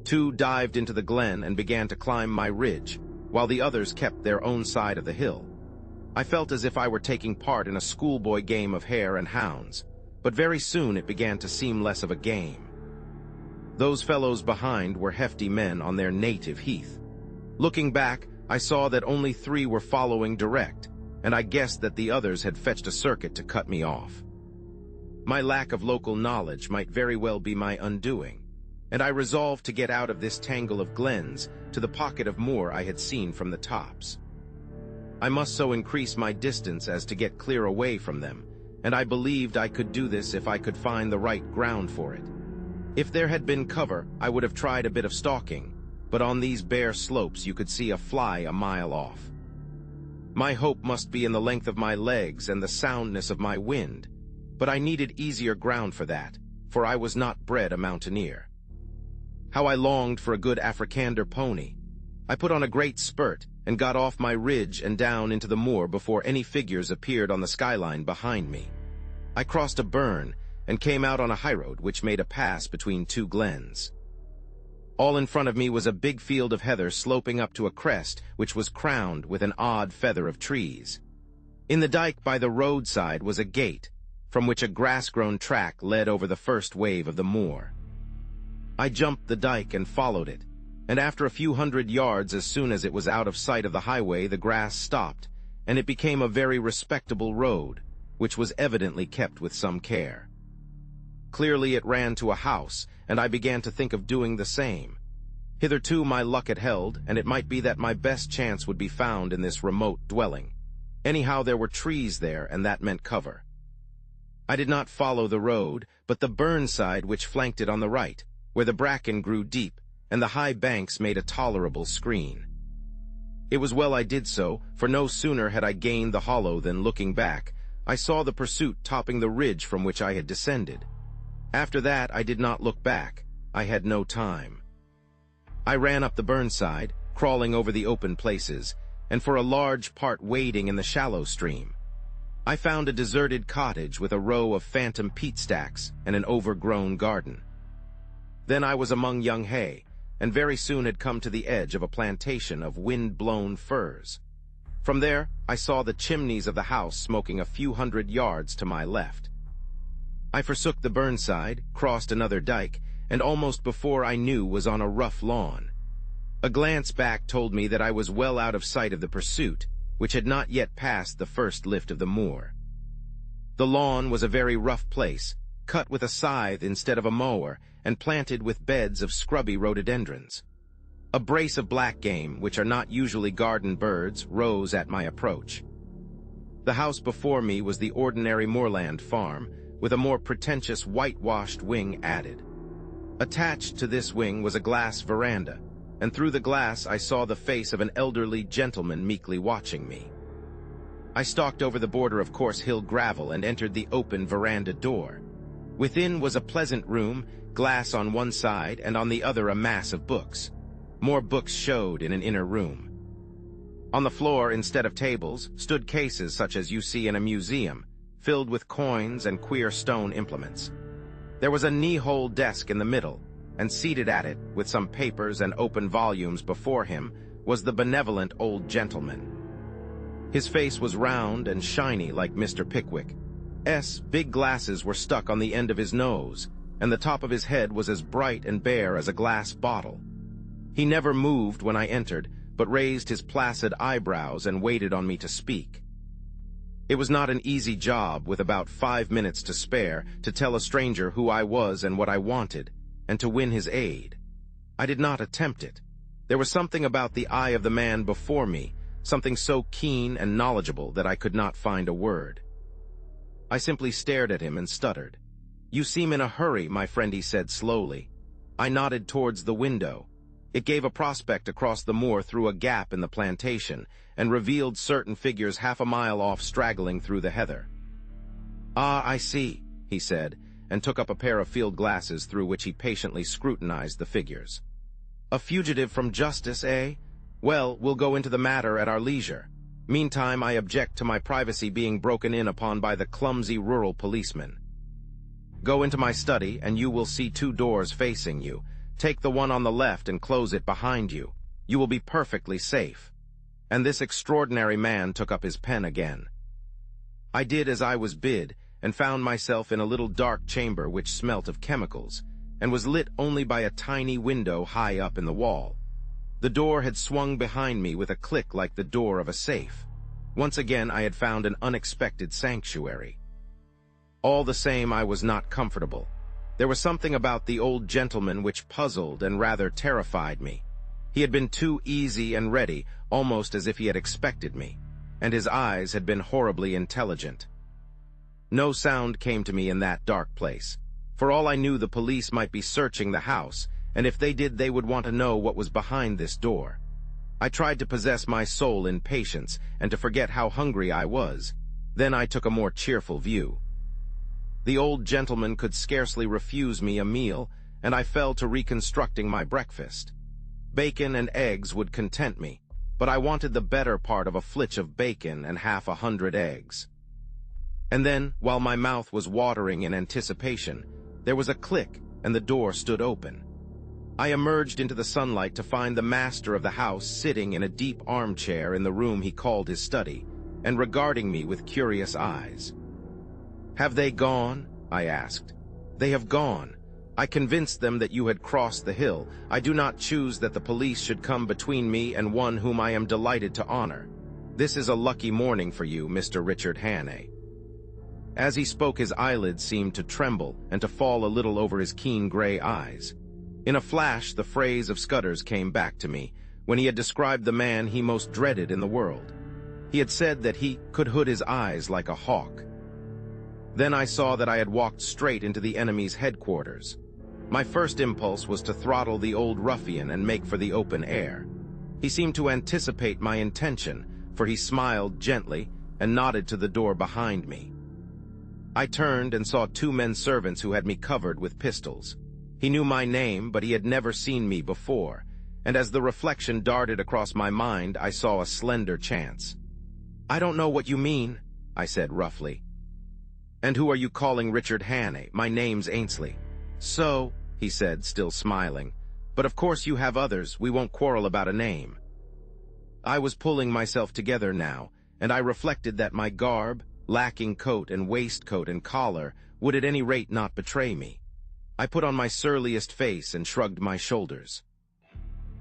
Two dived into the glen and began to climb my ridge, while the others kept their own side of the hill. I felt as if I were taking part in a schoolboy game of hare and hounds, but very soon it began to seem less of a game. Those fellows behind were hefty men on their native heath. Looking back, I saw that only 3 were following direct, and I guessed that the others had fetched a circuit to cut me off. My lack of local knowledge might very well be my undoing, and I resolved to get out of this tangle of glens to the pocket of moor I had seen from the tops. I must so increase my distance as to get clear away from them, and I believed I could do this if I could find the right ground for it. If there had been cover, I would have tried a bit of stalking, but on these bare slopes you could see a fly a mile off. My hope must be in the length of my legs and the soundness of my wind, but I needed easier ground for that, for I was not bred a mountaineer. How I longed for a good Afrikander pony! I put on a great spurt and got off my ridge and down into the moor before any figures appeared on the skyline behind me. I crossed a burn and came out on a highroad which made a pass between 2 glens. All in front of me was a big field of heather sloping up to a crest which was crowned with an odd feather of trees. In the dike by the roadside was a gate, from which a grass-grown track led over the first wave of the moor. I jumped the dike and followed it, and after a few hundred yards, as soon as it was out of sight of the highway, the grass stopped, and it became a very respectable road, which was evidently kept with some care. Clearly it ran to a house, and I began to think of doing the same. Hitherto my luck had held, and it might be that my best chance would be found in this remote dwelling. Anyhow, there were trees there, and that meant cover. I did not follow the road, but the burn side which flanked it on the right, where the bracken grew deep, and the high banks made a tolerable screen. It was well I did so, for no sooner had I gained the hollow than, looking back, I saw the pursuit topping the ridge from which I had descended. After that I did not look back. I had no time. I ran up the burn side, crawling over the open places, and for a large part wading in the shallow stream. I found a deserted cottage with a row of phantom peat stacks and an overgrown garden. Then I was among young hay, and very soon had come to the edge of a plantation of wind-blown firs. From there, I saw the chimneys of the house smoking a few hundred yards to my left. I forsook the burn side, crossed another dike, and almost before I knew was on a rough lawn. A glance back told me that I was well out of sight of the pursuit, which had not yet passed the first lift of the moor. The lawn was a very rough place, cut with a scythe instead of a mower, and planted with beds of scrubby rhododendrons. A brace of black game, which are not usually garden birds, rose at my approach. The house before me was the ordinary moorland farm, with a more pretentious whitewashed wing added. Attached to this wing was a glass veranda, and through the glass I saw the face of an elderly gentleman meekly watching me. I stalked over the border of coarse hill gravel and entered the open veranda door. Within was a pleasant room, glass on one side and on the other a mass of books. More books showed in an inner room. On the floor, instead of tables, stood cases such as you see in a museum, filled with coins and queer stone implements. There was a knee-hole desk in the middle, and seated at it, with some papers and open volumes before him, was the benevolent old gentleman. His face was round and shiny like Mr. Pickwick's. Big glasses were stuck on the end of his nose, and the top of his head was as bright and bare as a glass bottle. He never moved when I entered, but raised his placid eyebrows and waited on me to speak. It was not an easy job, with about 5 minutes to spare, to tell a stranger who I was and what I wanted, and to win his aid. I did not attempt it. There was something about the eye of the man before me, something so keen and knowledgeable that I could not find a word. I simply stared at him and stuttered. "You seem in a hurry," my friend, he said slowly. I nodded towards the window. It gave a prospect across the moor through a gap in the plantation, and revealed certain figures half a mile off straggling through the heather. "Ah, I see," he said, and took up a pair of field glasses through which he patiently scrutinized the figures. "A fugitive from justice, eh? Well, we'll go into the matter at our leisure. Meantime, I object to my privacy being broken in upon by the clumsy rural policeman. Go into my study, and you will see 2 doors facing you. Take the one on the left and close it behind you. You will be perfectly safe." And this extraordinary man took up his pen again. I did as I was bid, and found myself in a little dark chamber which smelt of chemicals, and was lit only by a tiny window high up in the wall. The door had swung behind me with a click like the door of a safe. Once again I had found an unexpected sanctuary. All the same, I was not comfortable. There was something about the old gentleman which puzzled and rather terrified me. He had been too easy and ready, almost as if he had expected me, and his eyes had been horribly intelligent. No sound came to me in that dark place. For all I knew, the police might be searching the house, and if they did, they would want to know what was behind this door. I tried to possess my soul in patience and to forget how hungry I was. Then I took a more cheerful view. The old gentleman could scarcely refuse me a meal, and I fell to reconstructing my breakfast. Bacon and eggs would content me, but I wanted the better part of a flitch of bacon and 100 eggs. And then, while my mouth was watering in anticipation, there was a click and the door stood open. I emerged into the sunlight to find the master of the house sitting in a deep armchair in the room he called his study, and regarding me with curious eyes. "Have they gone?" I asked. "They have gone. I convinced them that you had crossed the hill. I do not choose that the police should come between me and one whom I am delighted to honor. This is a lucky morning for you, Mr. Richard Hannay." As he spoke, his eyelids seemed to tremble and to fall a little over his keen gray eyes. In a flash, the phrase of Scudder's came back to me, when he had described the man he most dreaded in the world. He had said that he could hood his eyes like a hawk. Then I saw that I had walked straight into the enemy's headquarters. My first impulse was to throttle the old ruffian and make for the open air. He seemed to anticipate my intention, for he smiled gently and nodded to the door behind me. I turned and saw 2 men servants who had me covered with pistols. He knew my name, but he had never seen me before, and as the reflection darted across my mind, I saw a slender chance. "I don't know what you mean," I said roughly. "And who are you calling Richard Hannay? My name's Ainsley." "So," he said, still smiling, "but of course you have others. We won't quarrel about a name." I was pulling myself together now, and I reflected that my garb, lacking coat and waistcoat and collar, would at any rate not betray me. I put on my surliest face and shrugged my shoulders.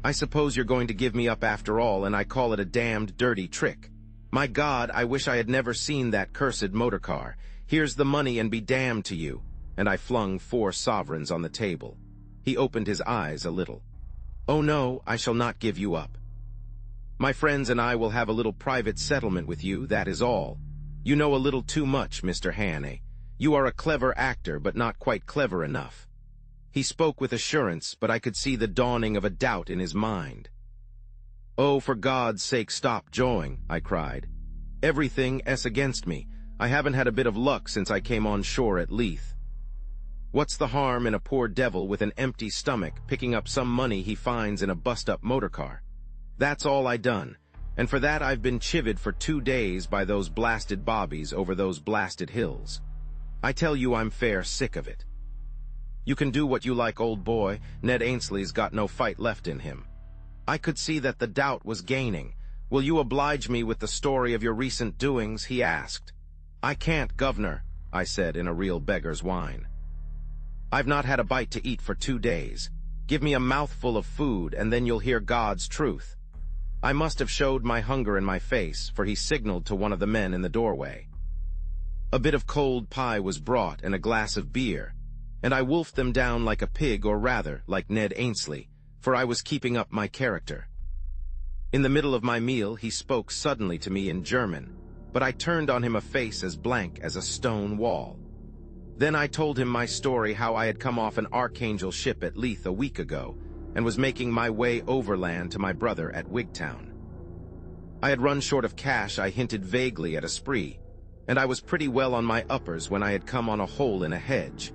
"I suppose you're going to give me up after all, and I call it a damned dirty trick. My God, I wish I had never seen that cursed motor car. Here's the money and be damned to you." And I flung 4 sovereigns on the table. He opened his eyes a little. "Oh no, I shall not give you up. My friends and I will have a little private settlement with you, that is all. You know a little too much, Mr. Hannay. You are a clever actor, but not quite clever enough." He spoke with assurance, but I could see the dawning of a doubt in his mind. "Oh, for God's sake, stop jawing," I cried. "Everything's against me. I haven't had a bit of luck since I came on shore at Leith. What's the harm in a poor devil with an empty stomach picking up some money he finds in a bust-up motor car? That's all I done, and for that I've been chivied for 2 days by those blasted bobbies over those blasted hills. I tell you, I'm fair sick of it." "You can do what you like, old boy. Ned Ainsley's got no fight left in him." I could see that the doubt was gaining. "Will you oblige me with the story of your recent doings?" he asked. "I can't, governor," I said in a real beggar's whine. "I've not had a bite to eat for 2 days. Give me a mouthful of food, and then you'll hear God's truth." I must have showed my hunger in my face, for he signaled to one of the men in the doorway. A bit of cold pie was brought and a glass of beer, and I wolfed them down like a pig, or rather, like Ned Ainsley, for I was keeping up my character. In the middle of my meal, he spoke suddenly to me in German, but I turned on him a face as blank as a stone wall. Then I told him my story, how I had come off an Archangel ship at Leith a week ago and was making my way overland to my brother at Wigtown. I had run short of cash. I hinted vaguely at a spree, and I was pretty well on my uppers when I had come on a hole in a hedge,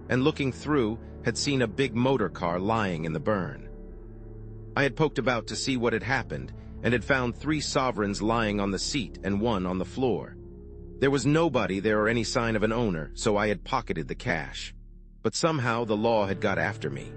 and looking through, had seen a big motor car lying in the burn. I had poked about to see what had happened, and had found 3 sovereigns lying on the seat and 1 on the floor. There was nobody there or any sign of an owner, so I had pocketed the cash. But somehow the law had got after me.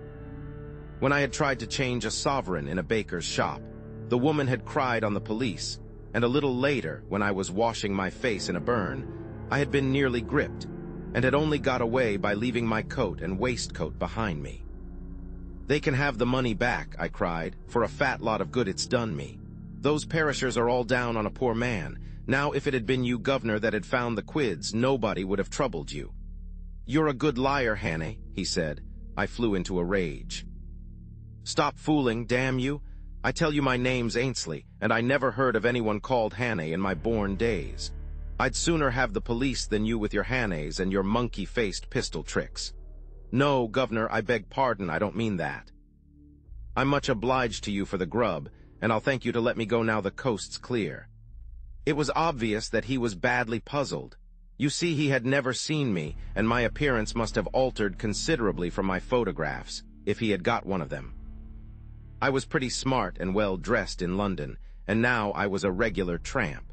When I had tried to change a sovereign in a baker's shop, the woman had cried on the police, and a little later, when I was washing my face in a burn, I had been nearly gripped, and had only got away by leaving my coat and waistcoat behind me. "They can have the money back," I cried, "for a fat lot of good it's done me. Those perishers are all down on a poor man. Now if it had been you, governor, that had found the quids, nobody would have troubled you." "You're a good liar, Hannay," he said. I flew into a rage. "Stop fooling, damn you. I tell you my name's Ainsley, and I never heard of anyone called Hannay in my born days. I'd sooner have the police than you with your Hannays and your monkey-faced pistol tricks. No, governor, I beg pardon, I don't mean that. I'm much obliged to you for the grub, and I'll thank you to let me go now the coast's clear." It was obvious that he was badly puzzled. You see, he had never seen me, and my appearance must have altered considerably from my photographs, if he had got one of them. I was pretty smart and well dressed in London, and now I was a regular tramp.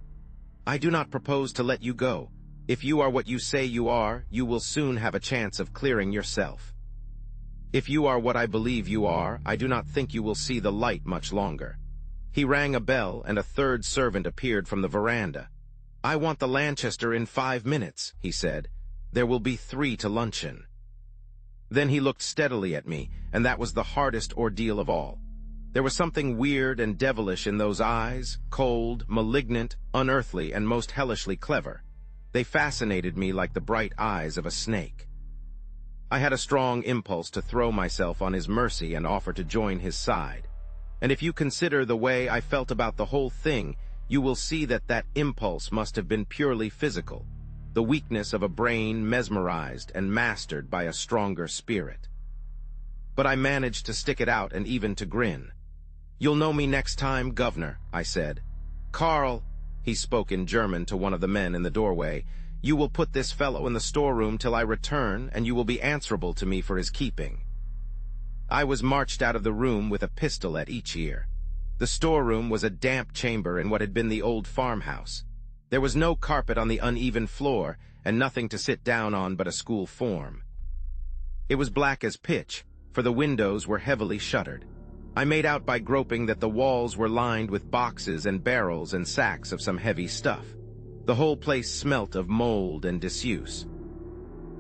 "I do not propose to let you go. If you are what you say you are, you will soon have a chance of clearing yourself. If you are what I believe you are, I do not think you will see the light much longer." He rang a bell, and a 3rd servant appeared from the veranda. "I want the Lanchester in 5 minutes," he said. "There will be 3 to luncheon." Then he looked steadily at me, and that was the hardest ordeal of all. There was something weird and devilish in those eyes, cold, malignant, unearthly, and most hellishly clever. They fascinated me like the bright eyes of a snake. I had a strong impulse to throw myself on his mercy and offer to join his side. And if you consider the way I felt about the whole thing, you will see that that impulse must have been purely physical, the weakness of a brain mesmerized and mastered by a stronger spirit. But I managed to stick it out and even to grin. "You'll know me next time, governor," I said. "Carl," he spoke in German to one of the men in the doorway, "you will put this fellow in the storeroom till I return, and you will be answerable to me for his keeping." I was marched out of the room with a pistol at each ear. The storeroom was a damp chamber in what had been the old farmhouse. There was no carpet on the uneven floor, and nothing to sit down on but a school form. It was black as pitch, for the windows were heavily shuttered. I made out by groping that the walls were lined with boxes and barrels and sacks of some heavy stuff. The whole place smelt of mold and disuse.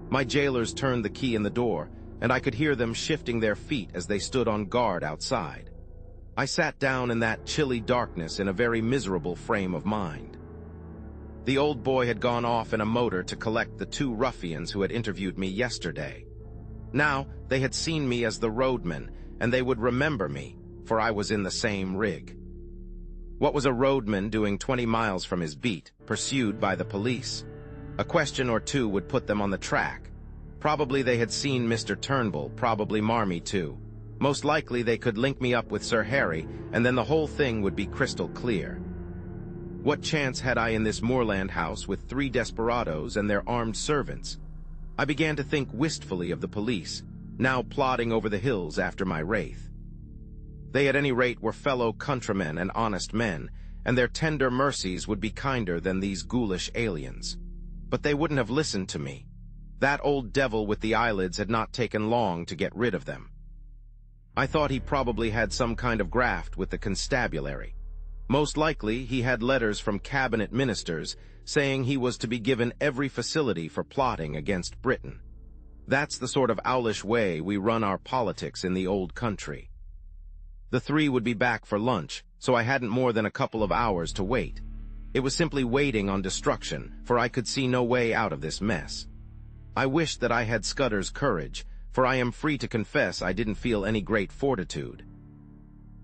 My jailers turned the key in the door, and I could hear them shifting their feet as they stood on guard outside. I sat down in that chilly darkness in a very miserable frame of mind. The old boy had gone off in a motor to collect the 2 ruffians who had interviewed me yesterday. Now they had seen me as the roadman, and they would remember me, for I was in the same rig. What was a roadman doing 20 miles from his beat, pursued by the police? A question or 2 would put them on the track. Probably they had seen Mr. Turnbull, probably Marmee too. Most likely they could link me up with Sir Harry, and then the whole thing would be crystal clear. What chance had I in this moorland house with 3 desperadoes and their armed servants? I began to think wistfully of the police, now plodding over the hills after my wraith. They at any rate were fellow countrymen and honest men, and their tender mercies would be kinder than these ghoulish aliens. But they wouldn't have listened to me. That old devil with the eyelids had not taken long to get rid of them. I thought he probably had some kind of graft with the constabulary. Most likely he had letters from cabinet ministers saying he was to be given every facility for plotting against Britain. That's the sort of owlish way we run our politics in the old country. The 3 would be back for lunch, so I hadn't more than a couple of hours to wait. It was simply waiting on destruction, for I could see no way out of this mess. I wished that I had Scudder's courage, for I am free to confess I didn't feel any great fortitude.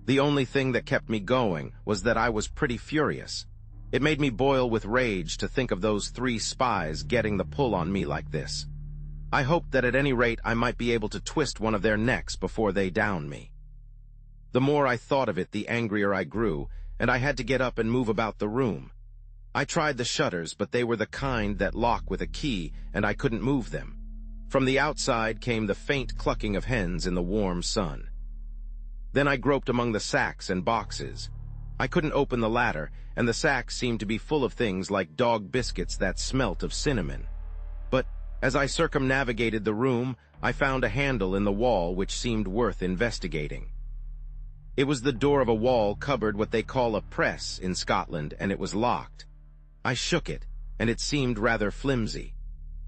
The only thing that kept me going was that I was pretty furious. It made me boil with rage to think of those 3 spies getting the pull on me like this. I hoped that at any rate I might be able to twist one of their necks before they downed me. The more I thought of it, the angrier I grew, and I had to get up and move about the room. I tried the shutters, but they were the kind that lock with a key, and I couldn't move them. From the outside came the faint clucking of hens in the warm sun. Then I groped among the sacks and boxes. I couldn't open the latter, and the sacks seemed to be full of things like dog biscuits that smelt of cinnamon. But as I circumnavigated the room, I found a handle in the wall which seemed worth investigating. It was the door of a wall cupboard, what they call a press in Scotland, and it was locked. I shook it, and it seemed rather flimsy.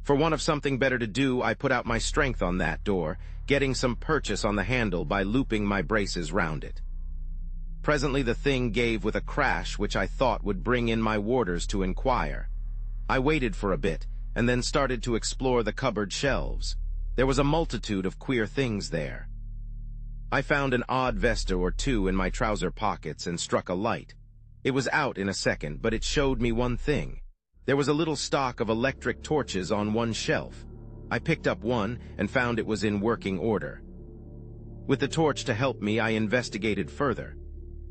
For want of something better to do, I put out my strength on that door, getting some purchase on the handle by looping my braces round it. Presently the thing gave with a crash which I thought would bring in my warders to inquire. I waited for a bit, and then started to explore the cupboard shelves. There was a multitude of queer things there. I found an odd vesta or 2 in my trouser pockets and struck a light. It was out in a second, but it showed me one thing. There was a little stock of electric torches on one shelf. I picked up one and found it was in working order. With the torch to help me, I investigated further.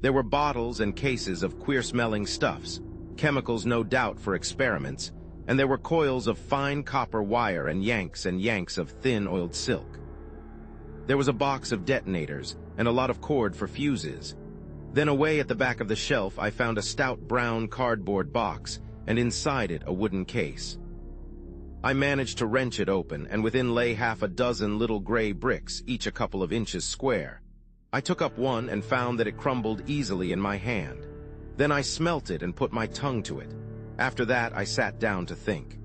There were bottles and cases of queer-smelling stuffs, chemicals no doubt for experiments, and there were coils of fine copper wire and yanks of thin oiled silk. There was a box of detonators and a lot of cord for fuses. Then away at the back of the shelf I found a stout brown cardboard box, and inside it a wooden case. I managed to wrench it open, and within lay half a dozen little gray bricks, each a couple of inches square. I took up one and found that it crumbled easily in my hand. Then I smelt it and put my tongue to it. After that I sat down to think.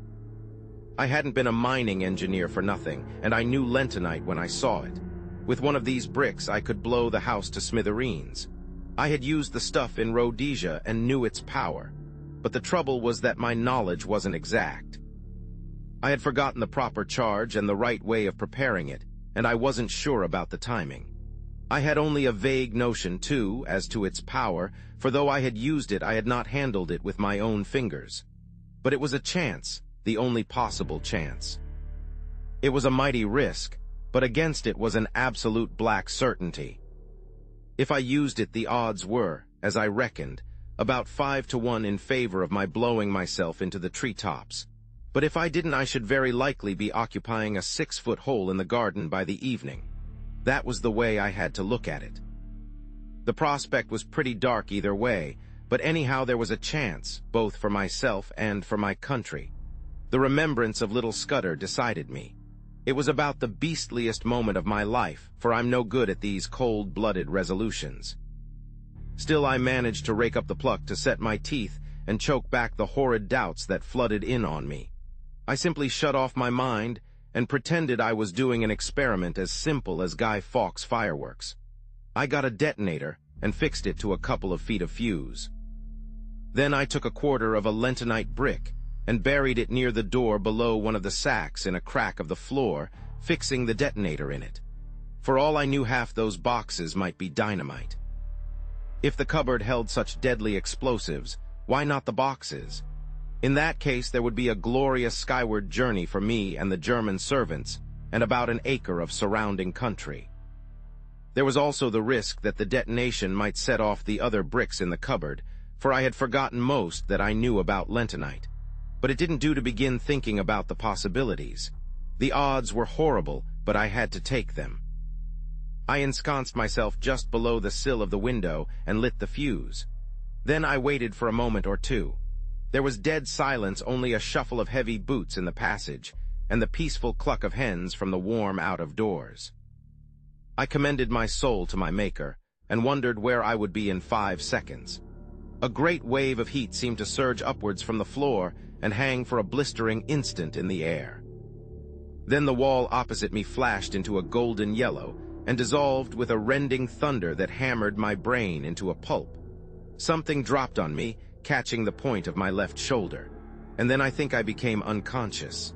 I hadn't been a mining engineer for nothing, and I knew lentonite when I saw it. With one of these bricks I could blow the house to smithereens. I had used the stuff in Rhodesia and knew its power, but the trouble was that my knowledge wasn't exact. I had forgotten the proper charge and the right way of preparing it, and I wasn't sure about the timing. I had only a vague notion, too, as to its power, for though I had used it, I had not handled it with my own fingers. But it was a chance, the only possible chance. It was a mighty risk, but against it was an absolute black certainty. If I used it, the odds were, as I reckoned, about 5 to 1 in favor of my blowing myself into the treetops. But if I didn't, I should very likely be occupying a 6-foot hole in the garden by the evening. That was the way I had to look at it. The prospect was pretty dark either way, but anyhow there was a chance, both for myself and for my country. The remembrance of little Scudder decided me. It was about the beastliest moment of my life, for I'm no good at these cold-blooded resolutions. Still, I managed to rake up the pluck to set my teeth and choke back the horrid doubts that flooded in on me. I simply shut off my mind and pretended I was doing an experiment as simple as Guy Fawkes fireworks. I got a detonator and fixed it to a couple of feet of fuse. Then I took a quarter of a lentonite brick and buried it near the door below one of the sacks in a crack of the floor, fixing the detonator in it. For all I knew, half those boxes might be dynamite. If the cupboard held such deadly explosives, why not the boxes? In that case, there would be a glorious skyward journey for me and the German servants, and about an acre of surrounding country. There was also the risk that the detonation might set off the other bricks in the cupboard, for I had forgotten most that I knew about lentonite. But it didn't do to begin thinking about the possibilities. The odds were horrible, but I had to take them. I ensconced myself just below the sill of the window and lit the fuse. Then I waited for a moment or two. There was dead silence, only a shuffle of heavy boots in the passage, and the peaceful cluck of hens from the warm out-of-doors. I commended my soul to my Maker, and wondered where I would be in 5 seconds. A great wave of heat seemed to surge upwards from the floor and hang for a blistering instant in the air. Then the wall opposite me flashed into a golden yellow, and dissolved with a rending thunder that hammered my brain into a pulp. Something dropped on me, catching the point of my left shoulder, and then I think I became unconscious.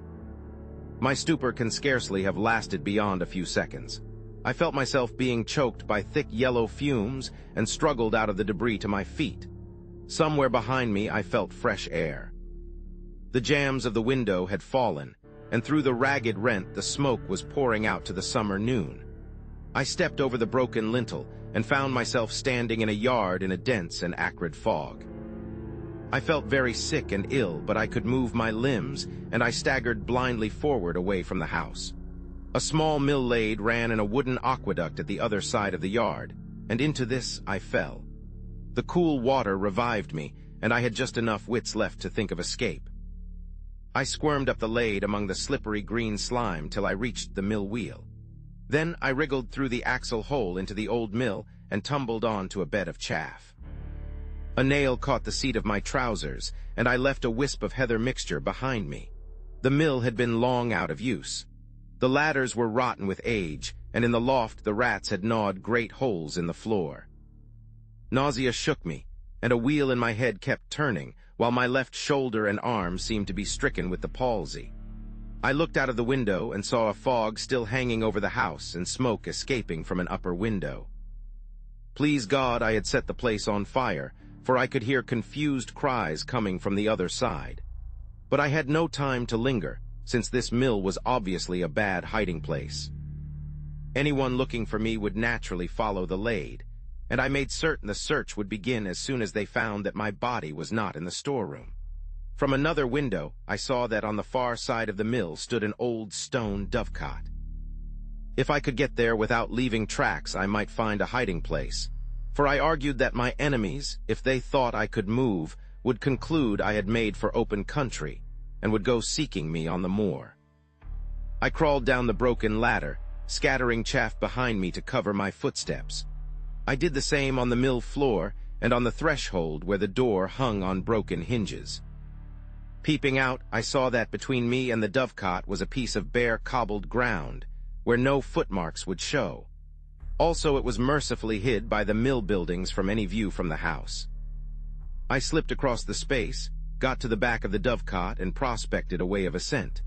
My stupor can scarcely have lasted beyond a few seconds. I felt myself being choked by thick yellow fumes and struggled out of the debris to my feet. Somewhere behind me I felt fresh air. The jambs of the window had fallen, and through the ragged rent the smoke was pouring out to the summer noon. I stepped over the broken lintel and found myself standing in a yard in a dense and acrid fog. I felt very sick and ill, but I could move my limbs, and I staggered blindly forward away from the house. A small mill lade ran in a wooden aqueduct at the other side of the yard, and into this I fell. The cool water revived me, and I had just enough wits left to think of escape. I squirmed up the lade among the slippery green slime till I reached the mill wheel. Then I wriggled through the axle hole into the old mill and tumbled on to a bed of chaff. A nail caught the seat of my trousers, and I left a wisp of heather mixture behind me. The mill had been long out of use. The ladders were rotten with age, and in the loft the rats had gnawed great holes in the floor. Nausea shook me, and a wheel in my head kept turning, while my left shoulder and arm seemed to be stricken with the palsy. I looked out of the window and saw a fog still hanging over the house and smoke escaping from an upper window. Please God I had set the place on fire, for I could hear confused cries coming from the other side. But I had no time to linger, since this mill was obviously a bad hiding place. Anyone looking for me would naturally follow the lade, and I made certain the search would begin as soon as they found that my body was not in the storeroom. From another window, I saw that on the far side of the mill stood an old stone dovecot. If I could get there without leaving tracks, I might find a hiding place, for I argued that my enemies, if they thought I could move, would conclude I had made for open country, and would go seeking me on the moor. I crawled down the broken ladder, scattering chaff behind me to cover my footsteps. I did the same on the mill floor and on the threshold where the door hung on broken hinges. Peeping out, I saw that between me and the dovecot was a piece of bare cobbled ground, where no footmarks would show. Also, it was mercifully hid by the mill buildings from any view from the house. I slipped across the space, got to the back of the dovecot, and prospected a way of ascent.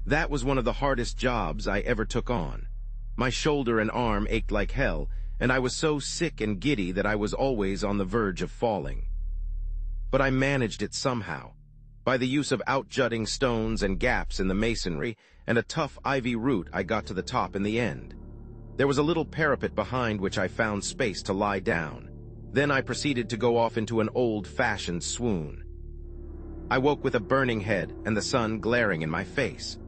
That was one of the hardest jobs I ever took on. My shoulder and arm ached like hell, and I was so sick and giddy that I was always on the verge of falling. But I managed it somehow, by the use of outjutting stones and gaps in the masonry and a tough ivy root. I got to the top in the end. There was a little parapet behind which I found space to lie down. Then I proceeded to go off into an old-fashioned swoon. I woke with a burning head and the sun glaring in my face.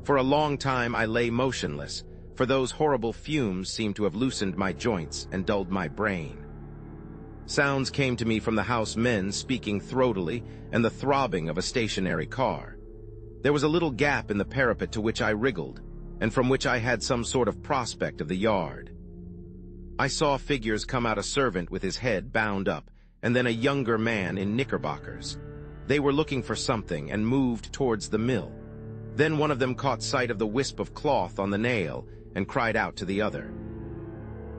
For a long time I lay motionless, for those horrible fumes seemed to have loosened my joints and dulled my brain. Sounds came to me from the house men speaking throatily and the throbbing of a stationary car. There was a little gap in the parapet to which I wriggled, and from which I had some sort of prospect of the yard. I saw figures come out, a servant with his head bound up, and then a younger man in knickerbockers. They were looking for something and moved towards the mill. Then one of them caught sight of the wisp of cloth on the nail and cried out to the other.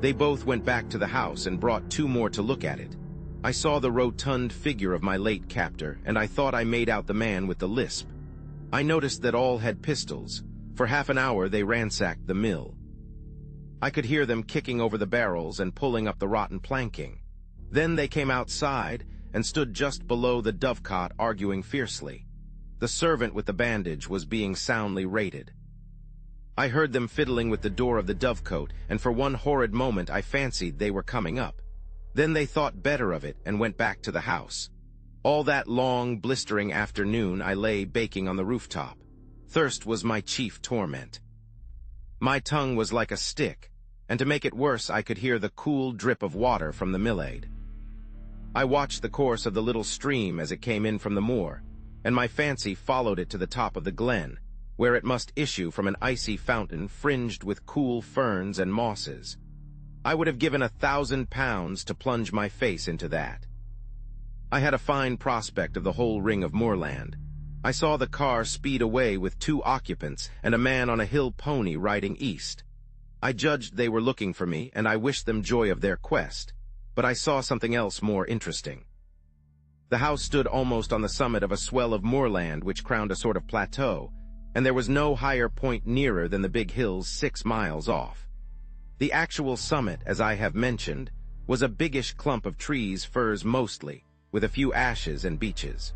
They both went back to the house and brought two more to look at it. I saw the rotund figure of my late captor, and I thought I made out the man with the lisp. I noticed that all had pistols. For half an hour they ransacked the mill. I could hear them kicking over the barrels and pulling up the rotten planking. Then they came outside and stood just below the dovecot arguing fiercely. The servant with the bandage was being soundly rated. I heard them fiddling with the door of the dovecote, and for one horrid moment I fancied they were coming up. Then they thought better of it and went back to the house. All that long, blistering afternoon I lay baking on the rooftop. Thirst was my chief torment. My tongue was like a stick, and to make it worse I could hear the cool drip of water from the millade. I watched the course of the little stream as it came in from the moor, and my fancy followed it to the top of the glen, where it must issue from an icy fountain fringed with cool ferns and mosses. I would have given £1,000 to plunge my face into that. I had a fine prospect of the whole ring of moorland. I saw the car speed away with two occupants and a man on a hill pony riding east. I judged they were looking for me, and I wished them joy of their quest, but I saw something else more interesting. The house stood almost on the summit of a swell of moorland which crowned a sort of plateau, and there was no higher point nearer than the big hills 6 miles off. The actual summit, as I have mentioned, was a biggish clump of trees, firs mostly, with a few ashes and beeches.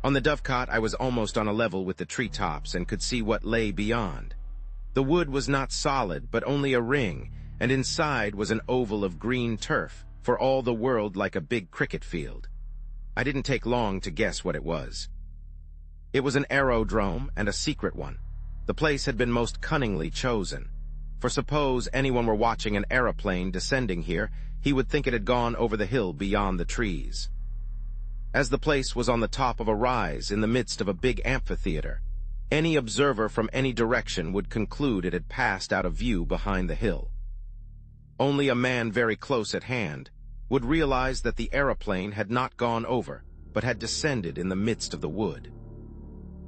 On the dovecot I was almost on a level with the treetops and could see what lay beyond. The wood was not solid, but only a ring, and inside was an oval of green turf, for all the world like a big cricket field. I didn't take long to guess what it was. It was an aerodrome, and a secret one. The place had been most cunningly chosen. For suppose anyone were watching an aeroplane descending here, he would think it had gone over the hill beyond the trees. As the place was on the top of a rise in the midst of a big amphitheater, any observer from any direction would conclude it had passed out of view behind the hill. Only a man very close at hand would realize that the aeroplane had not gone over, but had descended in the midst of the wood.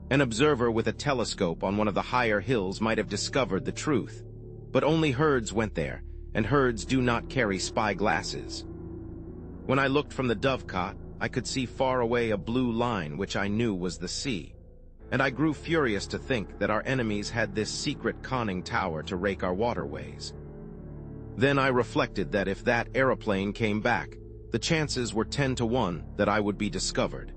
An observer with a telescope on one of the higher hills might have discovered the truth, but only herds went there, and herds do not carry spy glasses. When I looked from the dovecot, I could see far away a blue line which I knew was the sea, and I grew furious to think that our enemies had this secret conning tower to rake our waterways. Then I reflected that if that aeroplane came back, the chances were 10 to 1 that I would be discovered.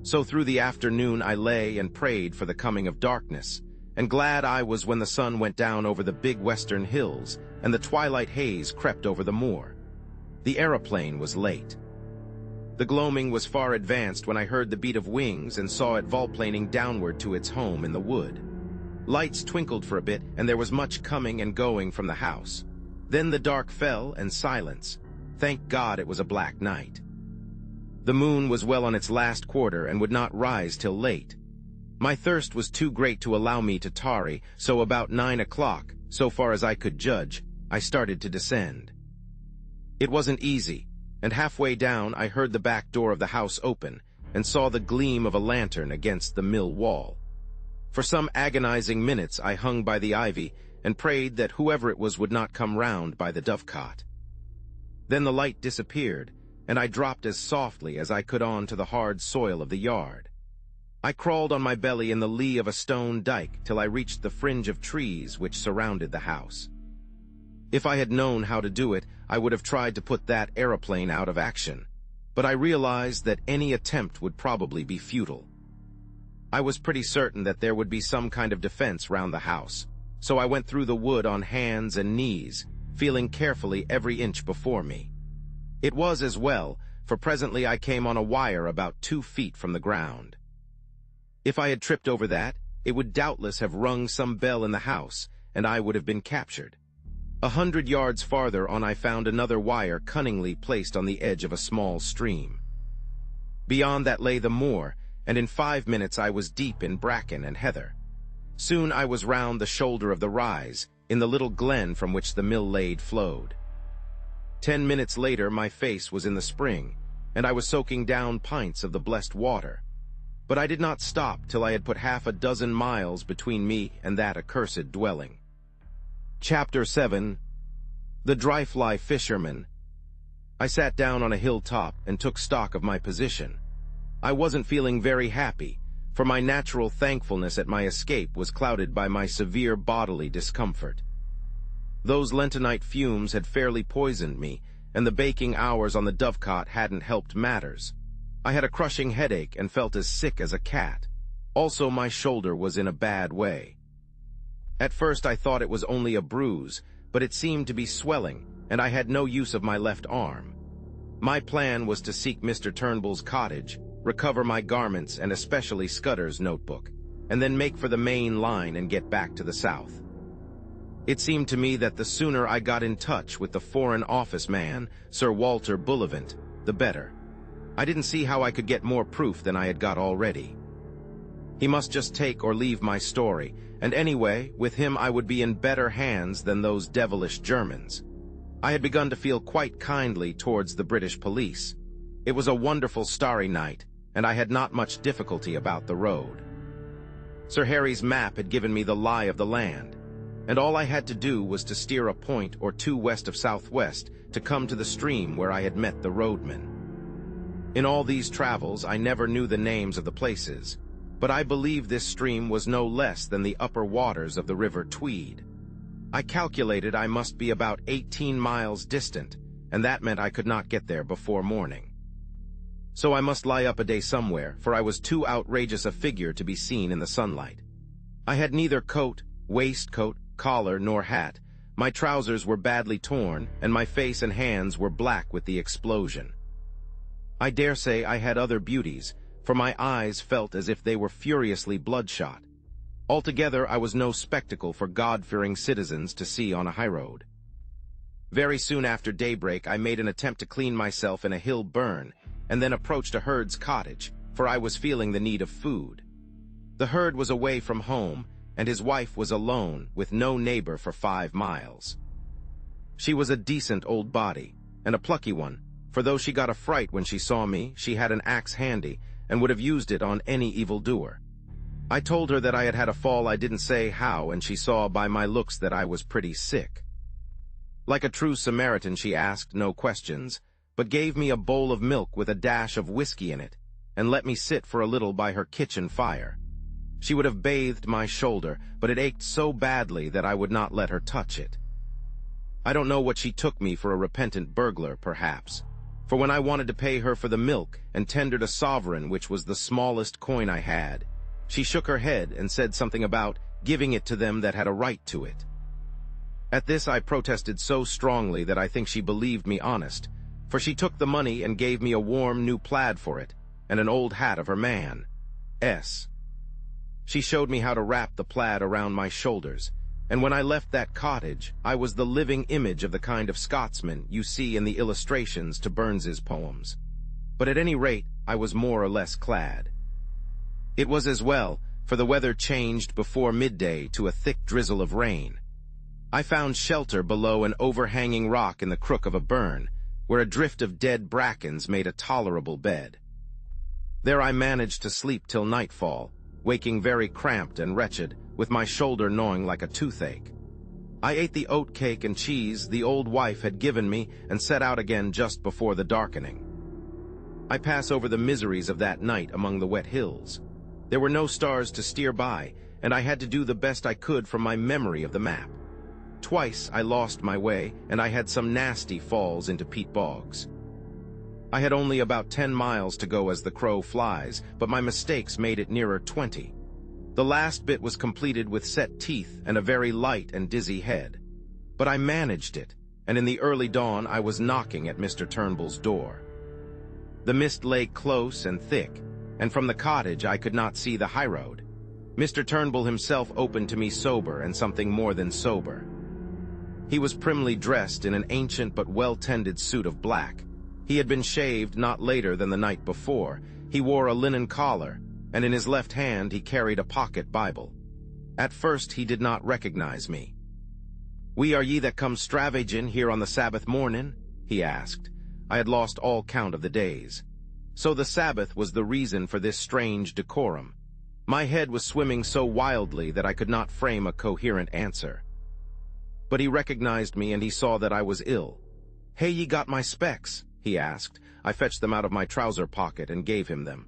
So through the afternoon I lay and prayed for the coming of darkness, and glad I was when the sun went down over the big western hills and the twilight haze crept over the moor. The aeroplane was late. The gloaming was far advanced when I heard the beat of wings and saw it volplaning downward to its home in the wood. Lights twinkled for a bit, and there was much coming and going from the house. Then the dark fell, and silence. Thank God it was a black night. The moon was well on its last quarter and would not rise till late. My thirst was too great to allow me to tarry, so about 9 o'clock, so far as I could judge, I started to descend. It wasn't easy, and halfway down I heard the back door of the house open and saw the gleam of a lantern against the mill wall. For some agonizing minutes I hung by the ivy and prayed that whoever it was would not come round by the dovecot. Then the light disappeared, and I dropped as softly as I could on to the hard soil of the yard. I crawled on my belly in the lee of a stone dike till I reached the fringe of trees which surrounded the house. If I had known how to do it, I would have tried to put that aeroplane out of action, but I realized that any attempt would probably be futile. I was pretty certain that there would be some kind of defense round the house, so I went through the wood on hands and knees, feeling carefully every inch before me. It was as well, for presently I came on a wire about 2 feet from the ground. If I had tripped over that, it would doubtless have rung some bell in the house, and I would have been captured. 100 yards farther on I found another wire cunningly placed on the edge of a small stream. Beyond that lay the moor, and in 5 minutes I was deep in bracken and heather. Soon I was round the shoulder of the rise, in the little glen from which the mill lade flowed. 10 minutes later my face was in the spring, and I was soaking down pints of the blessed water. But I did not stop till I had put 6 miles between me and that accursed dwelling. Chapter 7. The Dryfly Fisherman. I sat down on a hilltop and took stock of my position. I wasn't feeling very happy, for my natural thankfulness at my escape was clouded by my severe bodily discomfort. Those lentonite fumes had fairly poisoned me, and the baking hours on the dovecot hadn't helped matters. I had a crushing headache and felt as sick as a cat. Also, my shoulder was in a bad way. At first I thought it was only a bruise, but it seemed to be swelling, and I had no use of my left arm. My plan was to seek Mr. Turnbull's cottage, recover my garments and especially Scudder's notebook, and then make for the main line and get back to the south. It seemed to me that the sooner I got in touch with the Foreign Office man, Sir Walter Bullivant, the better. I didn't see how I could get more proof than I had got already. He must just take or leave my story, and anyway, with him I would be in better hands than those devilish Germans. I had begun to feel quite kindly towards the British police. It was a wonderful starry night, and I had not much difficulty about the road. Sir Harry's map had given me the lie of the land, and all I had to do was to steer a point or two west of southwest to come to the stream where I had met the roadman. In all these travels, I never knew the names of the places, but I believe this stream was no less than the upper waters of the River Tweed. I calculated I must be about 18 miles distant, and that meant I could not get there before morning. So I must lie up a day somewhere, for I was too outrageous a figure to be seen in the sunlight. I had neither coat, waistcoat, collar, nor hat. My trousers were badly torn, and my face and hands were black with the explosion. I dare say I had other beauties, for my eyes felt as if they were furiously bloodshot. Altogether, I was no spectacle for God-fearing citizens to see on a highroad. Very soon after daybreak, I made an attempt to clean myself in a hill burn, and then approached a herd's cottage, for I was feeling the need of food. The herd was away from home, and his wife was alone, with no neighbor for 5 miles. She was a decent old body, and a plucky one, for though she got a fright when she saw me, she had an axe handy, and would have used it on any evildoer. I told her that I had had a fall I didn't say how, and she saw by my looks that I was pretty sick. Like a true Samaritan, she asked no questions, but gave me a bowl of milk with a dash of whiskey in it, and let me sit for a little by her kitchen fire. She would have bathed my shoulder, but it ached so badly that I would not let her touch it. I don't know what she took me for, a repentant burglar, perhaps, for when I wanted to pay her for the milk and tendered a sovereign, which was the smallest coin I had, she shook her head and said something about giving it to them that had a right to it. At this I protested so strongly that I think she believed me honest, for she took the money and gave me a warm new plaid for it, and an old hat of her man's. She showed me how to wrap the plaid around my shoulders, and when I left that cottage, I was the living image of the kind of Scotsman you see in the illustrations to Burns's poems. But at any rate, I was more or less clad. It was as well, for the weather changed before midday to a thick drizzle of rain. I found shelter below an overhanging rock in the crook of a burn, where a drift of dead brackens made a tolerable bed. There I managed to sleep till nightfall, waking very cramped and wretched, with my shoulder gnawing like a toothache. I ate the oat cake and cheese the old wife had given me and set out again just before the darkening. I pass over the miseries of that night among the wet hills. There were no stars to steer by, and I had to do the best I could from my memory of the map. Twice I lost my way, and I had some nasty falls into peat bogs. I had only about 10 miles to go as the crow flies, but my mistakes made it nearer 20. The last bit was completed with set teeth and a very light and dizzy head. But I managed it, and in the early dawn I was knocking at Mr. Turnbull's door. The mist lay close and thick, and from the cottage I could not see the highroad. Mr. Turnbull himself opened to me sober and something more than sober. He was primly dressed in an ancient but well-tended suit of black. He had been shaved not later than the night before. He wore a linen collar, and in his left hand he carried a pocket Bible. At first he did not recognize me. "We are ye that come stravagin here on the Sabbath morning?" he asked. I had lost all count of the days. So the Sabbath was the reason for this strange decorum. My head was swimming so wildly that I could not frame a coherent answer. But he recognized me, and he saw that I was ill. "Hey, ye got my specs?" he asked. I fetched them out of my trouser pocket and gave him them.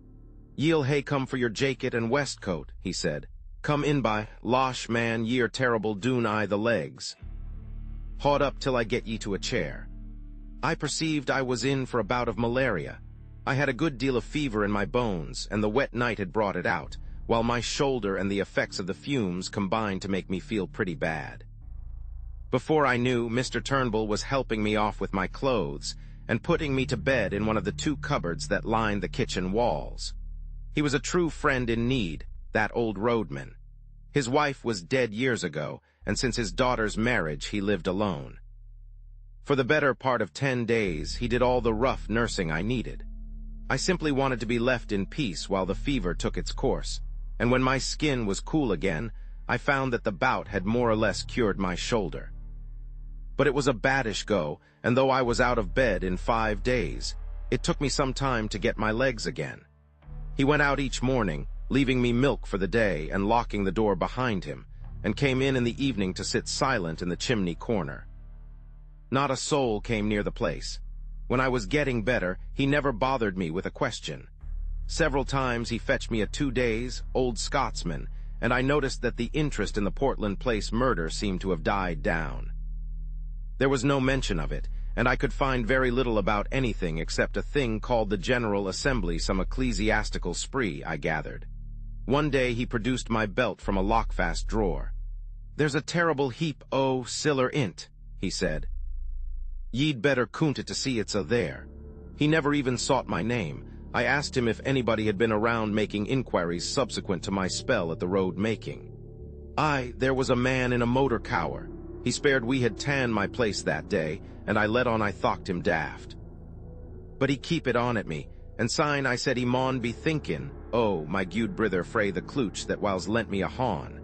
"Ye'll hae come for your jacket and waistcoat," he said. "Come in by, losh, man, ye are terrible doon I the legs. Haud up till I get ye to a chair." I perceived I was in for a bout of malaria. I had a good deal of fever in my bones, and the wet night had brought it out, while my shoulder and the effects of the fumes combined to make me feel pretty bad. Before I knew, Mr. Turnbull was helping me off with my clothes and putting me to bed in one of the 2 cupboards that lined the kitchen walls. He was a true friend in need, that old roadman. His wife was dead years ago, and since his daughter's marriage he lived alone. For the better part of 10 days he did all the rough nursing I needed. I simply wanted to be left in peace while the fever took its course, and when my skin was cool again, I found that the bout had more or less cured my shoulder. But it was a baddish go, and though I was out of bed in 5 days, it took me some time to get my legs again. He went out each morning, leaving me milk for the day and locking the door behind him, and came in the evening to sit silent in the chimney corner. Not a soul came near the place. When I was getting better, he never bothered me with a question. Several times he fetched me a 2 days, old Scotsman, and I noticed that the interest in the Portland Place murder seemed to have died down. There was no mention of it, and I could find very little about anything except a thing called the General Assembly, some ecclesiastical spree, I gathered. One day he produced my belt from a lockfast drawer. "There's a terrible heap o' siller in't," he said. "Ye'd better count it to see it's a there." He never even sought my name. I asked him if anybody had been around making inquiries subsequent to my spell at the road making. There was a man in a motor cower. He spared we had tanned my place that day, and I let on I thocht him daft. But he keep it on at me, and syne I said he maun be thinking, "Oh, my gude brither frae the clooch that whiles lent me a hawn."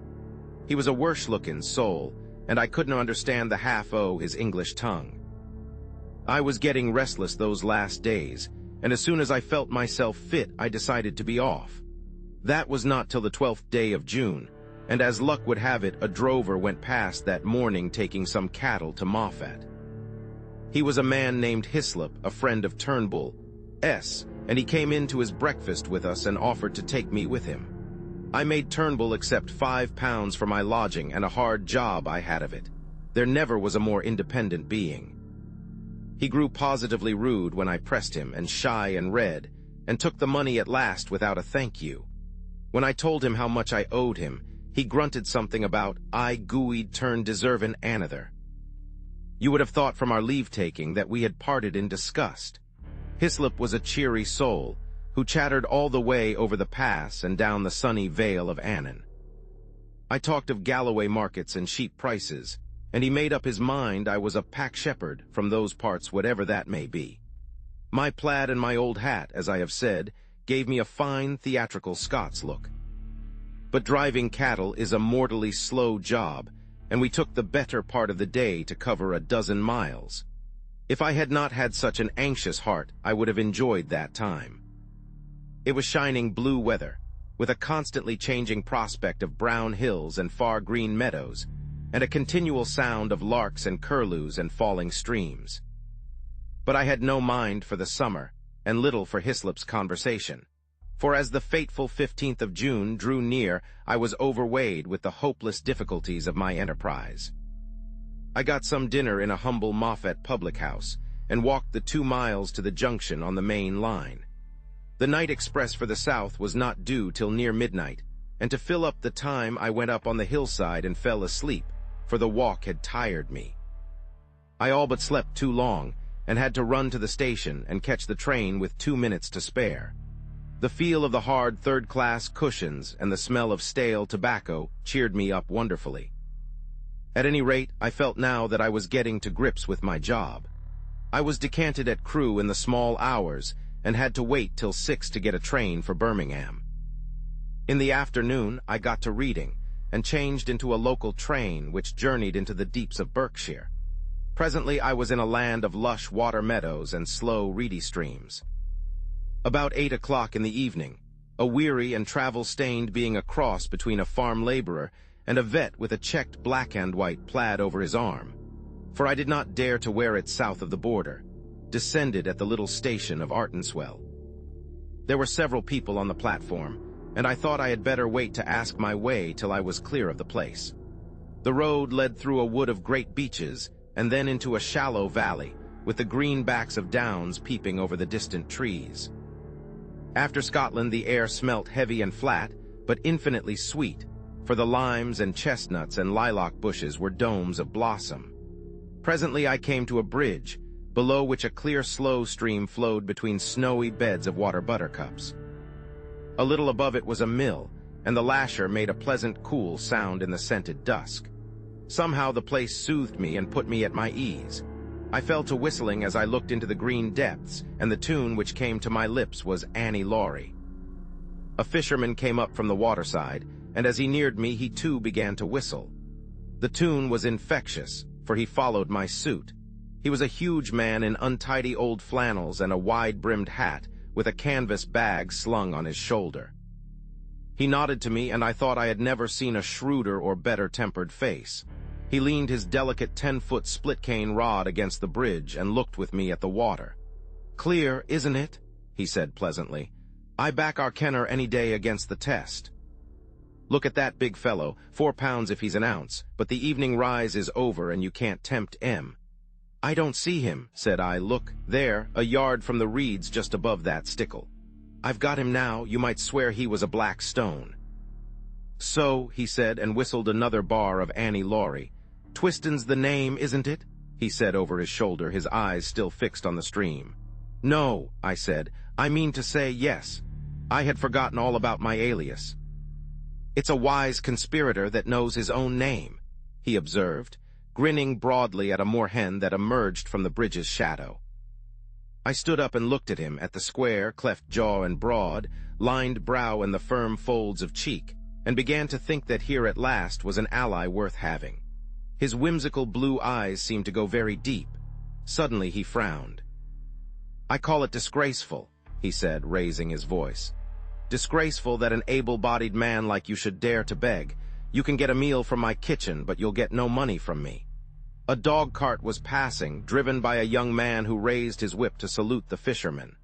He was a worse-looking soul, and I couldn't understand the half o' his English tongue. I was getting restless those last days, and as soon as I felt myself fit, I decided to be off. That was not till the 12th day of June, and as luck would have it, a drover went past that morning taking some cattle to Moffat. He was a man named Hislop, a friend of Turnbull, and he came in to his breakfast with us and offered to take me with him. I made Turnbull accept £5 for my lodging and a hard job I had of it. There never was a more independent being. He grew positively rude when I pressed him, and shy and red, and took the money at last without a thank you. When I told him how much I owed him, he grunted something about "I gooied turn deservin' another." You would have thought from our leave-taking that we had parted in disgust. Hislop was a cheery soul, who chattered all the way over the pass and down the sunny vale of Annan. I talked of Galloway markets and sheep prices, and he made up his mind I was a pack shepherd from those parts, whatever that may be. My plaid and my old hat, as I have said, gave me a fine theatrical Scots look. But driving cattle is a mortally slow job, and we took the better part of the day to cover a dozen miles. If I had not had such an anxious heart, I would have enjoyed that time. It was shining blue weather, with a constantly changing prospect of brown hills and far green meadows, and a continual sound of larks and curlews and falling streams. But I had no mind for the summer, and little for Hislop's conversation, for as the fateful 15th of June drew near, I was overweighed with the hopeless difficulties of my enterprise. I got some dinner in a humble Moffat public house, and walked the 2 miles to the junction on the main line. The night express for the south was not due till near midnight, and to fill up the time I went up on the hillside and fell asleep, for the walk had tired me. I all but slept too long, and had to run to the station and catch the train with 2 minutes to spare. The feel of the hard third-class cushions and the smell of stale tobacco cheered me up wonderfully. At any rate, I felt now that I was getting to grips with my job. I was decanted at Crewe in the small hours, and had to wait till 6 to get a train for Birmingham. In the afternoon, I got to reading, and changed into a local train which journeyed into the deeps of Berkshire. Presently I was in a land of lush water meadows and slow, reedy streams. About 8 o'clock in the evening, a weary and travel-stained being a cross between a farm laborer and a vet with a checked black-and-white plaid over his arm, for I did not dare to wear it south of the border, descended at the little station of Artenswell. There were several people on the platform, and I thought I had better wait to ask my way till I was clear of the place. The road led through a wood of great beeches, and then into a shallow valley, with the green backs of downs peeping over the distant trees. After Scotland, the air smelt heavy and flat, but infinitely sweet, for the limes and chestnuts and lilac bushes were domes of blossom. Presently I came to a bridge, below which a clear, slow stream flowed between snowy beds of water buttercups. A little above it was a mill, and the lasher made a pleasant, cool sound in the scented dusk. Somehow the place soothed me and put me at my ease. I fell to whistling as I looked into the green depths, and the tune which came to my lips was Annie Laurie. A fisherman came up from the waterside, and as he neared me, he too began to whistle. The tune was infectious, for he followed my suit. He was a huge man in untidy old flannels and a wide-brimmed hat, with a canvas bag slung on his shoulder. He nodded to me, and I thought I had never seen a shrewder or better-tempered face. He leaned his delicate 10-foot split-cane rod against the bridge and looked with me at the water. "Clear, isn't it?" he said pleasantly. "I back our Kenner any day against the test. Look at that big fellow, 4 pounds if he's an ounce, but the evening rise is over and you can't tempt M." "I don't see him," said I. "Look, there, a yard from the reeds just above that stickle. I've got him now. You might swear he was a black stone." "So," he said, and whistled another bar of Annie Laurie. "Twiston's the name, isn't it?" he said over his shoulder, his eyes still fixed on the stream. "No," I said. "I mean to say yes. I had forgotten all about my alias." "It's a wise conspirator that knows his own name," he observed, grinning broadly at a moorhen that emerged from the bridge's shadow. I stood up and looked at him, at the square, cleft jaw and broad, lined brow and the firm folds of cheek, and began to think that here at last was an ally worth having. His whimsical blue eyes seemed to go very deep. Suddenly he frowned. "I call it disgraceful," he said, raising his voice. "Disgraceful that an able-bodied man like you should dare to beg. You can get a meal from my kitchen, but you'll get no money from me." A dog cart was passing, driven by a young man who raised his whip to salute the fisherman.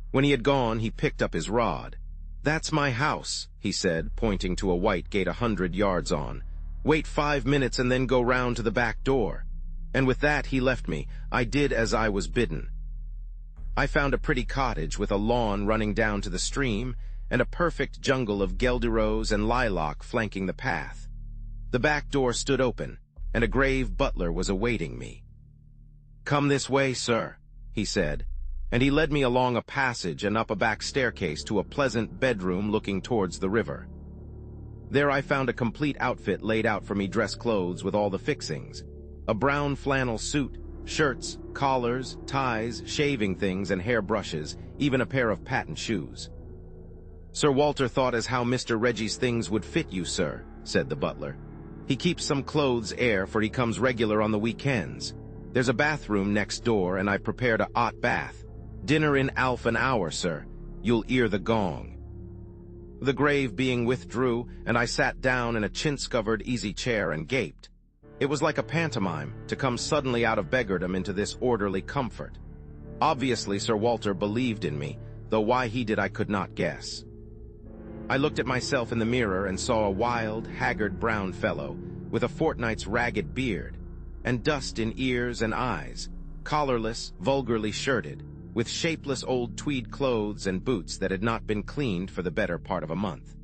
When he had gone, he picked up his rod. "That's my house," he said, pointing to a white gate 100 yards on. "Wait 5 minutes and then go round to the back door." And with that he left me. I did as I was bidden. I found a pretty cottage with a lawn running down to the stream and a perfect jungle of gelderows and lilac flanking the path. The back door stood open, and a grave butler was awaiting me. "Come this way, sir," he said, and he led me along a passage and up a back staircase to a pleasant bedroom looking towards the river. There I found a complete outfit laid out for me, dress clothes with all the fixings: a brown flannel suit, shirts, collars, ties, shaving things and hair brushes, even a pair of patent shoes. "Sir Walter thought as how Mr. Reggie's things would fit you, sir," said the butler. "He keeps some clothes air, for he comes regular on the weekends. There's a bathroom next door, and I prepared a 'ot bath. Dinner in 'alf an hour, sir. You'll 'ear the gong." The grave being withdrew, and I sat down in a chintz-covered easy chair and gaped. It was like a pantomime to come suddenly out of beggardom into this orderly comfort. Obviously, Sir Walter believed in me, though why he did I could not guess. I looked at myself in the mirror and saw a wild, haggard brown fellow with a fortnight's ragged beard and dust in ears and eyes, collarless, vulgarly shirted, with shapeless old tweed clothes and boots that had not been cleaned for the better part of a month.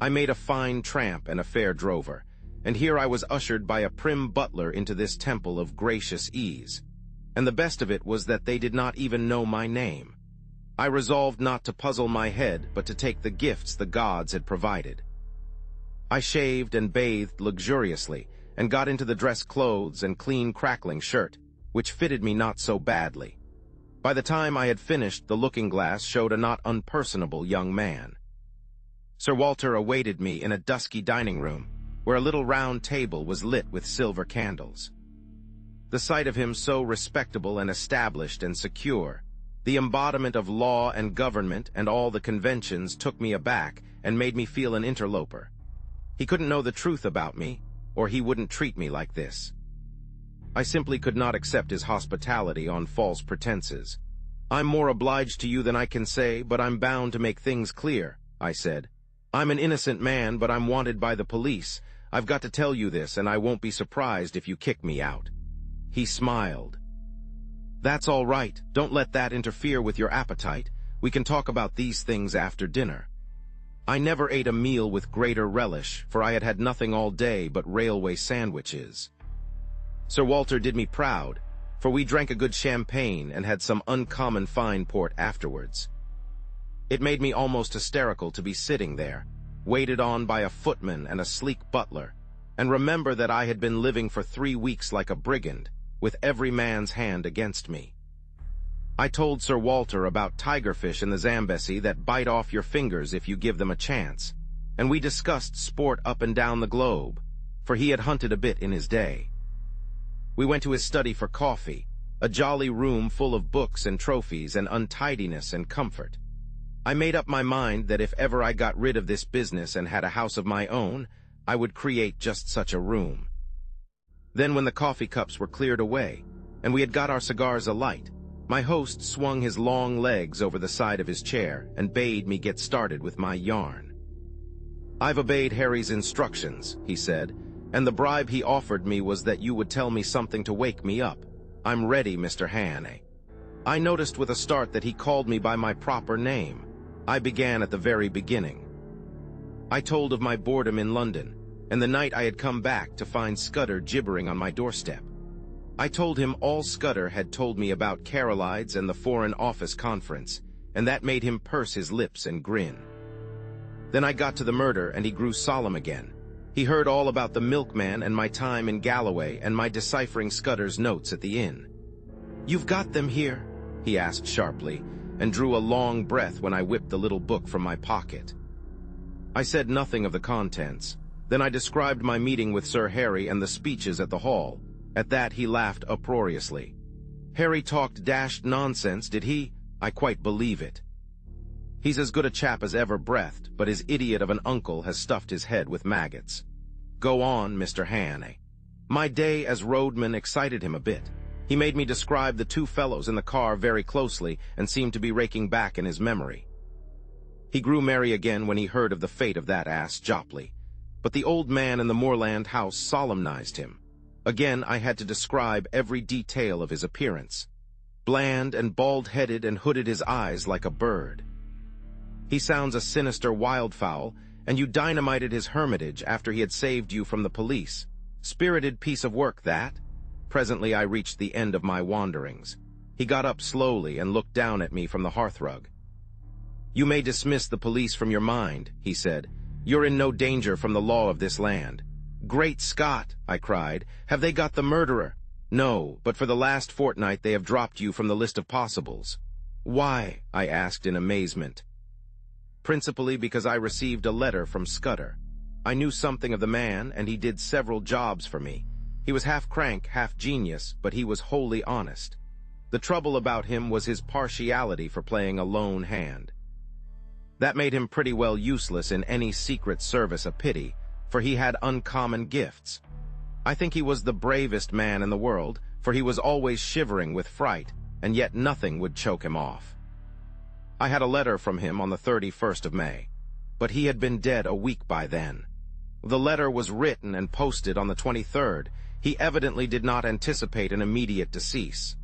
I made a fine tramp and a fair drover, and here I was ushered by a prim butler into this temple of gracious ease. And the best of it was that they did not even know my name. I resolved not to puzzle my head, but to take the gifts the gods had provided. I shaved and bathed luxuriously, and got into the dress clothes and clean crackling shirt, which fitted me not so badly. By the time I had finished, the looking-glass showed a not unpersonable young man. Sir Walter awaited me in a dusky dining room, where a little round table was lit with silver candles. The sight of him so respectable and established and secure, the embodiment of law and government and all the conventions, took me aback and made me feel an interloper. He couldn't know the truth about me, or he wouldn't treat me like this. I simply could not accept his hospitality on false pretenses. "I'm more obliged to you than I can say, but I'm bound to make things clear," I said. "I'm an innocent man, but I'm wanted by the police. I've got to tell you this, and I won't be surprised if you kick me out." He smiled. "That's all right. Don't let that interfere with your appetite. We can talk about these things after dinner." I never ate a meal with greater relish, for I had had nothing all day but railway sandwiches. Sir Walter did me proud, for we drank a good champagne and had some uncommon fine port afterwards. It made me almost hysterical to be sitting there, waited on by a footman and a sleek butler, and remember that I had been living for 3 weeks like a brigand, with every man's hand against me. I told Sir Walter about tigerfish in the Zambesi that bite off your fingers if you give them a chance, and we discussed sport up and down the globe, for he had hunted a bit in his day. We went to his study for coffee, a jolly room full of books and trophies and untidiness and comfort. I made up my mind that if ever I got rid of this business and had a house of my own, I would create just such a room. Then when the coffee cups were cleared away, and we had got our cigars alight, My host swung his long legs over the side of his chair and bade me get started with my yarn. "I've obeyed Harry's instructions," he said, "and the bribe he offered me was that you would tell me something to wake me up. I'm ready, Mr. Hannay." I noticed with a start that he called me by my proper name. I began at the very beginning. I told of my boredom in London, and the night I had come back to find Scudder gibbering on my doorstep. I told him all Scudder had told me about Carolides and the Foreign Office Conference, and that made him purse his lips and grin. Then I got to the murder, and he grew solemn again. He heard all about the milkman and my time in Galloway and my deciphering Scudder's notes at the inn. "You've got them here?" he asked sharply, and drew a long breath when I whipped the little book from my pocket. I said nothing of the contents. Then I described my meeting with Sir Harry and the speeches at the hall. At that he laughed uproariously. "Harry talked dashed nonsense, did he? I quite believe it. He's as good a chap as ever breathed, but his idiot of an uncle has stuffed his head with maggots. Go on, Mr. Hannay." My day as roadman excited him a bit. He made me describe the two fellows in the car very closely and seemed to be raking back in his memory. He grew merry again when he heard of the fate of that ass Jopley, but the old man in the moorland house solemnized him. Again I had to describe every detail of his appearance. Bland and bald-headed and hooded his eyes like a bird. "He sounds a sinister wildfowl, and you dynamited his hermitage after he had saved you from the police. Spirited piece of work, that." Presently I reached the end of my wanderings. He got up slowly and looked down at me from the hearthrug. "You may dismiss the police from your mind," he said. "You're in no danger from the law of this land." "Great Scott!" I cried. "Have they got the murderer?" "No, but for the last fortnight they have dropped you from the list of possibles." "Why?" I asked in amazement. "Principally because I received a letter from Scudder. I knew something of the man, and he did several jobs for me. He was half crank, half genius, but he was wholly honest. The trouble about him was his partiality for playing a lone hand. That made him pretty well useless in any secret service, a pity, for he had uncommon gifts. I think he was the bravest man in the world, for he was always shivering with fright, and yet nothing would choke him off. I had a letter from him on the 31st of May, but he had been dead a week by then. The letter was written and posted on the 23rd. He evidently did not anticipate an immediate decease.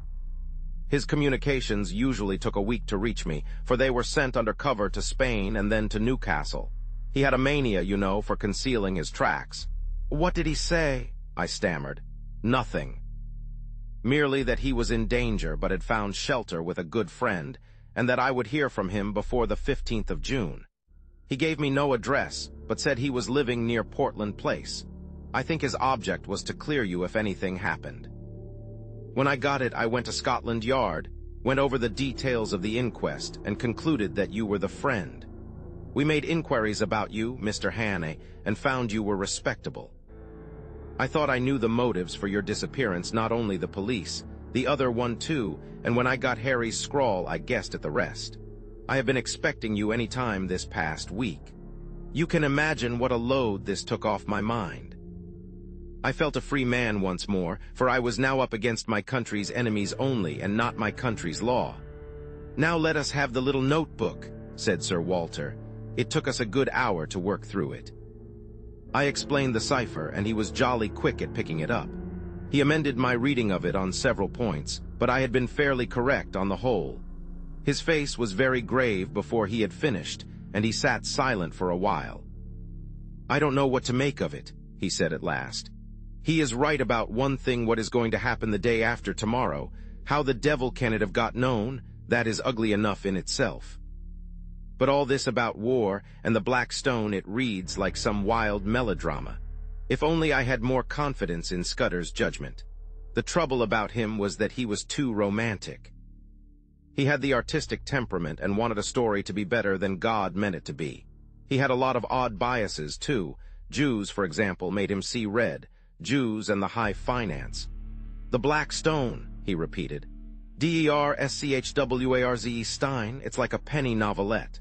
His communications usually took a week to reach me, for they were sent under cover to Spain and then to Newcastle. He had a mania, you know, for concealing his tracks. "What did he say?" I stammered. "Nothing. Merely that he was in danger but had found shelter with a good friend, and that I would hear from him before the 15th of June. He gave me no address, but said he was living near Portland Place. I think his object was to clear you if anything happened. When I got it, I went to Scotland Yard, went over the details of the inquest, and concluded that you were the friend. We made inquiries about you, Mr. Hannay, and found you were respectable. I thought I knew the motives for your disappearance, not only the police, the other one too, and when I got Harry's scrawl, I guessed at the rest. I have been expecting you any time this past week. You can imagine what a load this took off my mind. I felt a free man once more, for I was now up against my country's enemies only, and not my country's law. "Now let us have the little notebook," said Sir Walter. It took us a good hour to work through it. I explained the cipher, and he was jolly quick at picking it up. He amended my reading of it on several points, but I had been fairly correct on the whole. His face was very grave before he had finished, and he sat silent for a while. "I don't know what to make of it," he said at last. "He is right about one thing, what is going to happen the day after tomorrow. How the devil can it have got known? That is ugly enough in itself. But all this about war and the Black Stone, it reads like some wild melodrama. If only I had more confidence in Scudder's judgment. The trouble about him was that he was too romantic. He had the artistic temperament and wanted a story to be better than God meant it to be. He had a lot of odd biases, too. Jews, for example, made him see red. Jews and the high finance. The Black Stone, he repeated. D-E-R-S-C-H-W-A-R-Z-E Stein, it's like a penny novelette.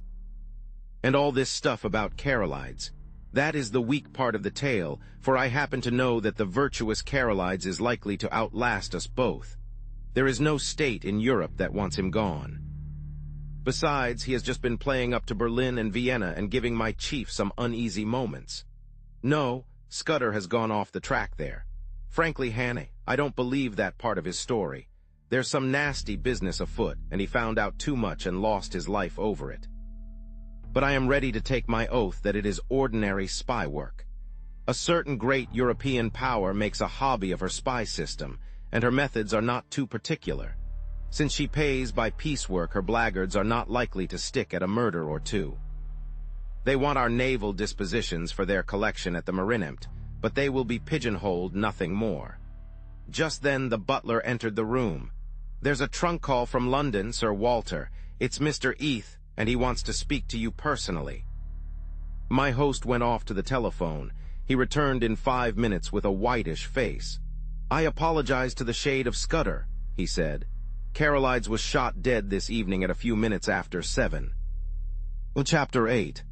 And all this stuff about Carolides. That is the weak part of the tale, for I happen to know that the virtuous Carolides is likely to outlast us both. There is no state in Europe that wants him gone. Besides, he has just been playing up to Berlin and Vienna and giving my chief some uneasy moments. No, Scudder has gone off the track there. Frankly, Hannay, I don't believe that part of his story. There's some nasty business afoot, and he found out too much and lost his life over it. But I am ready to take my oath that it is ordinary spy work. A certain great European power makes a hobby of her spy system, and her methods are not too particular. Since she pays by piecework, her blackguards are not likely to stick at a murder or two. They want our naval dispositions for their collection at the Marineamt, but they will be pigeonholed, nothing more. Just then the butler entered the room. "There's a trunk call from London, Sir Walter. It's Mr. Eath, and he wants to speak to you personally." My host went off to the telephone. He returned in 5 minutes with a whitish face. "I apologize to the shade of Scudder," he said. "Carolides was shot dead this evening at a few minutes after 7. Chapter 8.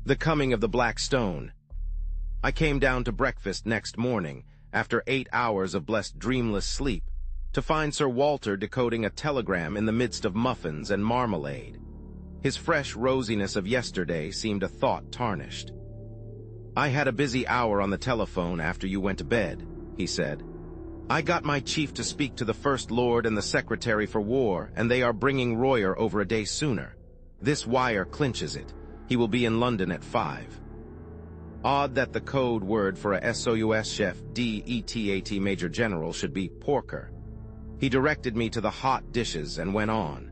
The Coming of the Black Stone. I came down to breakfast next morning, after 8 hours of blessed dreamless sleep, to find Sir Walter decoding a telegram in the midst of muffins and marmalade. His fresh rosiness of yesterday seemed a thought tarnished. "I had a busy hour on the telephone after you went to bed," he said. "I got my chief to speak to the First Lord and the Secretary for War, and they are bringing Royer over a day sooner. This wire clinches it. He will be in London at 5. Odd that the code word for a SOUS chef DETAT Major General should be porker. He directed me to the hot dishes and went on.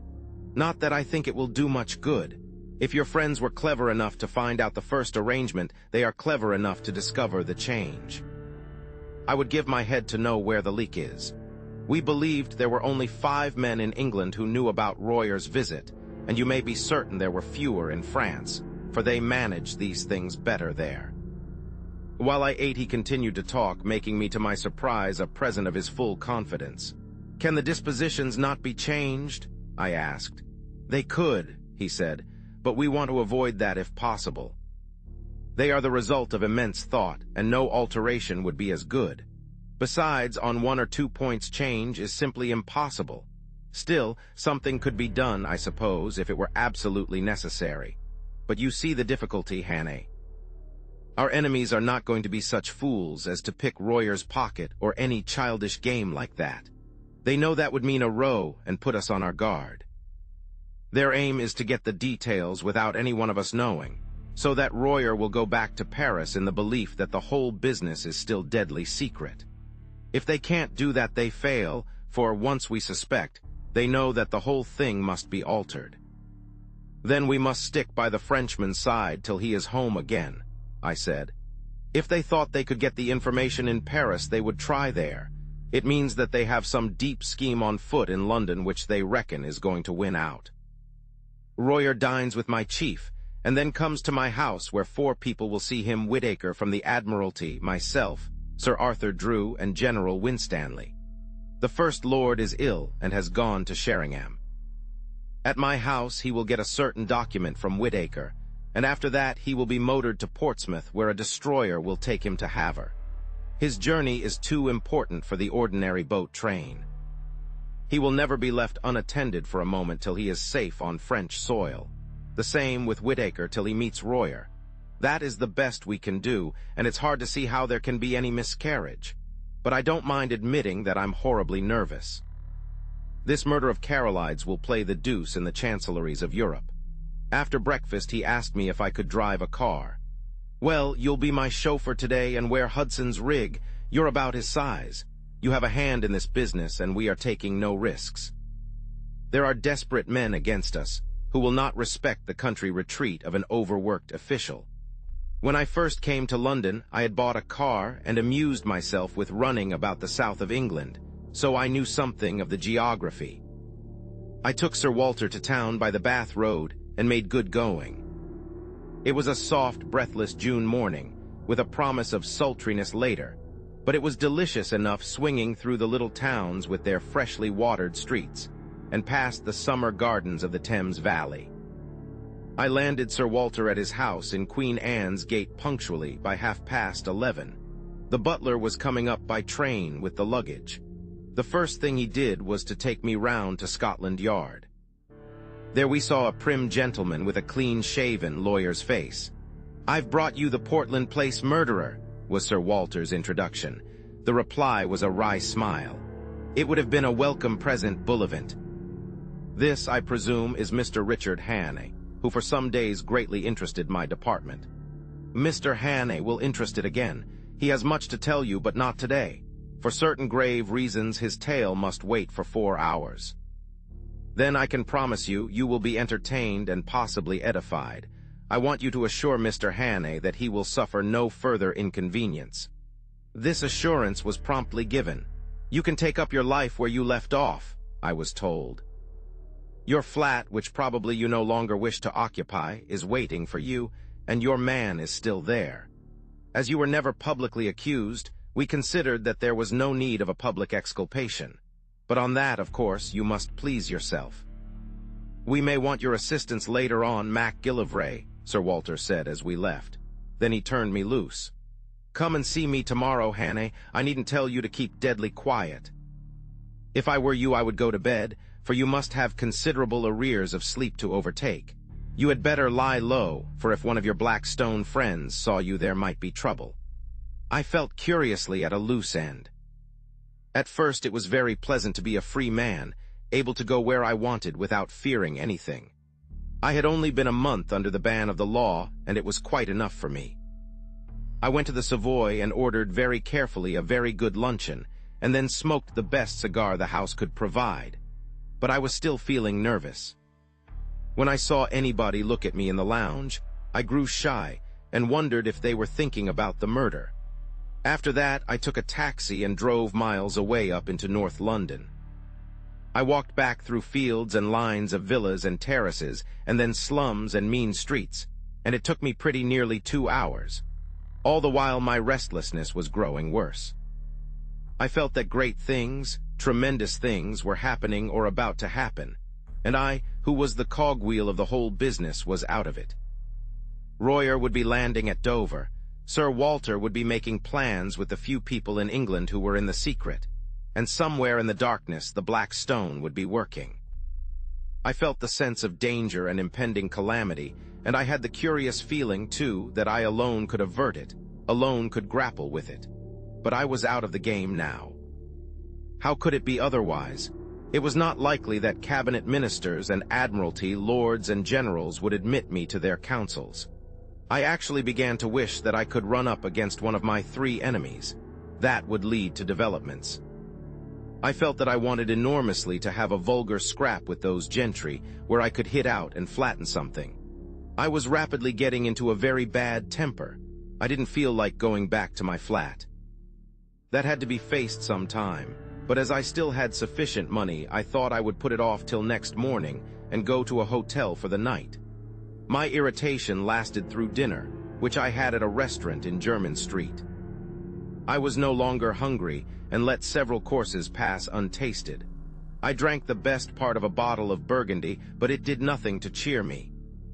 "Not that I think it will do much good. If your friends were clever enough to find out the first arrangement, they are clever enough to discover the change. I would give my head to know where the leak is. We believed there were only 5 men in England who knew about Royer's visit, and you may be certain there were fewer in France, for they manage these things better there." While I ate, he continued to talk, making me to my surprise a present of his full confidence. "Can the dispositions not be changed?" I asked. "They could," he said, "but we want to avoid that if possible. They are the result of immense thought, and no alteration would be as good. Besides, on 1 or 2 points change is simply impossible. Still, something could be done, I suppose, if it were absolutely necessary. But you see the difficulty, Hannay. Our enemies are not going to be such fools as to pick Royer's pocket or any childish game like that. They know that would mean a row and put us on our guard. Their aim is to get the details without any one of us knowing, so that Royer will go back to Paris in the belief that the whole business is still deadly secret. If they can't do that, they fail, for once we suspect, they know that the whole thing must be altered. Then we must stick by the Frenchman's side till he is home again," I said. "If they thought they could get the information in Paris, they would try there. It means that they have some deep scheme on foot in London which they reckon is going to win out. Royer dines with my chief, and then comes to my house where 4 people will see him: Whitaker from the Admiralty, myself, Sir Arthur Drew, and General Winstanley. The First Lord is ill and has gone to Sheringham. At my house he will get a certain document from Whitaker, and after that he will be motored to Portsmouth, where a destroyer will take him to Havre. His journey is too important for the ordinary boat train. He will never be left unattended for a moment till he is safe on French soil. The same with Whitaker till he meets Royer. That is the best we can do, and it's hard to see how there can be any miscarriage. But I don't mind admitting that I'm horribly nervous. This murder of Carolides will play the deuce in the chancelleries of Europe. After breakfast he asked me if I could drive a car. "Well, you'll be my chauffeur today and wear Hudson's rig. You're about his size. You have a hand in this business, and we are taking no risks. There are desperate men against us, who will not respect the country retreat of an overworked official. When I first came to London, I had bought a car and amused myself with running about the south of England, so I knew something of the geography. I took Sir Walter to town by the Bath Road and made good going. It was a soft, breathless June morning, with a promise of sultriness later, but it was delicious enough swinging through the little towns with their freshly watered streets, and past the summer gardens of the Thames Valley. I landed Sir Walter at his house in Queen Anne's Gate punctually by 11:30. The butler was coming up by train with the luggage. The first thing he did was to take me round to Scotland Yard. There we saw a prim gentleman with a clean-shaven lawyer's face. "I've brought you the Portland Place murderer," was Sir Walter's introduction. The reply was a wry smile. It would have been a welcome present, Bullivant. This, I presume, is Mr. Richard Hannay, who for some days greatly interested my department. Mr. Hannay will interest it again. He has much to tell you, but not today. For certain grave reasons, his tale must wait for 4 hours. Then I can promise you, you will be entertained and possibly edified. I want you to assure Mr. Hannay that he will suffer no further inconvenience. This assurance was promptly given. You can take up your life where you left off, I was told. Your flat, which probably you no longer wish to occupy, is waiting for you, and your man is still there. As you were never publicly accused, we considered that there was no need of a public exculpation. But on that, of course, you must please yourself. We may want your assistance later on, MacGillivray, Sir Walter said as we left. Then he turned me loose. Come and see me tomorrow, Hannay. I needn't tell you to keep deadly quiet. If I were you, I would go to bed, for you must have considerable arrears of sleep to overtake. You had better lie low, for if one of your Blackstone friends saw you, there might be trouble. I felt curiously at a loose end. At first it was very pleasant to be a free man, able to go where I wanted without fearing anything. I had only been a month under the ban of the law, and it was quite enough for me. I went to the Savoy and ordered very carefully a very good luncheon, and then smoked the best cigar the house could provide. But I was still feeling nervous. When I saw anybody look at me in the lounge, I grew shy and wondered if they were thinking about the murder. After that, I took a taxi and drove miles away up into North London. I walked back through fields and lines of villas and terraces, and then slums and mean streets, and it took me pretty nearly 2 hours. All the while my restlessness was growing worse. I felt that great things, tremendous things, were happening or about to happen, and I, who was the cogwheel of the whole business, was out of it. Royer would be landing at Dover. Sir Walter would be making plans with the few people in England who were in the secret, and somewhere in the darkness the Black Stone would be working. I felt the sense of danger and impending calamity, and I had the curious feeling, too, that I alone could avert it, alone could grapple with it. But I was out of the game now. How could it be otherwise? It was not likely that cabinet ministers and admiralty, lords and generals would admit me to their councils. I actually began to wish that I could run up against one of my 3 enemies. That would lead to developments. I felt that I wanted enormously to have a vulgar scrap with those gentry where I could hit out and flatten something. I was rapidly getting into a very bad temper. I didn't feel like going back to my flat. That had to be faced some time, but as I still had sufficient money, I thought I would put it off till next morning and go to a hotel for the night. My irritation lasted through dinner, which I had at a restaurant in Jermyn Street. I was no longer hungry and let several courses pass untasted. I drank the best part of a bottle of Burgundy, but it did nothing to cheer me.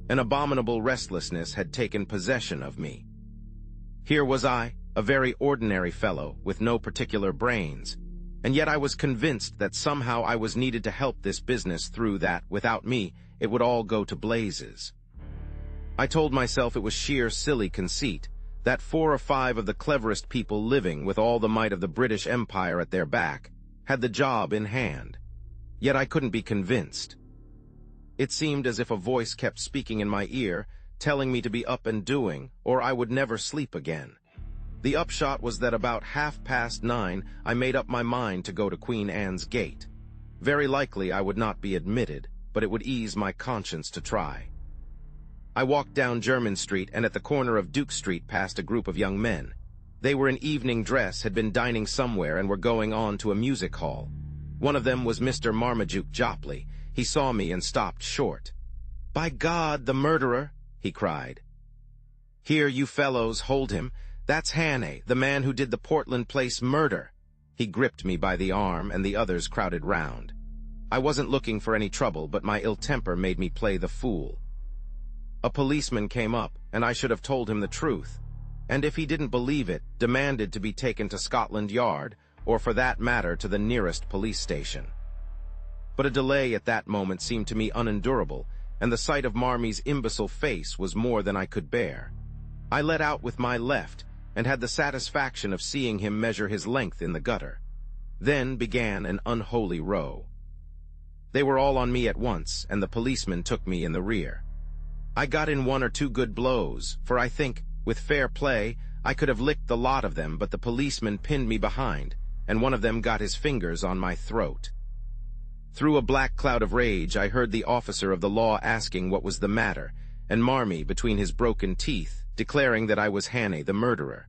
An abominable restlessness had taken possession of me. Here was I, a very ordinary fellow with no particular brains, and yet I was convinced that somehow I was needed to help this business through, that without me it would all go to blazes. I told myself it was sheer silly conceit, that 4 or 5 of the cleverest people living, with all the might of the British Empire at their back, had the job in hand. Yet I couldn't be convinced. It seemed as if a voice kept speaking in my ear, telling me to be up and doing, or I would never sleep again. The upshot was that about 9:30 I made up my mind to go to Queen Anne's Gate. Very likely I would not be admitted, but it would ease my conscience to try. I walked down Jermyn Street and at the corner of Duke Street passed a group of young men. They were in evening dress, had been dining somewhere, and were going on to a music hall. One of them was Mr. Marmaduke Jopley. He saw me and stopped short. "By God, the murderer!" he cried. "Here, you fellows, hold him. That's Hannay, the man who did the Portland Place murder." He gripped me by the arm, and the others crowded round. I wasn't looking for any trouble, but my ill temper made me play the fool. A policeman came up, and I should have told him the truth, and if he didn't believe it, demanded to be taken to Scotland Yard, or for that matter to the nearest police station. But a delay at that moment seemed to me unendurable, and the sight of Marmy's imbecile face was more than I could bear. I let out with my left, and had the satisfaction of seeing him measure his length in the gutter. Then began an unholy row. They were all on me at once, and the policeman took me in the rear. I got in 1 or 2 good blows, for I think, with fair play, I could have licked the lot of them, but the policeman pinned me behind, and one of them got his fingers on my throat. Through a black cloud of rage, I heard the officer of the law asking what was the matter, and Marmy, between his broken teeth, declaring that I was Hannay, the murderer.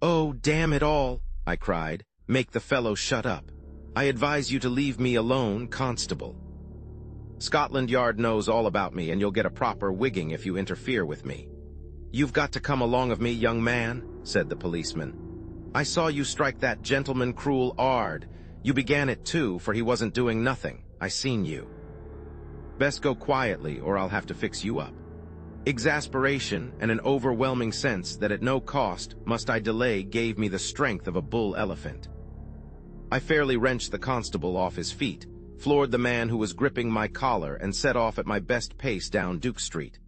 "Oh, damn it all," I cried. "Make the fellow shut up. I advise you to leave me alone, constable. Scotland Yard knows all about me, and you'll get a proper wigging if you interfere with me." "You've got to come along of me, young man," said the policeman. "I saw you strike that gentleman cruel 'ard. You began it too, for he wasn't doing nothing. I seen you. Best go quietly, or I'll have to fix you up." Exasperation and an overwhelming sense that at no cost must I delay gave me the strength of a bull elephant. I fairly wrenched the constable off his feet, floored the man who was gripping my collar, and set off at my best pace down Duke Street.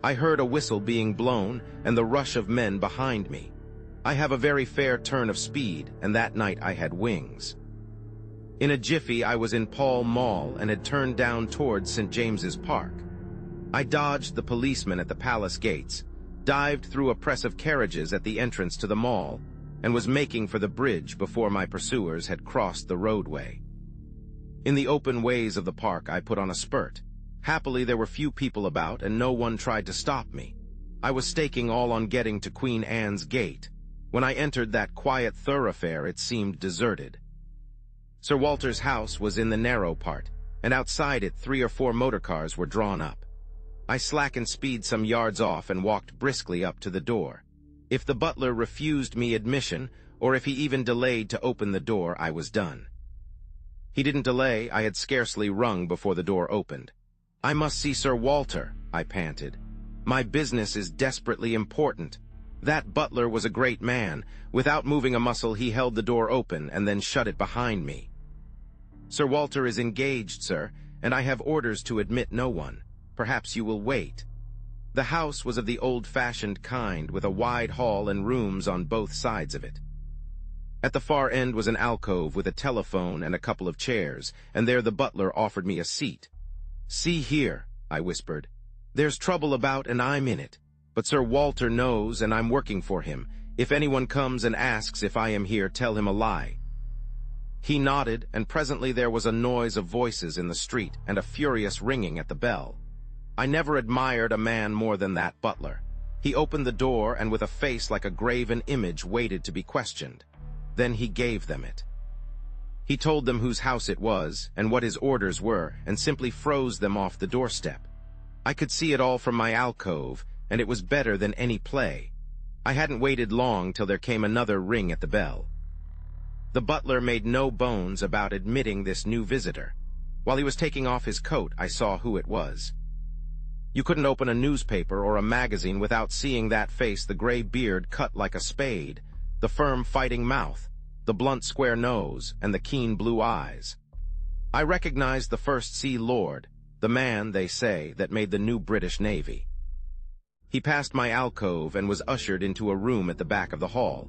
I heard a whistle being blown and the rush of men behind me. I have a very fair turn of speed, and that night I had wings. In a jiffy I was in Pall Mall and had turned down towards St. James's Park. I dodged the policeman at the palace gates, dived through a press of carriages at the entrance to the mall, and was making for the bridge before my pursuers had crossed the roadway. In the open ways of the park I put on a spurt. Happily there were few people about, and no one tried to stop me. I was staking all on getting to Queen Anne's Gate. When I entered that quiet thoroughfare it seemed deserted. Sir Walter's house was in the narrow part, and outside it 3 or 4 motor cars were drawn up. I slackened speed some yards off and walked briskly up to the door. If the butler refused me admission, or if he even delayed to open the door, I was done. He didn't delay. I had scarcely rung before the door opened. "I must see Sir Walter," I panted. "My business is desperately important." That butler was a great man. Without moving a muscle, he held the door open and then shut it behind me. "Sir Walter is engaged, sir, and I have orders to admit no one. Perhaps you will wait." The house was of the old-fashioned kind, with a wide hall and rooms on both sides of it. At the far end was an alcove with a telephone and a couple of chairs, and there the butler offered me a seat. "See here," I whispered. "There's trouble about and I'm in it. But Sir Walter knows, and I'm working for him. If anyone comes and asks if I am here, tell him a lie." He nodded, and presently there was a noise of voices in the street and a furious ringing at the bell. I never admired a man more than that butler. He opened the door and with a face like a graven image waited to be questioned. Then he gave them it. He told them whose house it was and what his orders were, and simply froze them off the doorstep. I could see it all from my alcove, and it was better than any play. I hadn't waited long till there came another ring at the bell. The butler made no bones about admitting this new visitor. While he was taking off his coat, I saw who it was. You couldn't open a newspaper or a magazine without seeing that face, the gray beard cut like a spade, the firm fighting mouth, the blunt square nose, and the keen blue eyes. I recognized the First Sea Lord, the man, they say, that made the new British Navy. He passed my alcove and was ushered into a room at the back of the hall.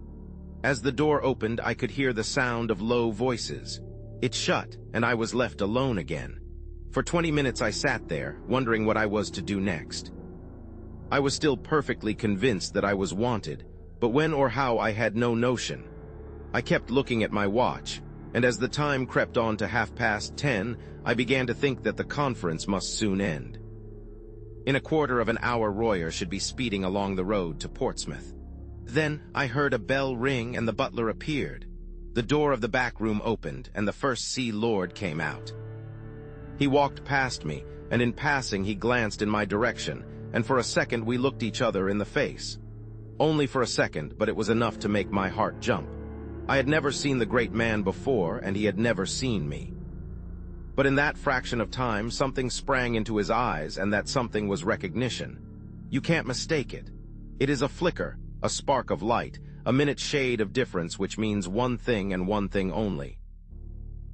As the door opened, I could hear the sound of low voices. It shut, and I was left alone again. For 20 minutes I sat there, wondering what I was to do next. I was still perfectly convinced that I was wanted, but when or how I had no notion. I kept looking at my watch, and as the time crept on to 10:30, I began to think that the conference must soon end. In a quarter of an hour Royer should be speeding along the road to Portsmouth. Then I heard a bell ring and the butler appeared. The door of the back room opened, and the First Sea Lord came out. He walked past me, and in passing he glanced in my direction, and for a second we looked each other in the face. Only for a second, but it was enough to make my heart jump. I had never seen the great man before, and he had never seen me. But in that fraction of time, something sprang into his eyes, and that something was recognition. You can't mistake it. It is a flicker, a spark of light, a minute shade of difference which means one thing and one thing only.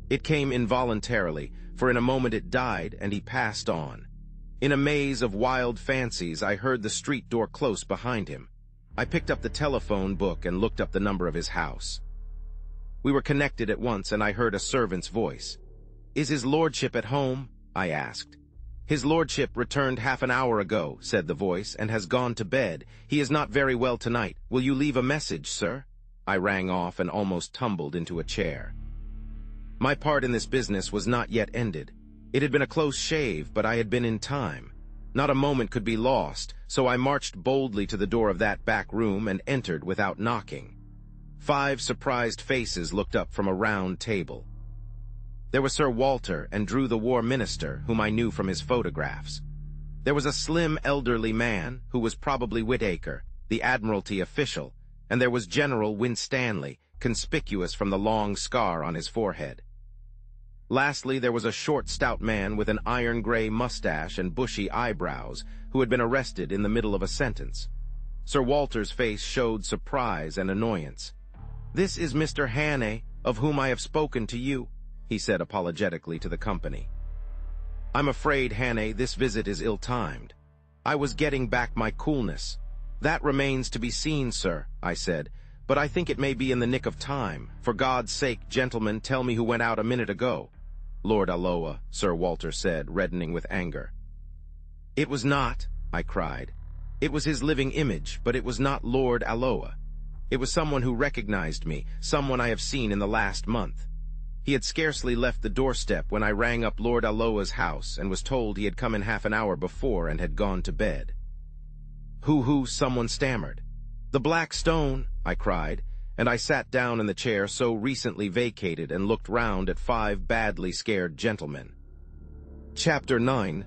It came involuntarily, for in a moment it died, and he passed on. In a maze of wild fancies, I heard the street door close behind him. I picked up the telephone book and looked up the number of his house. We were connected at once, and I heard a servant's voice. "Is his lordship at home?" I asked. "His lordship returned half an hour ago," said the voice, "and has gone to bed. He is not very well tonight. Will you leave a message, sir?" I rang off and almost tumbled into a chair. My part in this business was not yet ended. It had been a close shave, but I had been in time. Not a moment could be lost, so I marched boldly to the door of that back room and entered without knocking. 5 surprised faces looked up from a round table. There was Sir Walter and Drew the War Minister, whom I knew from his photographs. There was a slim elderly man, who was probably Whitaker, the Admiralty official, and there was General Winstanley, conspicuous from the long scar on his forehead. Lastly, there was a short, stout man with an iron-gray mustache and bushy eyebrows, who had been arrested in the middle of a sentence. Sir Walter's face showed surprise and annoyance. "This is Mr. Hannay, of whom I have spoken to you," he said apologetically to the company. "I'm afraid, Hannay, this visit is ill-timed. I was getting back my coolness." "That remains to be seen, sir," I said, "but I think it may be in the nick of time. For God's sake, gentlemen, tell me who went out a minute ago." "Lord Alloa," Sir Walter said, reddening with anger. "It was not," I cried. "It was his living image, but it was not Lord Alloa. It was someone who recognized me, someone I have seen in the last month. He had scarcely left the doorstep when I rang up Lord Alloa's house and was told he had come in half an hour before and had gone to bed." Who, someone stammered. "The Black Stone," I cried, and I sat down in the chair so recently vacated and looked round at 5 badly scared gentlemen. Chapter 9.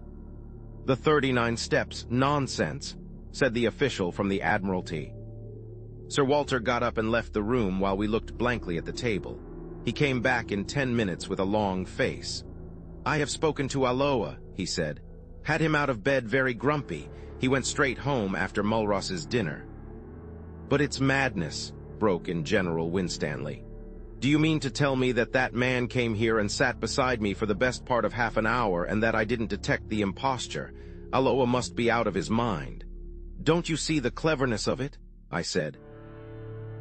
"The 39 steps, nonsense," said the official from the Admiralty. Sir Walter got up and left the room while we looked blankly at the table. He came back in 10 minutes with a long face. "I have spoken to Alloa," he said. "Had him out of bed very grumpy. He went straight home after Mulross's dinner." "But it's madness," broke in General Winstanley. "Do you mean to tell me that that man came here and sat beside me for the best part of half an hour and that I didn't detect the imposture? Alloa must be out of his mind." "Don't you see the cleverness of it?" I said.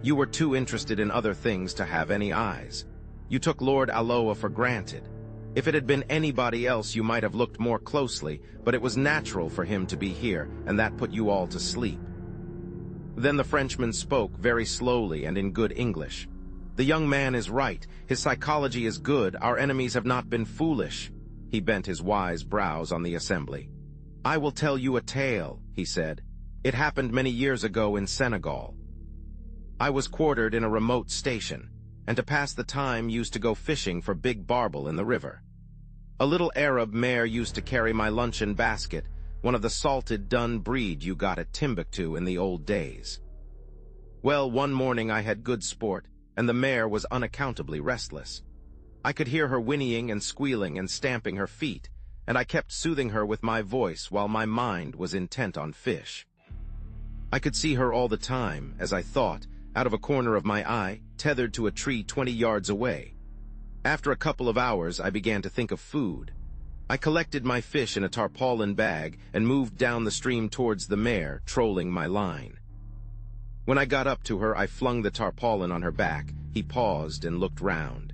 "You were too interested in other things to have any eyes. You took Lord Alloa for granted. If it had been anybody else you might have looked more closely, but it was natural for him to be here, and that put you all to sleep." Then the Frenchman spoke very slowly and in good English. "The young man is right. His psychology is good. Our enemies have not been foolish." He bent his wise brows on the assembly. "I will tell you a tale," he said. "It happened many years ago in Senegal. I was quartered in a remote station, and to pass the time used to go fishing for big barbel in the river. A little Arab mare used to carry my luncheon basket, one of the salted dun breed you got at Timbuktu in the old days. Well, one morning I had good sport, and the mare was unaccountably restless. I could hear her whinnying and squealing and stamping her feet, and I kept soothing her with my voice while my mind was intent on fish. I could see her all the time, as I thought, out of a corner of my eye, tethered to a tree 20 yards away. After a couple of hours, I began to think of food. I collected my fish in a tarpaulin bag and moved down the stream towards the mare, trolling my line. When I got up to her, I flung the tarpaulin on her back. He paused and looked round.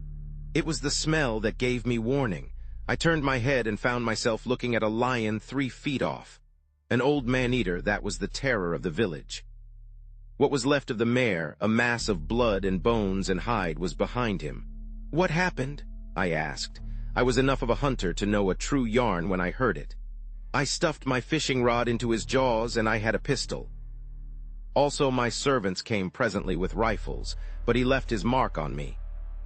It was the smell that gave me warning. I turned my head and found myself looking at a lion 3 feet off. An old man-eater that was the terror of the village. What was left of the mare, a mass of blood and bones and hide, was behind him. "What happened?" I asked. I was enough of a hunter to know a true yarn when I heard it. "I stuffed my fishing rod into his jaws, and I had a pistol." Also my servants came presently with rifles, but he left his mark on me.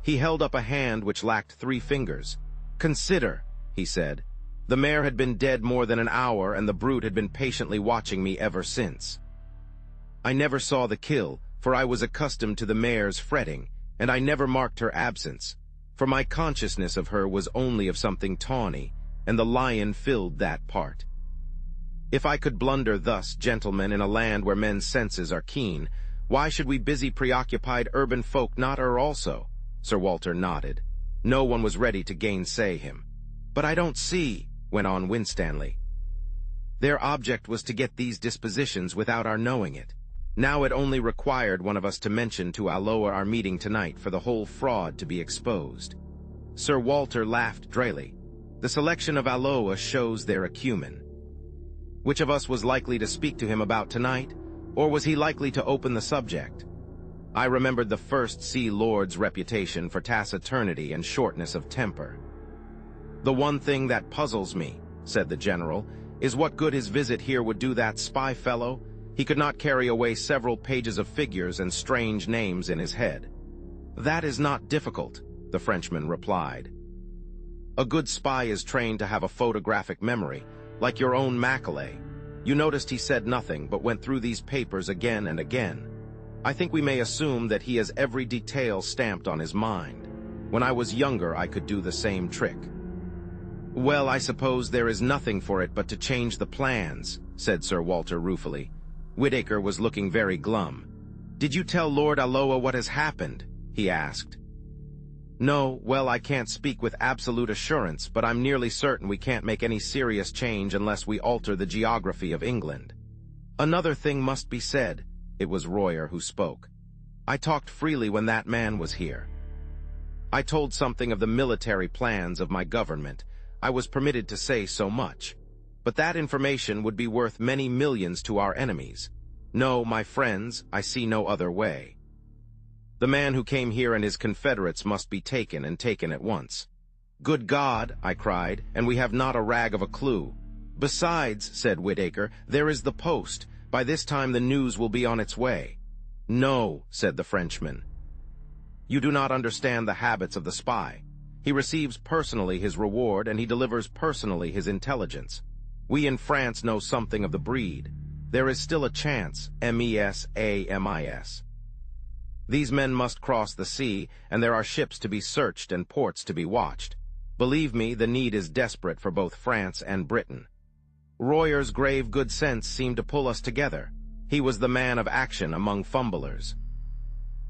He held up a hand which lacked 3 fingers. "Consider," he said. "The mare had been dead more than an hour, and the brute had been patiently watching me ever since. I never saw the kill, for I was accustomed to the mare's fretting, and I never marked her absence, for my consciousness of her was only of something tawny, and the lion filled that part. If I could blunder thus, gentlemen, in a land where men's senses are keen, Why should we busy preoccupied urban folk not err also? Sir Walter nodded. No one was ready to gainsay him. But I don't see, went on Winstanley. Their object was to get these dispositions without our knowing it. Now it only required one of us to mention to Alloa our meeting tonight for the whole fraud to be exposed. Sir Walter laughed drily. The selection of Alloa shows their acumen. Which of us was likely to speak to him about tonight, or was he likely to open the subject? I remembered the First Sea Lord's reputation for taciturnity and shortness of temper. The one thing that puzzles me, said the general, is what good his visit here would do that spy fellow. He could not carry away several pages of figures and strange names in his head. That is not difficult, the Frenchman replied. A good spy is trained to have a photographic memory, like your own Macaulay. You noticed he said nothing, but went through these papers again and again. I think we may assume that he has every detail stamped on his mind. When I was younger, I could do the same trick. Well, I suppose there is nothing for it but to change the plans, said Sir Walter ruefully. Whittaker was looking very glum. Did you tell Lord Alloa what has happened? He asked. No, well, I can't speak with absolute assurance, but I'm nearly certain we can't make any serious change unless we alter the geography of England. Another thing must be said. It was Royer who spoke. I talked freely when that man was here. I told something of the military plans of my government. I was permitted to say so much. But that information would be worth many millions to our enemies. No, my friends, I see no other way. The man who came here and his confederates must be taken, and taken at once. Good God, I cried, and we have not a rag of a clue. Besides, said Whittaker, there is the post. By this time the news will be on its way. No, said the Frenchman. You do not understand the habits of the spy. He receives personally his reward, and he delivers personally his intelligence. We in France know something of the breed. There is still a chance, MESAMIS. These men must cross the sea, and there are ships to be searched and ports to be watched. Believe me, the need is desperate for both France and Britain. Royer's grave good sense seemed to pull us together. He was the man of action among fumblers.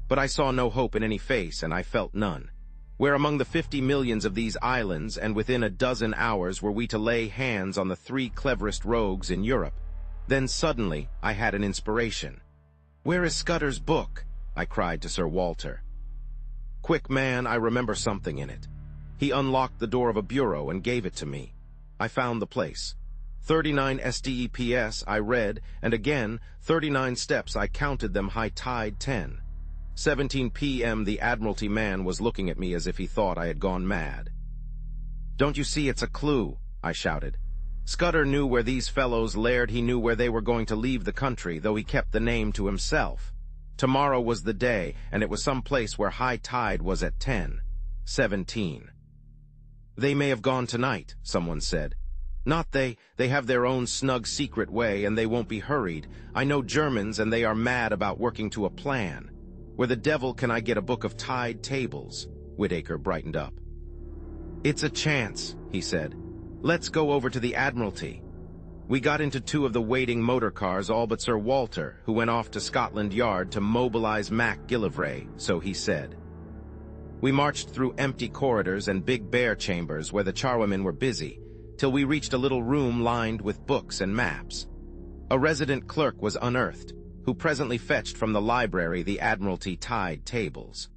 But I saw no hope in any face, and I felt none. Where among the 50 millions of these islands, and within a dozen hours, were we to lay hands on the 3 cleverest rogues in Europe? Then suddenly I had an inspiration. Where is Scudder's book? I cried to Sir Walter. Quick, man, I remember something in it. He unlocked the door of a bureau and gave it to me. I found the place. 39 steps I read, and again, 39 steps I counted them, high tide 10. 17 p.m. the Admiralty man was looking at me as if he thought I had gone mad. Don't you see it's a clue? I shouted. Scudder knew where these fellows laired. He knew where they were going to leave the country, though he kept the name to himself. Tomorrow was the day, and it was some place where high tide was at 10. 17. They may have gone tonight, someone said. Not they have their own snug secret way, and they won't be hurried. I know Germans, and they are mad about working to a plan. Where the devil can I get a book of tide tables? Whittaker brightened up. It's a chance, he said. Let's go over to the Admiralty. We got into 2 of the waiting motor cars, all but Sir Walter, who went off to Scotland Yard to mobilize MacGillivray, so he said. We marched through empty corridors and big bare chambers where the charwomen were busy, till we reached a little room lined with books and maps. A resident clerk was unearthed, who presently fetched from the library the Admiralty tide tables.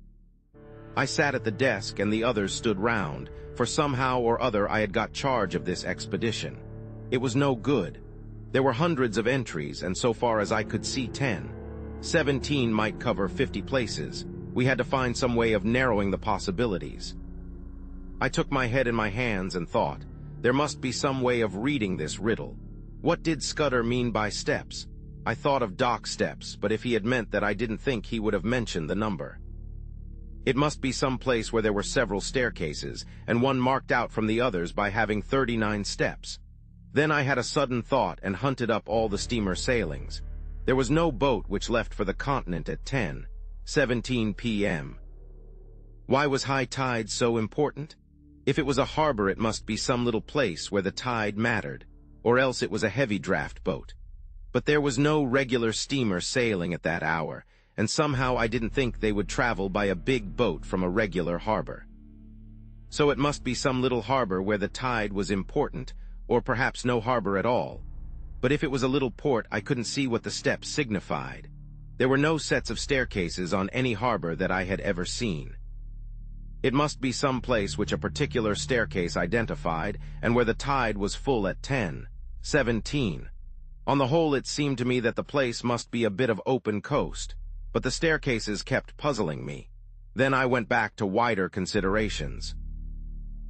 I sat at the desk and the others stood round, for somehow or other I had got charge of this expedition. It was no good. There were hundreds of entries, and so far as I could see 10. 17 might cover 50 places. We had to find some way of narrowing the possibilities. I took my head in my hands and thought, there must be some way of reading this riddle. What did Scudder mean by steps? I thought of dock steps, but if he had meant that, I didn't think he would have mentioned the number. It must be some place where there were several staircases, and one marked out from the others by having 39 steps. Then I had a sudden thought and hunted up all the steamer sailings. There was no boat which left for the continent at 10:17 p.m. Why was high tide so important? If it was a harbor, it must be some little place where the tide mattered, or else it was a heavy draft boat. But there was no regular steamer sailing at that hour, and somehow I didn't think they would travel by a big boat from a regular harbor. So it must be some little harbor where the tide was important, or perhaps no harbor at all. But if it was a little port, I couldn't see what the steps signified. There were no sets of staircases on any harbor that I had ever seen. It must be some place which a particular staircase identified, and where the tide was full at 10:17. On the whole, it seemed to me that the place must be a bit of open coast, but the staircases kept puzzling me. Then I went back to wider considerations.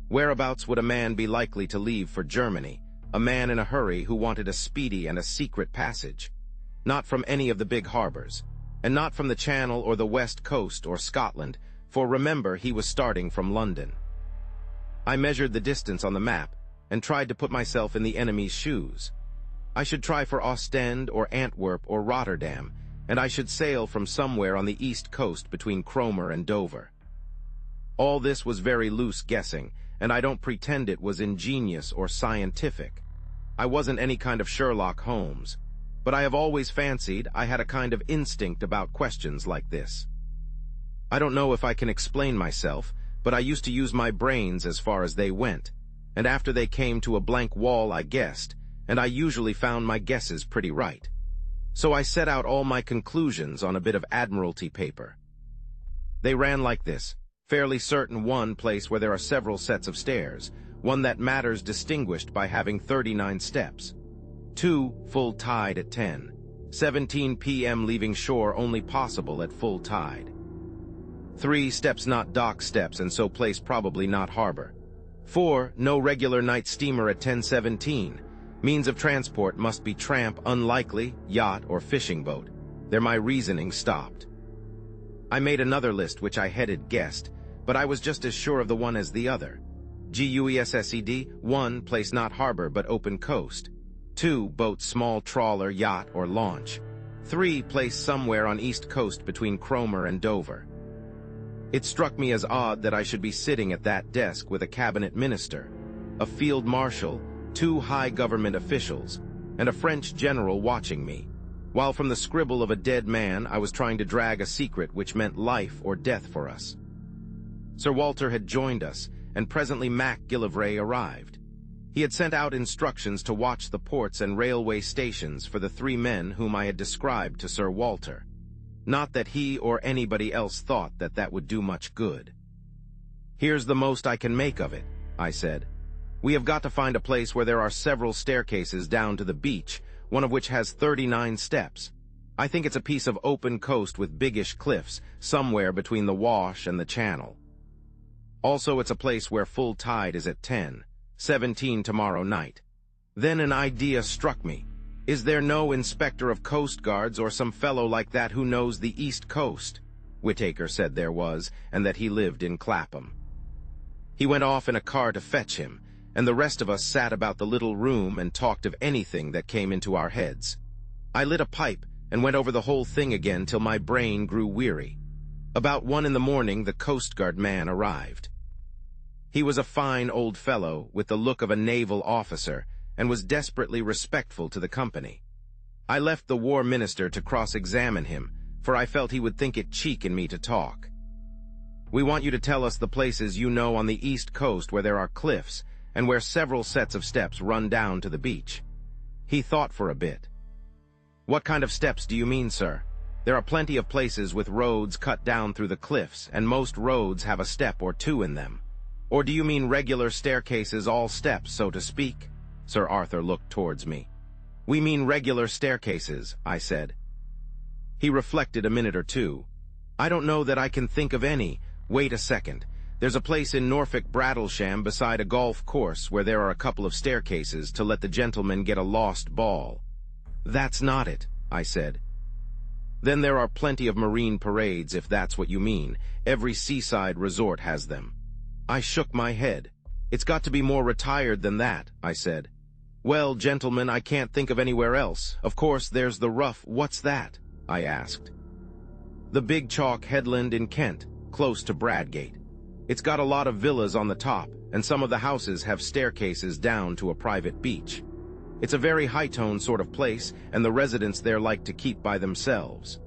Whereabouts would a man be likely to leave for Germany, a man in a hurry who wanted a speedy and a secret passage? Not from any of the big harbors, and not from the Channel or the West Coast or Scotland, for remember, he was starting from London. I measured the distance on the map and tried to put myself in the enemy's shoes. I should try for Ostend or Antwerp or Rotterdam, and I should sail from somewhere on the east coast between Cromer and Dover. All this was very loose guessing, and I don't pretend it was ingenious or scientific. I wasn't any kind of Sherlock Holmes, but I have always fancied I had a kind of instinct about questions like this. I don't know if I can explain myself, but I used to use my brains as far as they went, and after they came to a blank wall I guessed, and I usually found my guesses pretty right. So I set out all my conclusions on a bit of Admiralty paper. They ran like this: fairly certain one place where there are several sets of stairs, one that matters distinguished by having 39 steps. 2, full tide at 10:17 p.m. leaving shore only possible at full tide. 3, steps not dock steps and so place probably not harbor. 4, no regular night steamer at 10:17. Means of transport must be tramp, unlikely, yacht, or fishing boat. There my reasoning stopped. I made another list which I headed guessed, but I was just as sure of the one as the other. GUESSED, 1, place not harbor but open coast. 2, boat small trawler, yacht, or launch. 3, place somewhere on east coast between Cromer and Dover. It struck me as odd that I should be sitting at that desk with a cabinet minister, a field marshal, 2 high government officials, and a French general watching me, while from the scribble of a dead man I was trying to drag a secret which meant life or death for us. Sir Walter had joined us, and presently Mac Gillivray arrived. He had sent out instructions to watch the ports and railway stations for the 3 men whom I had described to Sir Walter. Not that he or anybody else thought that that would do much good. "Here's the most I can make of it," I said. "We have got to find a place where there are several staircases down to the beach, one of which has 39 steps. I think it's a piece of open coast with biggish cliffs, somewhere between the Wash and the Channel. Also, it's a place where full tide is at 10:17 tomorrow night." Then an idea struck me. Is there no inspector of coast guards or some fellow like that who knows the East Coast? Whittaker said there was, and that he lived in Clapham. He went off in a car to fetch him, and the rest of us sat about the little room and talked of anything that came into our heads. I lit a pipe and went over the whole thing again till my brain grew weary. About 1 in the morning the Coast Guard man arrived. He was a fine old fellow with the look of a naval officer and was desperately respectful to the company. I left the war minister to cross-examine him, for I felt he would think it cheek in me to talk. "We want you to tell us the places you know on the East Coast where there are cliffs, and where several sets of steps run down to the beach." He thought for a bit. "What kind of steps do you mean, sir? There are plenty of places with roads cut down through the cliffs, and most roads have a step or 2 in them. Or do you mean regular staircases, all steps, so to speak?" Sir Arthur looked towards me. "We mean regular staircases," I said. He reflected a minute or two. "I don't know that I can think of any. Wait a second. There's a place in Norfolk Brattlesham beside a golf course where there are a couple of staircases to let the gentlemen get a lost ball." "That's not it," I said. "Then there are plenty of marine parades, if that's what you mean. Every seaside resort has them." I shook my head. "It's got to be more retired than that," I said. "Well, gentlemen, I can't think of anywhere else. Of course, there's the rough—" "What's that?" I asked. "The Big Chalk headland in Kent, close to Bradgate. It's got a lot of villas on the top, and some of the houses have staircases down to a private beach. It's a very high-tone sort of place, and the residents there like to keep by themselves."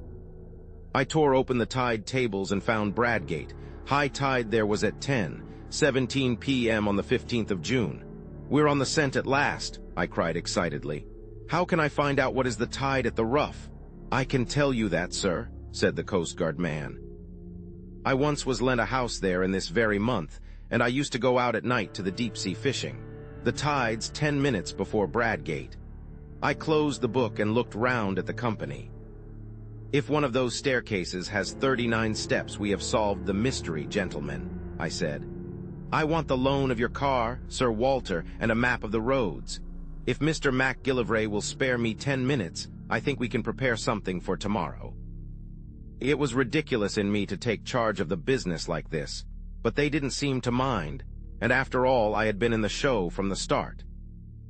I tore open the tide tables and found Bradgate. High tide there was at 10:17 p.m. on the 15th of June. "We're on the scent at last," I cried excitedly. "How can I find out what is the tide at the Rough?" "I can tell you that, sir," said the Coast Guard man. "I once was lent a house there in this very month, and I used to go out at night to the deep-sea fishing. The tide's 10 minutes before Bradgate." I closed the book and looked round at the company. "If one of those staircases has 39 steps, we have solved the mystery, gentlemen," I said. "I want the loan of your car, Sir Walter, and a map of the roads. If Mr. MacGillivray will spare me 10 minutes, I think we can prepare something for tomorrow." It was ridiculous in me to take charge of the business like this, but they didn't seem to mind, and after all, I had been in the show from the start.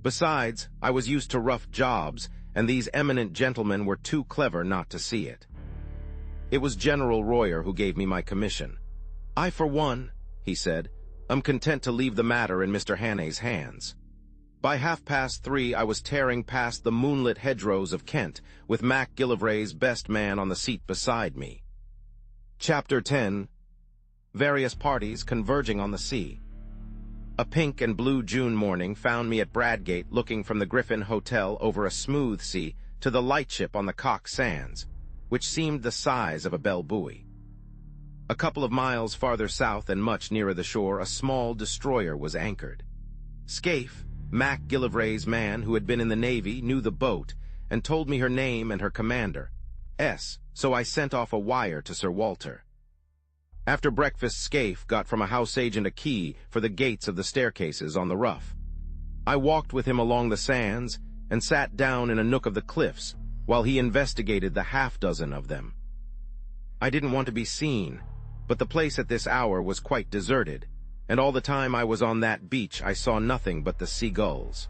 Besides, I was used to rough jobs, and these eminent gentlemen were too clever not to see it. It was General Royer who gave me my commission. "I, for one," he said, "am content to leave the matter in Mr. Hannay's hands." By 3:30, I was tearing past the moonlit hedgerows of Kent, with MacGillivray's best man on the seat beside me. Chapter 10. Various parties converging on the sea. A pink and blue June morning found me at Bradgate looking from the Griffin Hotel over a smooth sea to the lightship on the Cock Sands, which seemed the size of a bell buoy. A couple of miles farther south and much nearer the shore, a small destroyer was anchored. Scaife, MacGillivray's man who had been in the Navy, knew the boat and told me her name and her commander, so I sent off a wire to Sir Walter. After breakfast, Scaife got from a house agent a key for the gates of the staircases on the Rough. I walked with him along the sands and sat down in a nook of the cliffs while he investigated the half-dozen of them. I didn't want to be seen, but the place at this hour was quite deserted, and all the time I was on that beach I saw nothing but the seagulls.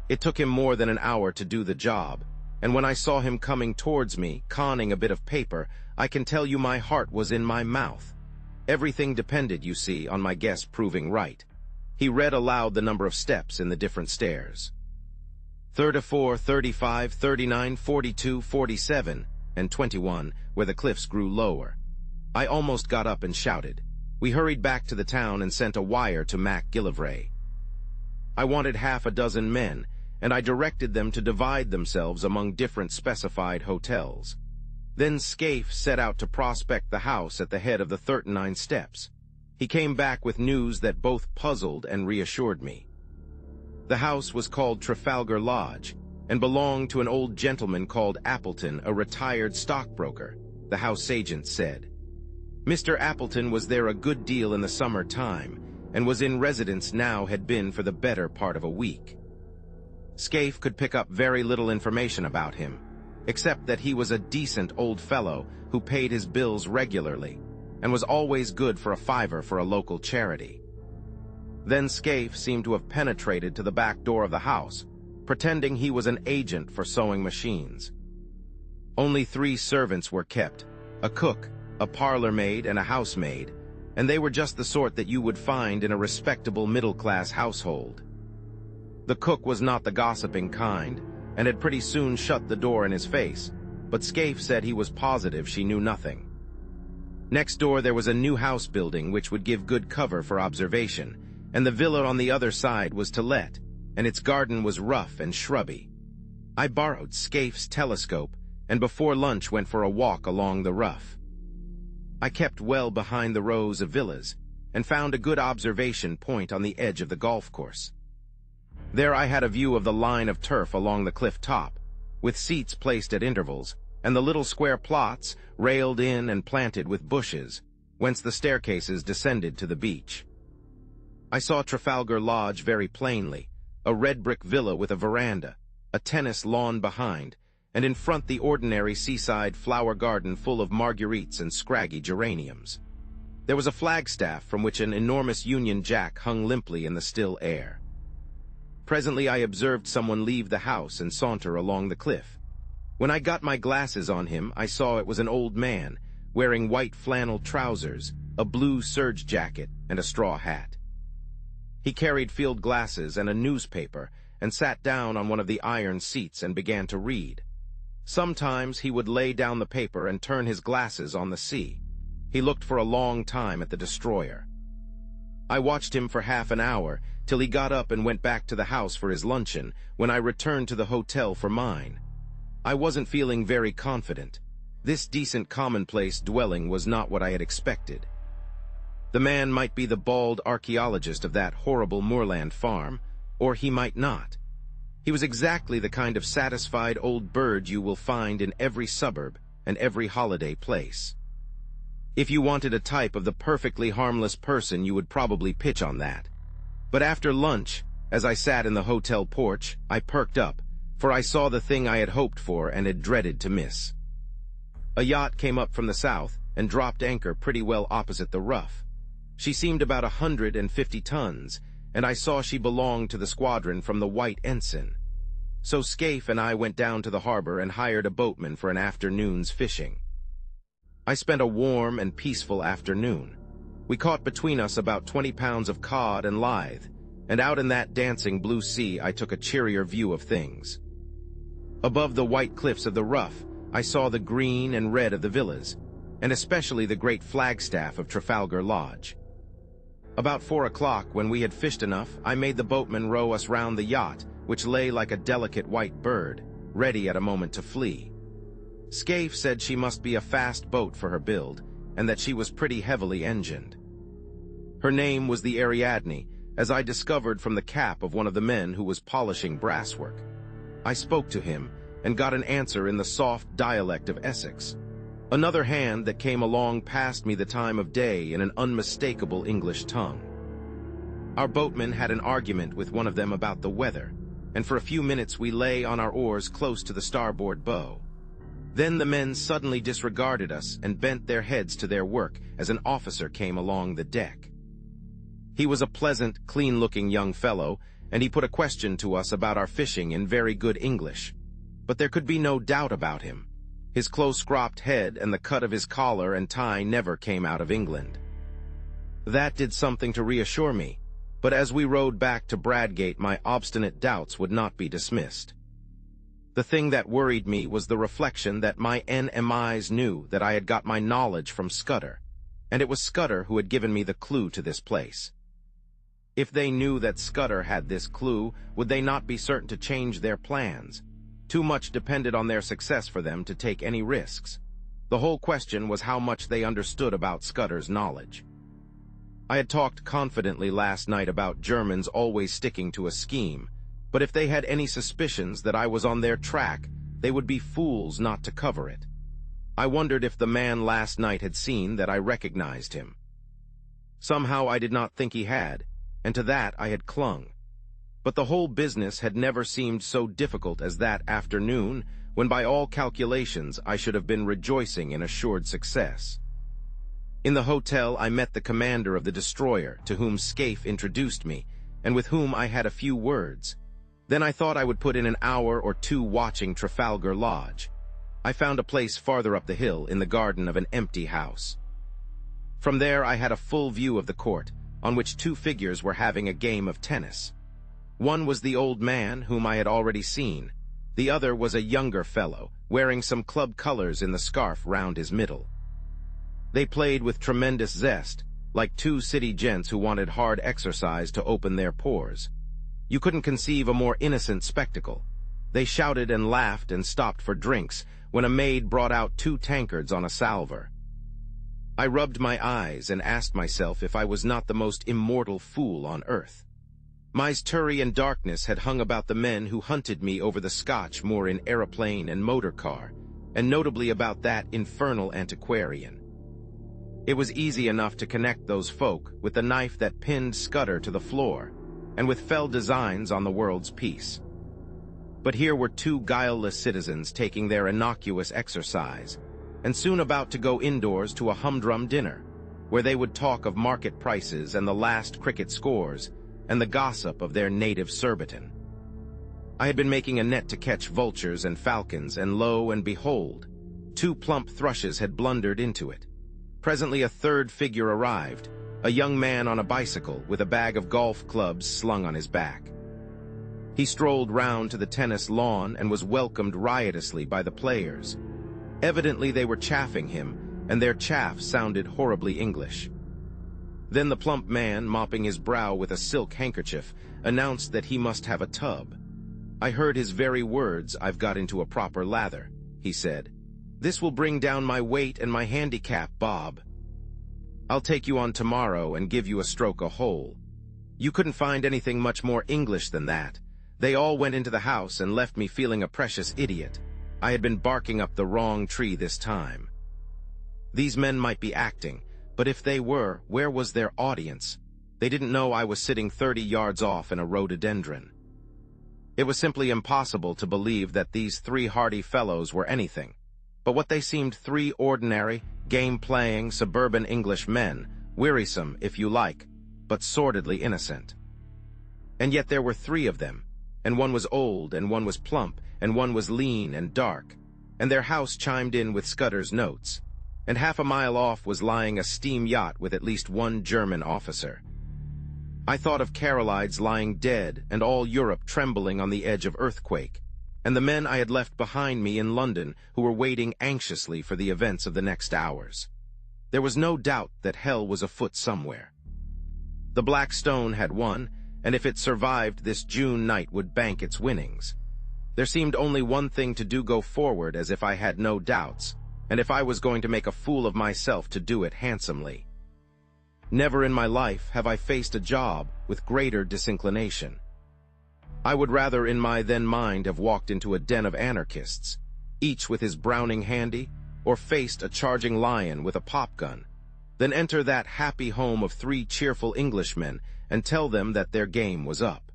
It took him more than an hour to do the job, and when I saw him coming towards me, conning a bit of paper, I can tell you my heart was in my mouth. Everything depended, you see, on my guess proving right. He read aloud the number of steps in the different stairs. 34, 35, 39, 42, 47, and 21, where the cliffs grew lower. I almost got up and shouted. We hurried back to the town and sent a wire to MacGillivray. I wanted 6 men, and I directed them to divide themselves among different specified hotels. Then Scaife set out to prospect the house at the head of the 39 steps. He came back with news that both puzzled and reassured me. The house was called Trafalgar Lodge and belonged to an old gentleman called Appleton, a retired stockbroker, the house agent said. Mr. Appleton was there a good deal in the summer time and was in residence now had been for the better part of a week. Scaife could pick up very little information about him, except that he was a decent old fellow who paid his bills regularly and was always good for a fiver for a local charity. Then Scaife seemed to have penetrated to the back door of the house, pretending he was an agent for sewing machines. Only 3 servants were kept, a cook, a parlor maid, and a housemaid, and they were just the sort that you would find in a respectable middle-class household. The cook was not the gossiping kind, and had pretty soon shut the door in his face, but Scaife said he was positive she knew nothing. Next door there was a new house building which would give good cover for observation, and the villa on the other side was to let, and its garden was rough and shrubby. I borrowed Scaife's telescope, and before lunch went for a walk along the Rough. I kept well behind the rows of villas, and found a good observation point on the edge of the golf course. There I had a view of the line of turf along the cliff top, with seats placed at intervals, and the little square plots railed in and planted with bushes, whence the staircases descended to the beach. I saw Trafalgar Lodge very plainly, a red brick villa with a veranda, a tennis lawn behind, and in front the ordinary seaside flower garden full of marguerites and scraggy geraniums. There was a flagstaff from which an enormous Union Jack hung limply in the still air. Presently I observed someone leave the house and saunter along the cliff. When I got my glasses on him, I saw it was an old man, wearing white flannel trousers, a blue serge jacket, and a straw hat. He carried field glasses and a newspaper, and sat down on one of the iron seats and began to read. Sometimes he would lay down the paper and turn his glasses on the sea. He looked for a long time at the destroyer. I watched him for half an hour, till he got up and went back to the house for his luncheon, when I returned to the hotel for mine. I wasn't feeling very confident. This decent commonplace dwelling was not what I had expected. The man might be the bald archaeologist of that horrible moorland farm, or he might not. He was exactly the kind of satisfied old bird you will find in every suburb and every holiday place. If you wanted a type of the perfectly harmless person, you would probably pitch on that. But after lunch, as I sat in the hotel porch, I perked up, for I saw the thing I had hoped for and had dreaded to miss. A yacht came up from the south and dropped anchor pretty well opposite the Rough. She seemed about 150 tons, and I saw she belonged to the squadron from the White Ensign. So Scaife and I went down to the harbor and hired a boatman for an afternoon's fishing. I spent a warm and peaceful afternoon. We caught between us about 20 pounds of cod and lithe, and out in that dancing blue sea I took a cheerier view of things. Above the white cliffs of the Rough, I saw the green and red of the villas, and especially the great flagstaff of Trafalgar Lodge. About 4 o'clock, when we had fished enough, I made the boatman row us round the yacht, which lay like a delicate white bird, ready at a moment to flee. Scaife said she must be a fast boat for her build, and that she was pretty heavily engined. Her name was the Ariadne, as I discovered from the cap of one of the men who was polishing brasswork. I spoke to him, and got an answer in the soft dialect of Essex. Another hand that came along passed me the time of day in an unmistakable English tongue. Our boatman had an argument with one of them about the weather, and for a few minutes we lay on our oars close to the starboard bow. Then the men suddenly disregarded us and bent their heads to their work as an officer came along the deck. He was a pleasant, clean-looking young fellow, and he put a question to us about our fishing in very good English. But there could be no doubt about him. His close-cropped head and the cut of his collar and tie never came out of England. That did something to reassure me, but as we rowed back to Bradgate, my obstinate doubts would not be dismissed. The thing that worried me was the reflection that my NMIs knew that I had got my knowledge from Scudder, and it was Scudder who had given me the clue to this place. If they knew that Scudder had this clue, would they not be certain to change their plans? Too much depended on their success for them to take any risks. The whole question was how much they understood about Scudder's knowledge. I had talked confidently last night about Germans always sticking to a scheme, but if they had any suspicions that I was on their track, they would be fools not to cover it. I wondered if the man last night had seen that I recognized him. Somehow I did not think he had, and to that I had clung. But the whole business had never seemed so difficult as that afternoon, when by all calculations I should have been rejoicing in assured success. In the hotel I met the commander of the destroyer, to whom Scaife introduced me, and with whom I had a few words. Then I thought I would put in an hour or two watching Trafalgar Lodge. I found a place farther up the hill in the garden of an empty house. From there I had a full view of the court, on which two figures were having a game of tennis. One was the old man, whom I had already seen. The other was a younger fellow, wearing some club colors in the scarf round his middle. They played with tremendous zest, like two city gents who wanted hard exercise to open their pores. You couldn't conceive a more innocent spectacle. They shouted and laughed and stopped for drinks when a maid brought out 2 tankards on a salver. I rubbed my eyes and asked myself if I was not the most immortal fool on earth. Mystery and darkness had hung about the men who hunted me over the Scotch moor in aeroplane and motor car, and notably about that infernal antiquarian. It was easy enough to connect those folk with the knife that pinned Scudder to the floor, and with fell designs on the world's peace. But here were 2 guileless citizens taking their innocuous exercise, and soon about to go indoors to a humdrum dinner, where they would talk of market prices and the last cricket scores, and the gossip of their native Surbiton. I had been making a net to catch vultures and falcons, and lo and behold, 2 plump thrushes had blundered into it. Presently a third figure arrived, a young man on a bicycle with a bag of golf clubs slung on his back. He strolled round to the tennis lawn and was welcomed riotously by the players. Evidently they were chaffing him, and their chaff sounded horribly English. Then the plump man, mopping his brow with a silk handkerchief, announced that he must have a tub. I heard his very words, "I've got into a proper lather," he said. "This will bring down my weight and my handicap, Bob. I'll take you on tomorrow and give you a stroke a hole." You couldn't find anything much more English than that. They all went into the house and left me feeling a precious idiot. I had been barking up the wrong tree this time. These men might be acting, but if they were, where was their audience? They didn't know I was sitting 30 yards off in a rhododendron. It was simply impossible to believe that these three hardy fellows were anything but what they seemed, three ordinary, game-playing, suburban English men, wearisome, if you like, but sordidly innocent. And yet there were three of them, and one was old, and one was plump, and one was lean and dark, and their house chimed in with Scudder's notes, and half a mile off was lying a steam yacht with at least one German officer. I thought of Carolides lying dead and all Europe trembling on the edge of earthquake, and the men I had left behind me in London who were waiting anxiously for the events of the next hours. There was no doubt that hell was afoot somewhere. The Black Stone had won, and if it survived this June night would bank its winnings. There seemed only one thing to do: go forward as if I had no doubts, and if I was going to make a fool of myself, to do it handsomely. Never in my life have I faced a job with greater disinclination. I would rather in my then mind have walked into a den of anarchists, each with his Browning handy, or faced a charging lion with a pop gun, than enter that happy home of three cheerful Englishmen and tell them that their game was up.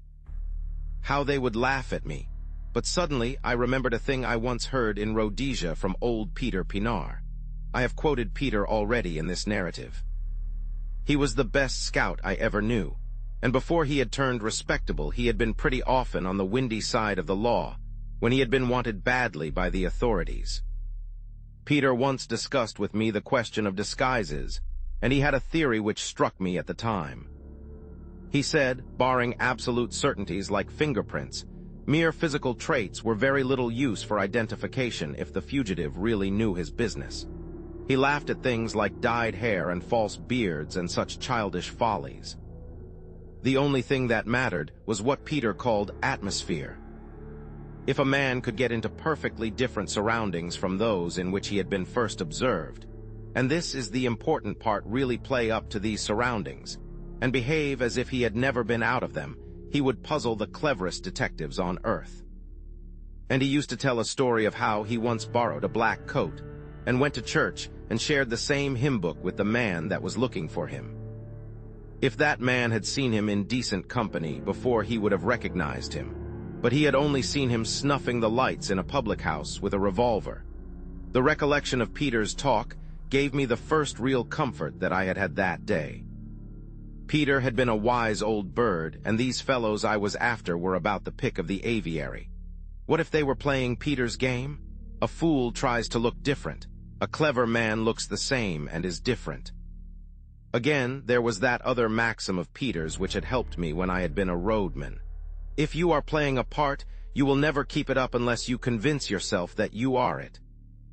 How they would laugh at me! But suddenly I remembered a thing I once heard in Rhodesia from old Peter Pinar. I have quoted Peter already in this narrative. He was the best scout I ever knew, and before he had turned respectable he had been pretty often on the windy side of the law, when he had been wanted badly by the authorities. Peter once discussed with me the question of disguises, and he had a theory which struck me at the time. He said, barring absolute certainties like fingerprints, mere physical traits were very little use for identification if the fugitive really knew his business. He laughed at things like dyed hair and false beards and such childish follies. The only thing that mattered was what Peter called atmosphere. If a man could get into perfectly different surroundings from those in which he had been first observed, and this is the important part, really play up to these surroundings, and behave as if he had never been out of them, he would puzzle the cleverest detectives on earth. And he used to tell a story of how he once borrowed a black coat, and went to church and shared the same hymn book with the man that was looking for him. If that man had seen him in decent company before, he would have recognized him, but he had only seen him snuffing the lights in a public house with a revolver. The recollection of Peter's talk gave me the first real comfort that I had had that day. Peter had been a wise old bird, and these fellows I was after were about the pick of the aviary. What if they were playing Peter's game? A fool tries to look different. A clever man looks the same and is different. Again, there was that other maxim of Peter's which had helped me when I had been a roadman. If you are playing a part, you will never keep it up unless you convince yourself that you are it.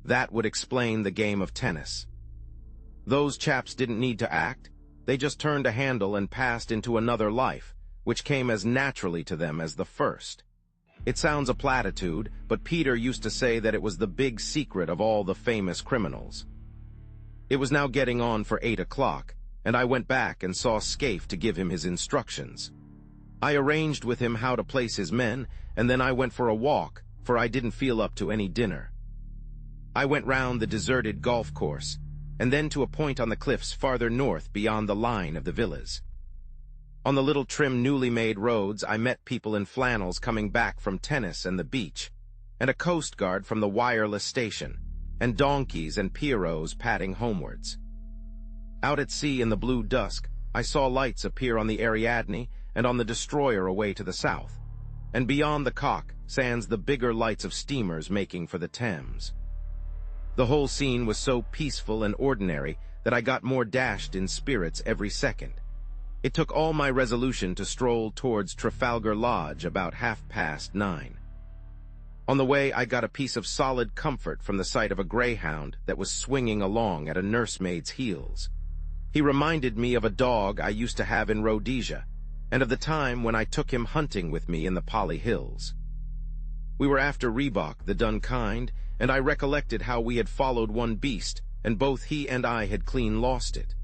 That would explain the game of tennis. Those chaps didn't need to act. They just turned a handle and passed into another life, which came as naturally to them as the first. It sounds a platitude, but Peter used to say that it was the big secret of all the famous criminals. It was now getting on for 8 o'clock, and I went back and saw Scaife to give him his instructions. I arranged with him how to place his men, and then I went for a walk, for I didn't feel up to any dinner. I went round the deserted golf course, and then to a point on the cliffs farther north beyond the line of the villas. On the little trim newly made roads I met people in flannels coming back from tennis and the beach, and a coast guard from the wireless station, and donkeys and pierrots padding homewards. Out at sea in the blue dusk, I saw lights appear on the Ariadne and on the destroyer away to the south, and beyond the Cock sands the bigger lights of steamers making for the Thames. The whole scene was so peaceful and ordinary that I got more dashed in spirits every second. It took all my resolution to stroll towards Trafalgar Lodge about 9:30. On the way, I got a piece of solid comfort from the sight of a greyhound that was swinging along at a nursemaid's heels. He reminded me of a dog I used to have in Rhodesia, and of the time when I took him hunting with me in the Polly Hills. We were after Reebok, the dun kind, and I recollected how we had followed one beast, and both he and I had clean lost it.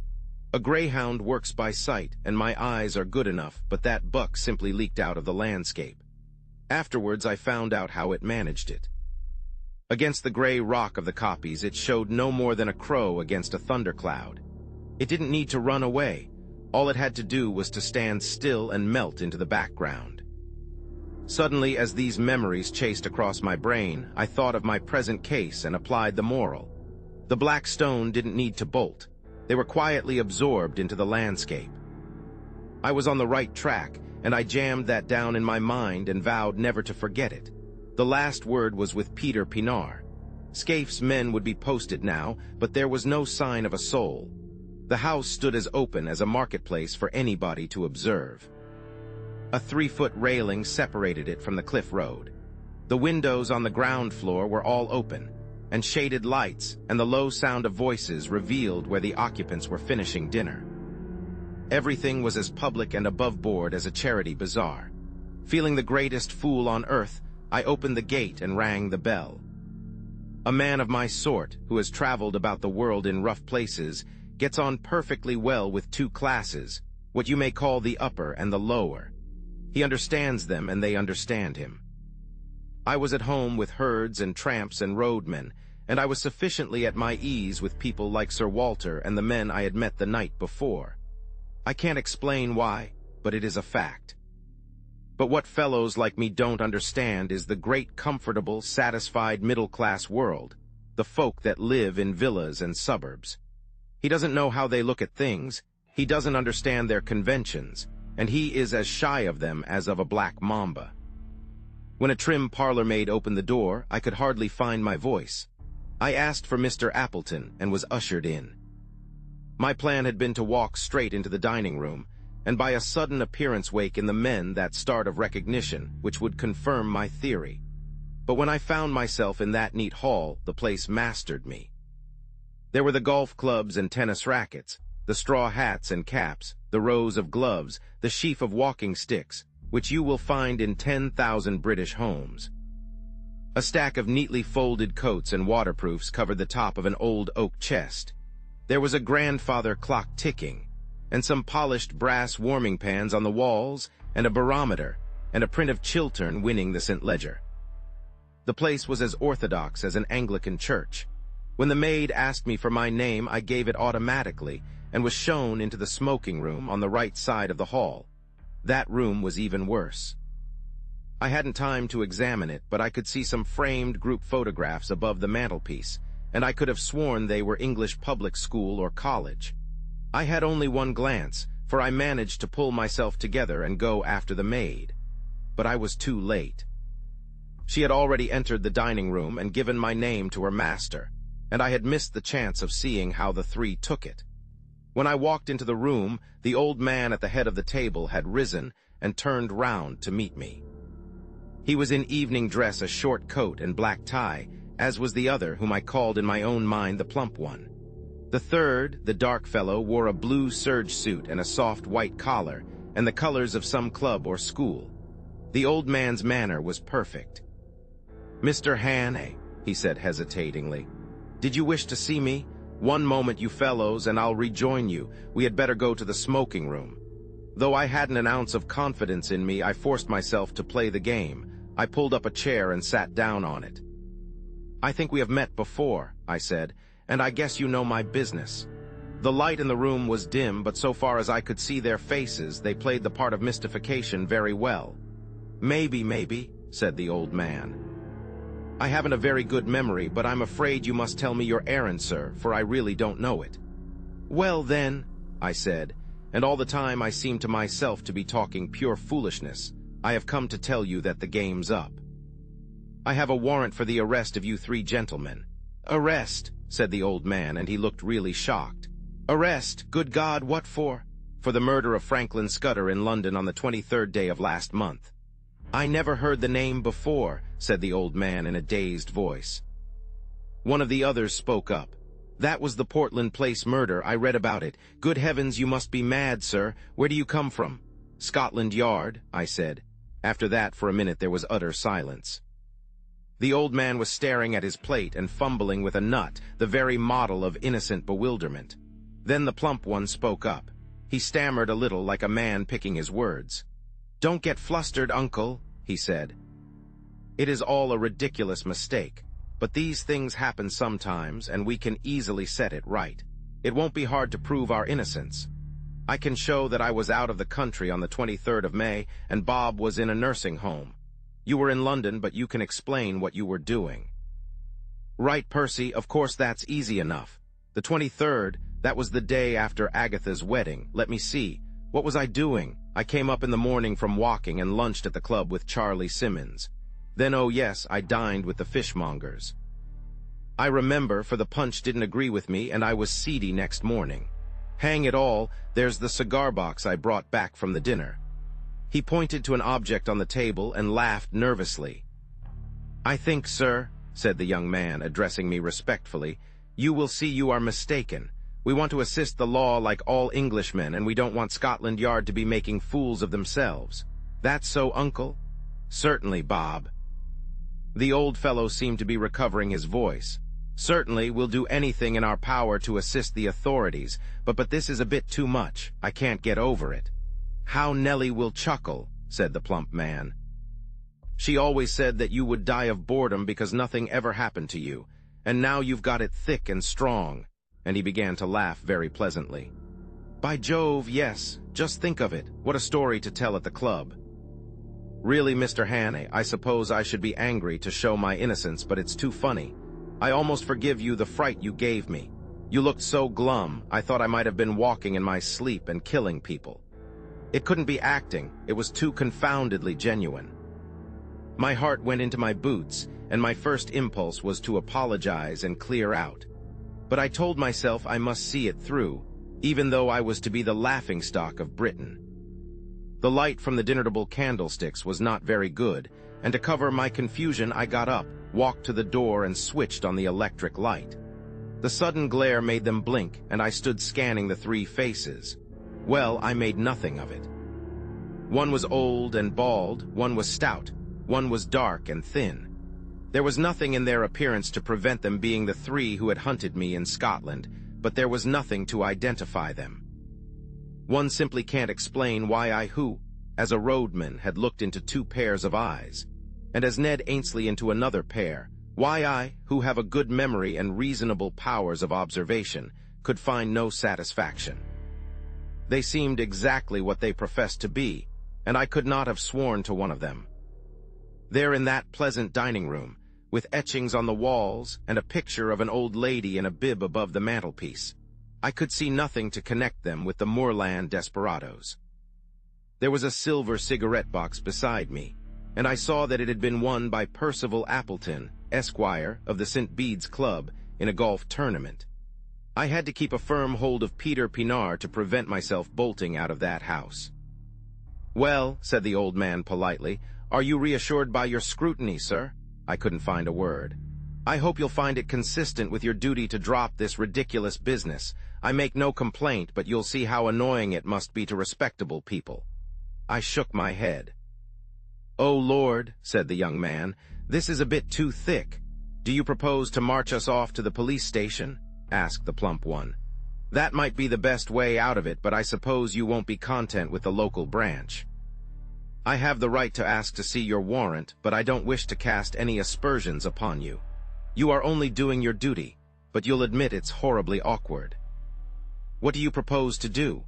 A greyhound works by sight, and my eyes are good enough, but that buck simply leaked out of the landscape. Afterwards, I found out how it managed it. Against the gray rock of the kopjes, it showed no more than a crow against a thundercloud. It didn't need to run away. All it had to do was to stand still and melt into the background. Suddenly, as these memories chased across my brain, I thought of my present case and applied the moral. The black stone didn't need to bolt. They were quietly absorbed into the landscape. I was on the right track, and I jammed that down in my mind and vowed never to forget it. The last word was with Peter Pinard. Scaife's men would be posted now, but there was no sign of a soul. The house stood as open as a marketplace for anybody to observe. A 3-foot railing separated it from the cliff road. The windows on the ground floor were all open, and shaded lights and the low sound of voices revealed where the occupants were finishing dinner. Everything was as public and above board as a charity bazaar. Feeling the greatest fool on earth, I opened the gate and rang the bell. A man of my sort, who has traveled about the world in rough places, gets on perfectly well with two classes, what you may call the upper and the lower. He understands them and they understand him. I was at home with herds and tramps and roadmen, and I was sufficiently at my ease with people like Sir Walter and the men I had met the night before. I can't explain why, but it is a fact. But what fellows like me don't understand is the great comfortable, satisfied middle-class world, the folk that live in villas and suburbs. He doesn't know how they look at things, he doesn't understand their conventions, and he is as shy of them as of a black mamba. When a trim parlor maid opened the door, I could hardly find my voice. I asked for Mr. Appleton and was ushered in. My plan had been to walk straight into the dining room, and by a sudden appearance wake in the men that start of recognition, which would confirm my theory. But when I found myself in that neat hall, the place mastered me. There were the golf clubs and tennis rackets, the straw hats and caps, the rows of gloves, the sheaf of walking sticks, which you will find in 10,000 British homes. A stack of neatly folded coats and waterproofs covered the top of an old oak chest. There was a grandfather clock ticking, and some polished brass warming pans on the walls, and a barometer, and a print of Chiltern winning the St. Leger. The place was as orthodox as an Anglican church. When the maid asked me for my name, I gave it automatically, and was shown into the smoking room on the right side of the hall. That room was even worse. I hadn't time to examine it, but I could see some framed group photographs above the mantelpiece, and I could have sworn they were English public school or college. I had only one glance, for I managed to pull myself together and go after the maid. But I was too late. She had already entered the dining room and given my name to her master, and I had missed the chance of seeing how the three took it. When I walked into the room, the old man at the head of the table had risen and turned round to meet me. He was in evening dress, a short coat and black tie, as was the other, whom I called in my own mind the plump one. The third, the dark fellow, wore a blue serge suit and a soft white collar, and the colors of some club or school. The old man's manner was perfect. "Mr. Hannay," he said hesitatingly, "did you wish to see me? One moment, you fellows, and I'll rejoin you. We had better go to the smoking room." Though I hadn't an ounce of confidence in me, I forced myself to play the game. I pulled up a chair and sat down on it. "I think we have met before," I said, "and I guess you know my business." The light in the room was dim, but so far as I could see their faces, they played the part of mystification very well. Maybe," said the old man. "I haven't a very good memory, but I'm afraid you must tell me your errand, sir, for I really don't know it." "Well, then," I said, and all the time I seemed to myself to be talking pure foolishness, "I have come to tell you that the game's up. I have a warrant for the arrest of you three gentlemen." "Arrest?" said the old man, and he looked really shocked. "Arrest? Good God, what for?" for the murder of Franklin Scudder in London on the 23rd day of last month." "I never heard the name before," said the old man in a dazed voice. One of the others spoke up. "That was the Portland Place murder. I read about it. Good heavens, you must be mad, sir. Where do you come from?" "Scotland Yard," I said. After that, for a minute, there was utter silence. The old man was staring at his plate and fumbling with a nut, the very model of innocent bewilderment. Then the plump one spoke up. He stammered a little, like a man picking his words. "Don't get flustered, uncle," he said. "It is all a ridiculous mistake, but these things happen sometimes, and we can easily set it right. It won't be hard to prove our innocence. I can show that I was out of the country on the 23rd of May, and Bob was in a nursing home. You were in London, but you can explain what you were doing." "Right, Percy, of course that's easy enough. The 23rd, that was the day after Agatha's wedding. Let me see. What was I doing? I came up in the morning from walking and lunched at the club with Charlie Simmons. Then, oh yes, I dined with the fishmongers. I remember, for the punch didn't agree with me, and I was seedy next morning. Hang it all, there's the cigar box I brought back from the dinner." He pointed to an object on the table and laughed nervously. "I think, sir," said the young man, addressing me respectfully, "you will see you are mistaken. We want to assist the law like all Englishmen, and we don't want Scotland Yard to be making fools of themselves. That's so, uncle?" "Certainly, Bob." The old fellow seemed to be recovering his voice. "Certainly, we'll do anything in our power to assist the authorities, but this is a bit too much. I can't get over it." "How Nellie will chuckle," said the plump man. "She always said that you would die of boredom because nothing ever happened to you, and now you've got it thick and strong," and he began to laugh very pleasantly. "By Jove, yes, just think of it, what a story to tell at the club." "Really, Mr. Hannay, I suppose I should be angry to show my innocence, but it's too funny. I almost forgive you the fright you gave me. You looked so glum, I thought I might have been walking in my sleep and killing people. It couldn't be acting, it was too confoundedly genuine." My heart went into my boots, and my first impulse was to apologize and clear out. But I told myself I must see it through, even though I was to be the laughingstock of Britain. The light from the dinner-table candlesticks was not very good, and to cover my confusion I got up, walked to the door, and switched on the electric light. The sudden glare made them blink, and I stood scanning the three faces. Well, I made nothing of it. One was old and bald, one was stout, one was dark and thin. There was nothing in their appearance to prevent them being the three who had hunted me in Scotland, but there was nothing to identify them. One simply can't explain why I who, as a roadman, had looked into two pairs of eyes, and as Ned Ainsley into another pair, why I, who have a good memory and reasonable powers of observation, could find no satisfaction. They seemed exactly what they professed to be, and I could not have sworn to one of them. There in that pleasant dining room, with etchings on the walls and a picture of an old lady in a bib above the mantelpiece, I could see nothing to connect them with the moorland desperadoes. There was a silver cigarette box beside me, and I saw that it had been won by Percival Appleton, Esquire, of the St. Bede's Club, in a golf tournament. I had to keep a firm hold of Peter Pinard to prevent myself bolting out of that house. "Well," said the old man politely, "are you reassured by your scrutiny, sir?" I couldn't find a word. "I hope you'll find it consistent with your duty to drop this ridiculous business. I make no complaint, but you'll see how annoying it must be to respectable people." I shook my head. "Oh, Lord," said the young man, "this is a bit too thick. Do you propose to march us off to the police station?" asked the plump one. "That might be the best way out of it, but I suppose you won't be content with the local branch." "I have the right to ask to see your warrant, but I don't wish to cast any aspersions upon you. You are only doing your duty, but you'll admit it's horribly awkward." "What do you propose to do?"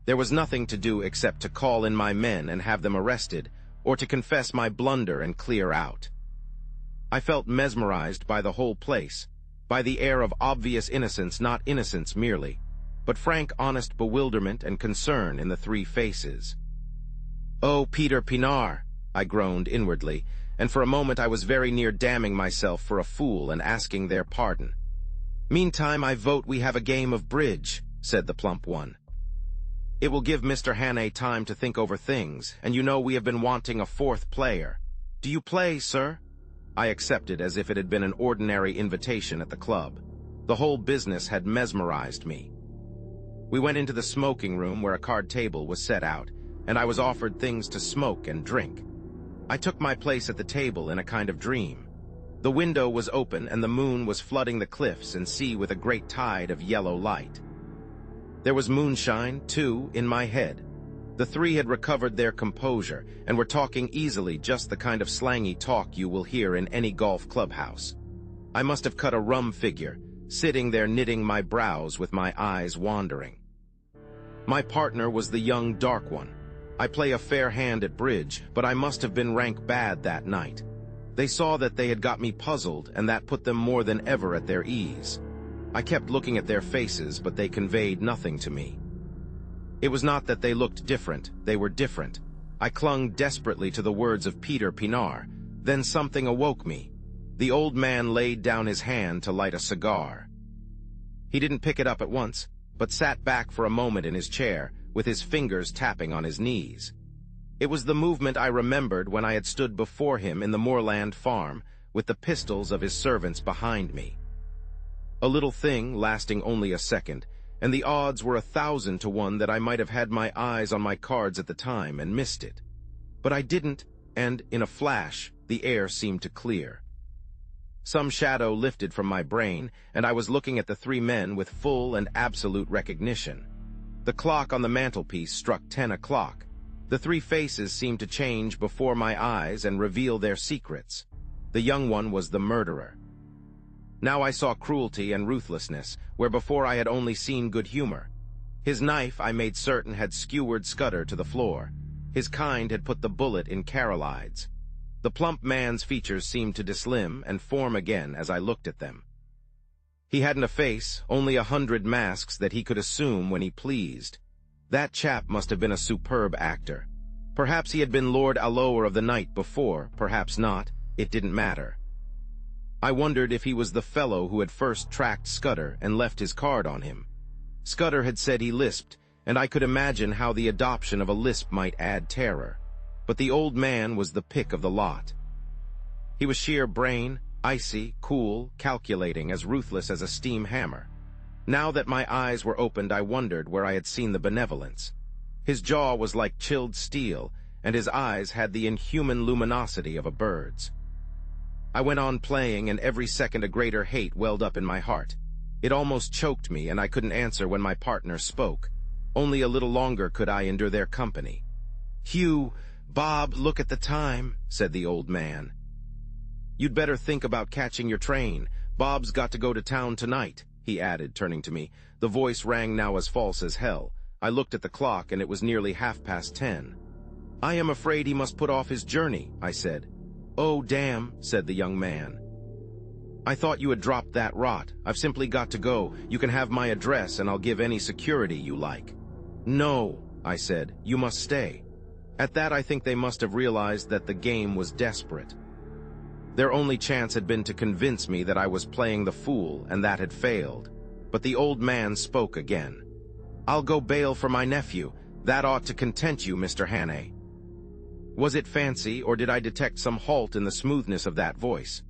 There was nothing to do except to call in my men and have them arrested, or to confess my blunder and clear out. I felt mesmerized by the whole place, by the air of obvious innocence, not innocence merely, but frank, honest bewilderment and concern in the three faces. "Oh, Peter Pinard," I groaned inwardly, and for a moment I was very near damning myself for a fool and asking their pardon. "Meantime, I vote we have a game of bridge," said the plump one. It will give Mr. Hannay time to think over things, and you know we have been wanting a fourth player. Do you play, sir? I accepted as if it had been an ordinary invitation at the club. The whole business had mesmerized me. We went into the smoking room where a card table was set out, and I was offered things to smoke and drink. I took my place at the table in a kind of dream. The window was open and the moon was flooding the cliffs and sea with a great tide of yellow light. There was moonshine, too, in my head. The three had recovered their composure and were talking easily, just the kind of slangy talk you will hear in any golf clubhouse. I must have cut a rum figure, sitting there knitting my brows with my eyes wandering. My partner was the young dark one. I play a fair hand at bridge, but I must have been rank bad that night. They saw that they had got me puzzled, and that put them more than ever at their ease. I kept looking at their faces, but they conveyed nothing to me. It was not that they looked different, they were different. I clung desperately to the words of Peter Pinard. Then something awoke me. The old man laid down his hand to light a cigar. He didn't pick it up at once, but sat back for a moment in his chair, with his fingers tapping on his knees. It was the movement I remembered when I had stood before him in the moorland farm, with the pistols of his servants behind me. A little thing lasting only a second, and the odds were 1,000 to 1 that I might have had my eyes on my cards at the time and missed it. But I didn't, and in a flash, the air seemed to clear. Some shadow lifted from my brain, and I was looking at the three men with full and absolute recognition. The clock on the mantelpiece struck 10 o'clock. The three faces seemed to change before my eyes and reveal their secrets. The young one was the murderer. Now I saw cruelty and ruthlessness, where before I had only seen good humor. His knife, I made certain, had skewered Scudder to the floor. His kind had put the bullet in Carolide's. The plump man's features seemed to dislimn and form again as I looked at them. He hadn't a face, only 100 masks that he could assume when he pleased. That chap must have been a superb actor. Perhaps he had been Lord Allower of the night before, perhaps not. It didn't matter. I wondered if he was the fellow who had first tracked Scudder and left his card on him. Scudder had said he lisped, and I could imagine how the adoption of a lisp might add terror. But the old man was the pick of the lot. He was sheer brain, icy, cool, calculating, as ruthless as a steam hammer. Now that my eyes were opened, I wondered where I had seen the benevolence. His jaw was like chilled steel, and his eyes had the inhuman luminosity of a bird's. I went on playing, and every second a greater hate welled up in my heart. It almost choked me, and I couldn't answer when my partner spoke. Only a little longer could I endure their company. "Hugh, Bob, look at the time," said the old man. "You'd better think about catching your train. Bob's got to go to town tonight," he added, turning to me. The voice rang now as false as hell. I looked at the clock, and it was nearly 10:30. "I am afraid he must put off his journey," I said. "Oh, damn," said the young man. "I thought you had dropped that rot. I've simply got to go. You can have my address, and I'll give any security you like." "No," I said, "you must stay." At that, I think they must have realized that the game was desperate. Their only chance had been to convince me that I was playing the fool, and that had failed. But the old man spoke again. "I'll go bail for my nephew. That ought to content you, Mr. Hannay." Was it fancy, or did I detect some halt in the smoothness of that voice?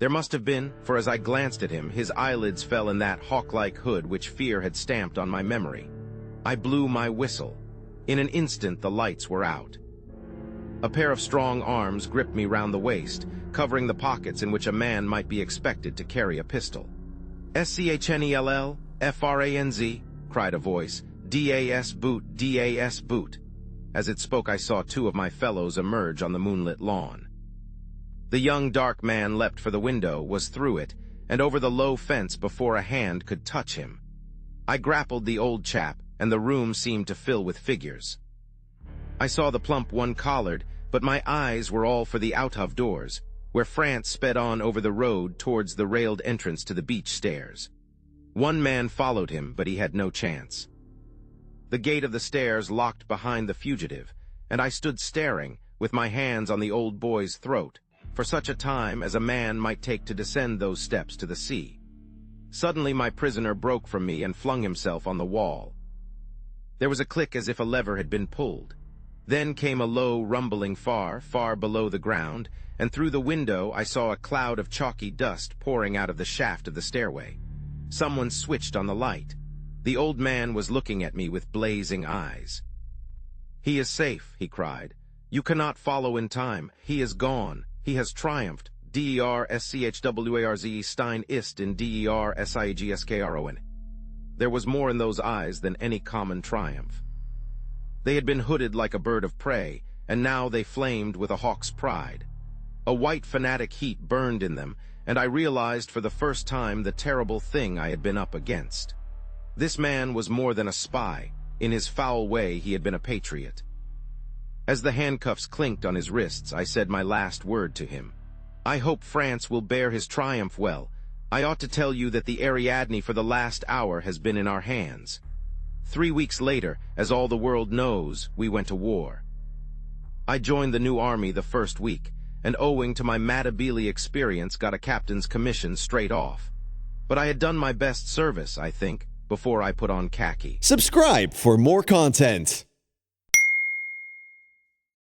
There must have been, for as I glanced at him, his eyelids fell in that hawk-like hood which fear had stamped on my memory. I blew my whistle. In an instant the lights were out. A pair of strong arms gripped me round the waist, covering the pockets in which a man might be expected to carry a pistol. "Schnell, Franz, cried a voice. "Das Boot, Das Boot." As it spoke, I saw two of my fellows emerge on the moonlit lawn. The young dark man leapt for the window, was through it, and over the low fence before a hand could touch him. I grappled the old chap, and the room seemed to fill with figures. I saw the plump one collared, but my eyes were all for the out-of doors, where France sped on over the road towards the railed entrance to the beach stairs. One man followed him, but he had no chance. The gate of the stairs locked behind the fugitive, and I stood staring, with my hands on the old boy's throat, for such a time as a man might take to descend those steps to the sea. Suddenly my prisoner broke from me and flung himself on the wall. There was a click as if a lever had been pulled. Then came a low rumbling far, far below the ground, and through the window I saw a cloud of chalky dust pouring out of the shaft of the stairway. Someone switched on the light. The old man was looking at me with blazing eyes. "He is safe," he cried. "You cannot follow in time. He is gone. He has triumphed. DERSCHWARZ Stein ist in DERSIEGSKRON. There was more in those eyes than any common triumph. They had been hooded like a bird of prey, and now they flamed with a hawk's pride. A white fanatic heat burned in them, and I realized for the first time the terrible thing I had been up against. This man was more than a spy. In his foul way, he had been a patriot. As the handcuffs clinked on his wrists, I said my last word to him. "I hope France will bear his triumph well. I ought to tell you that the Ariadne for the last hour has been in our hands. 3 weeks later, as all the world knows, we went to war. I joined the new army the first week, and owing to my Matabele experience got a captain's commission straight off. But I had done my best service, I think, before I put on khaki." Subscribe for more content.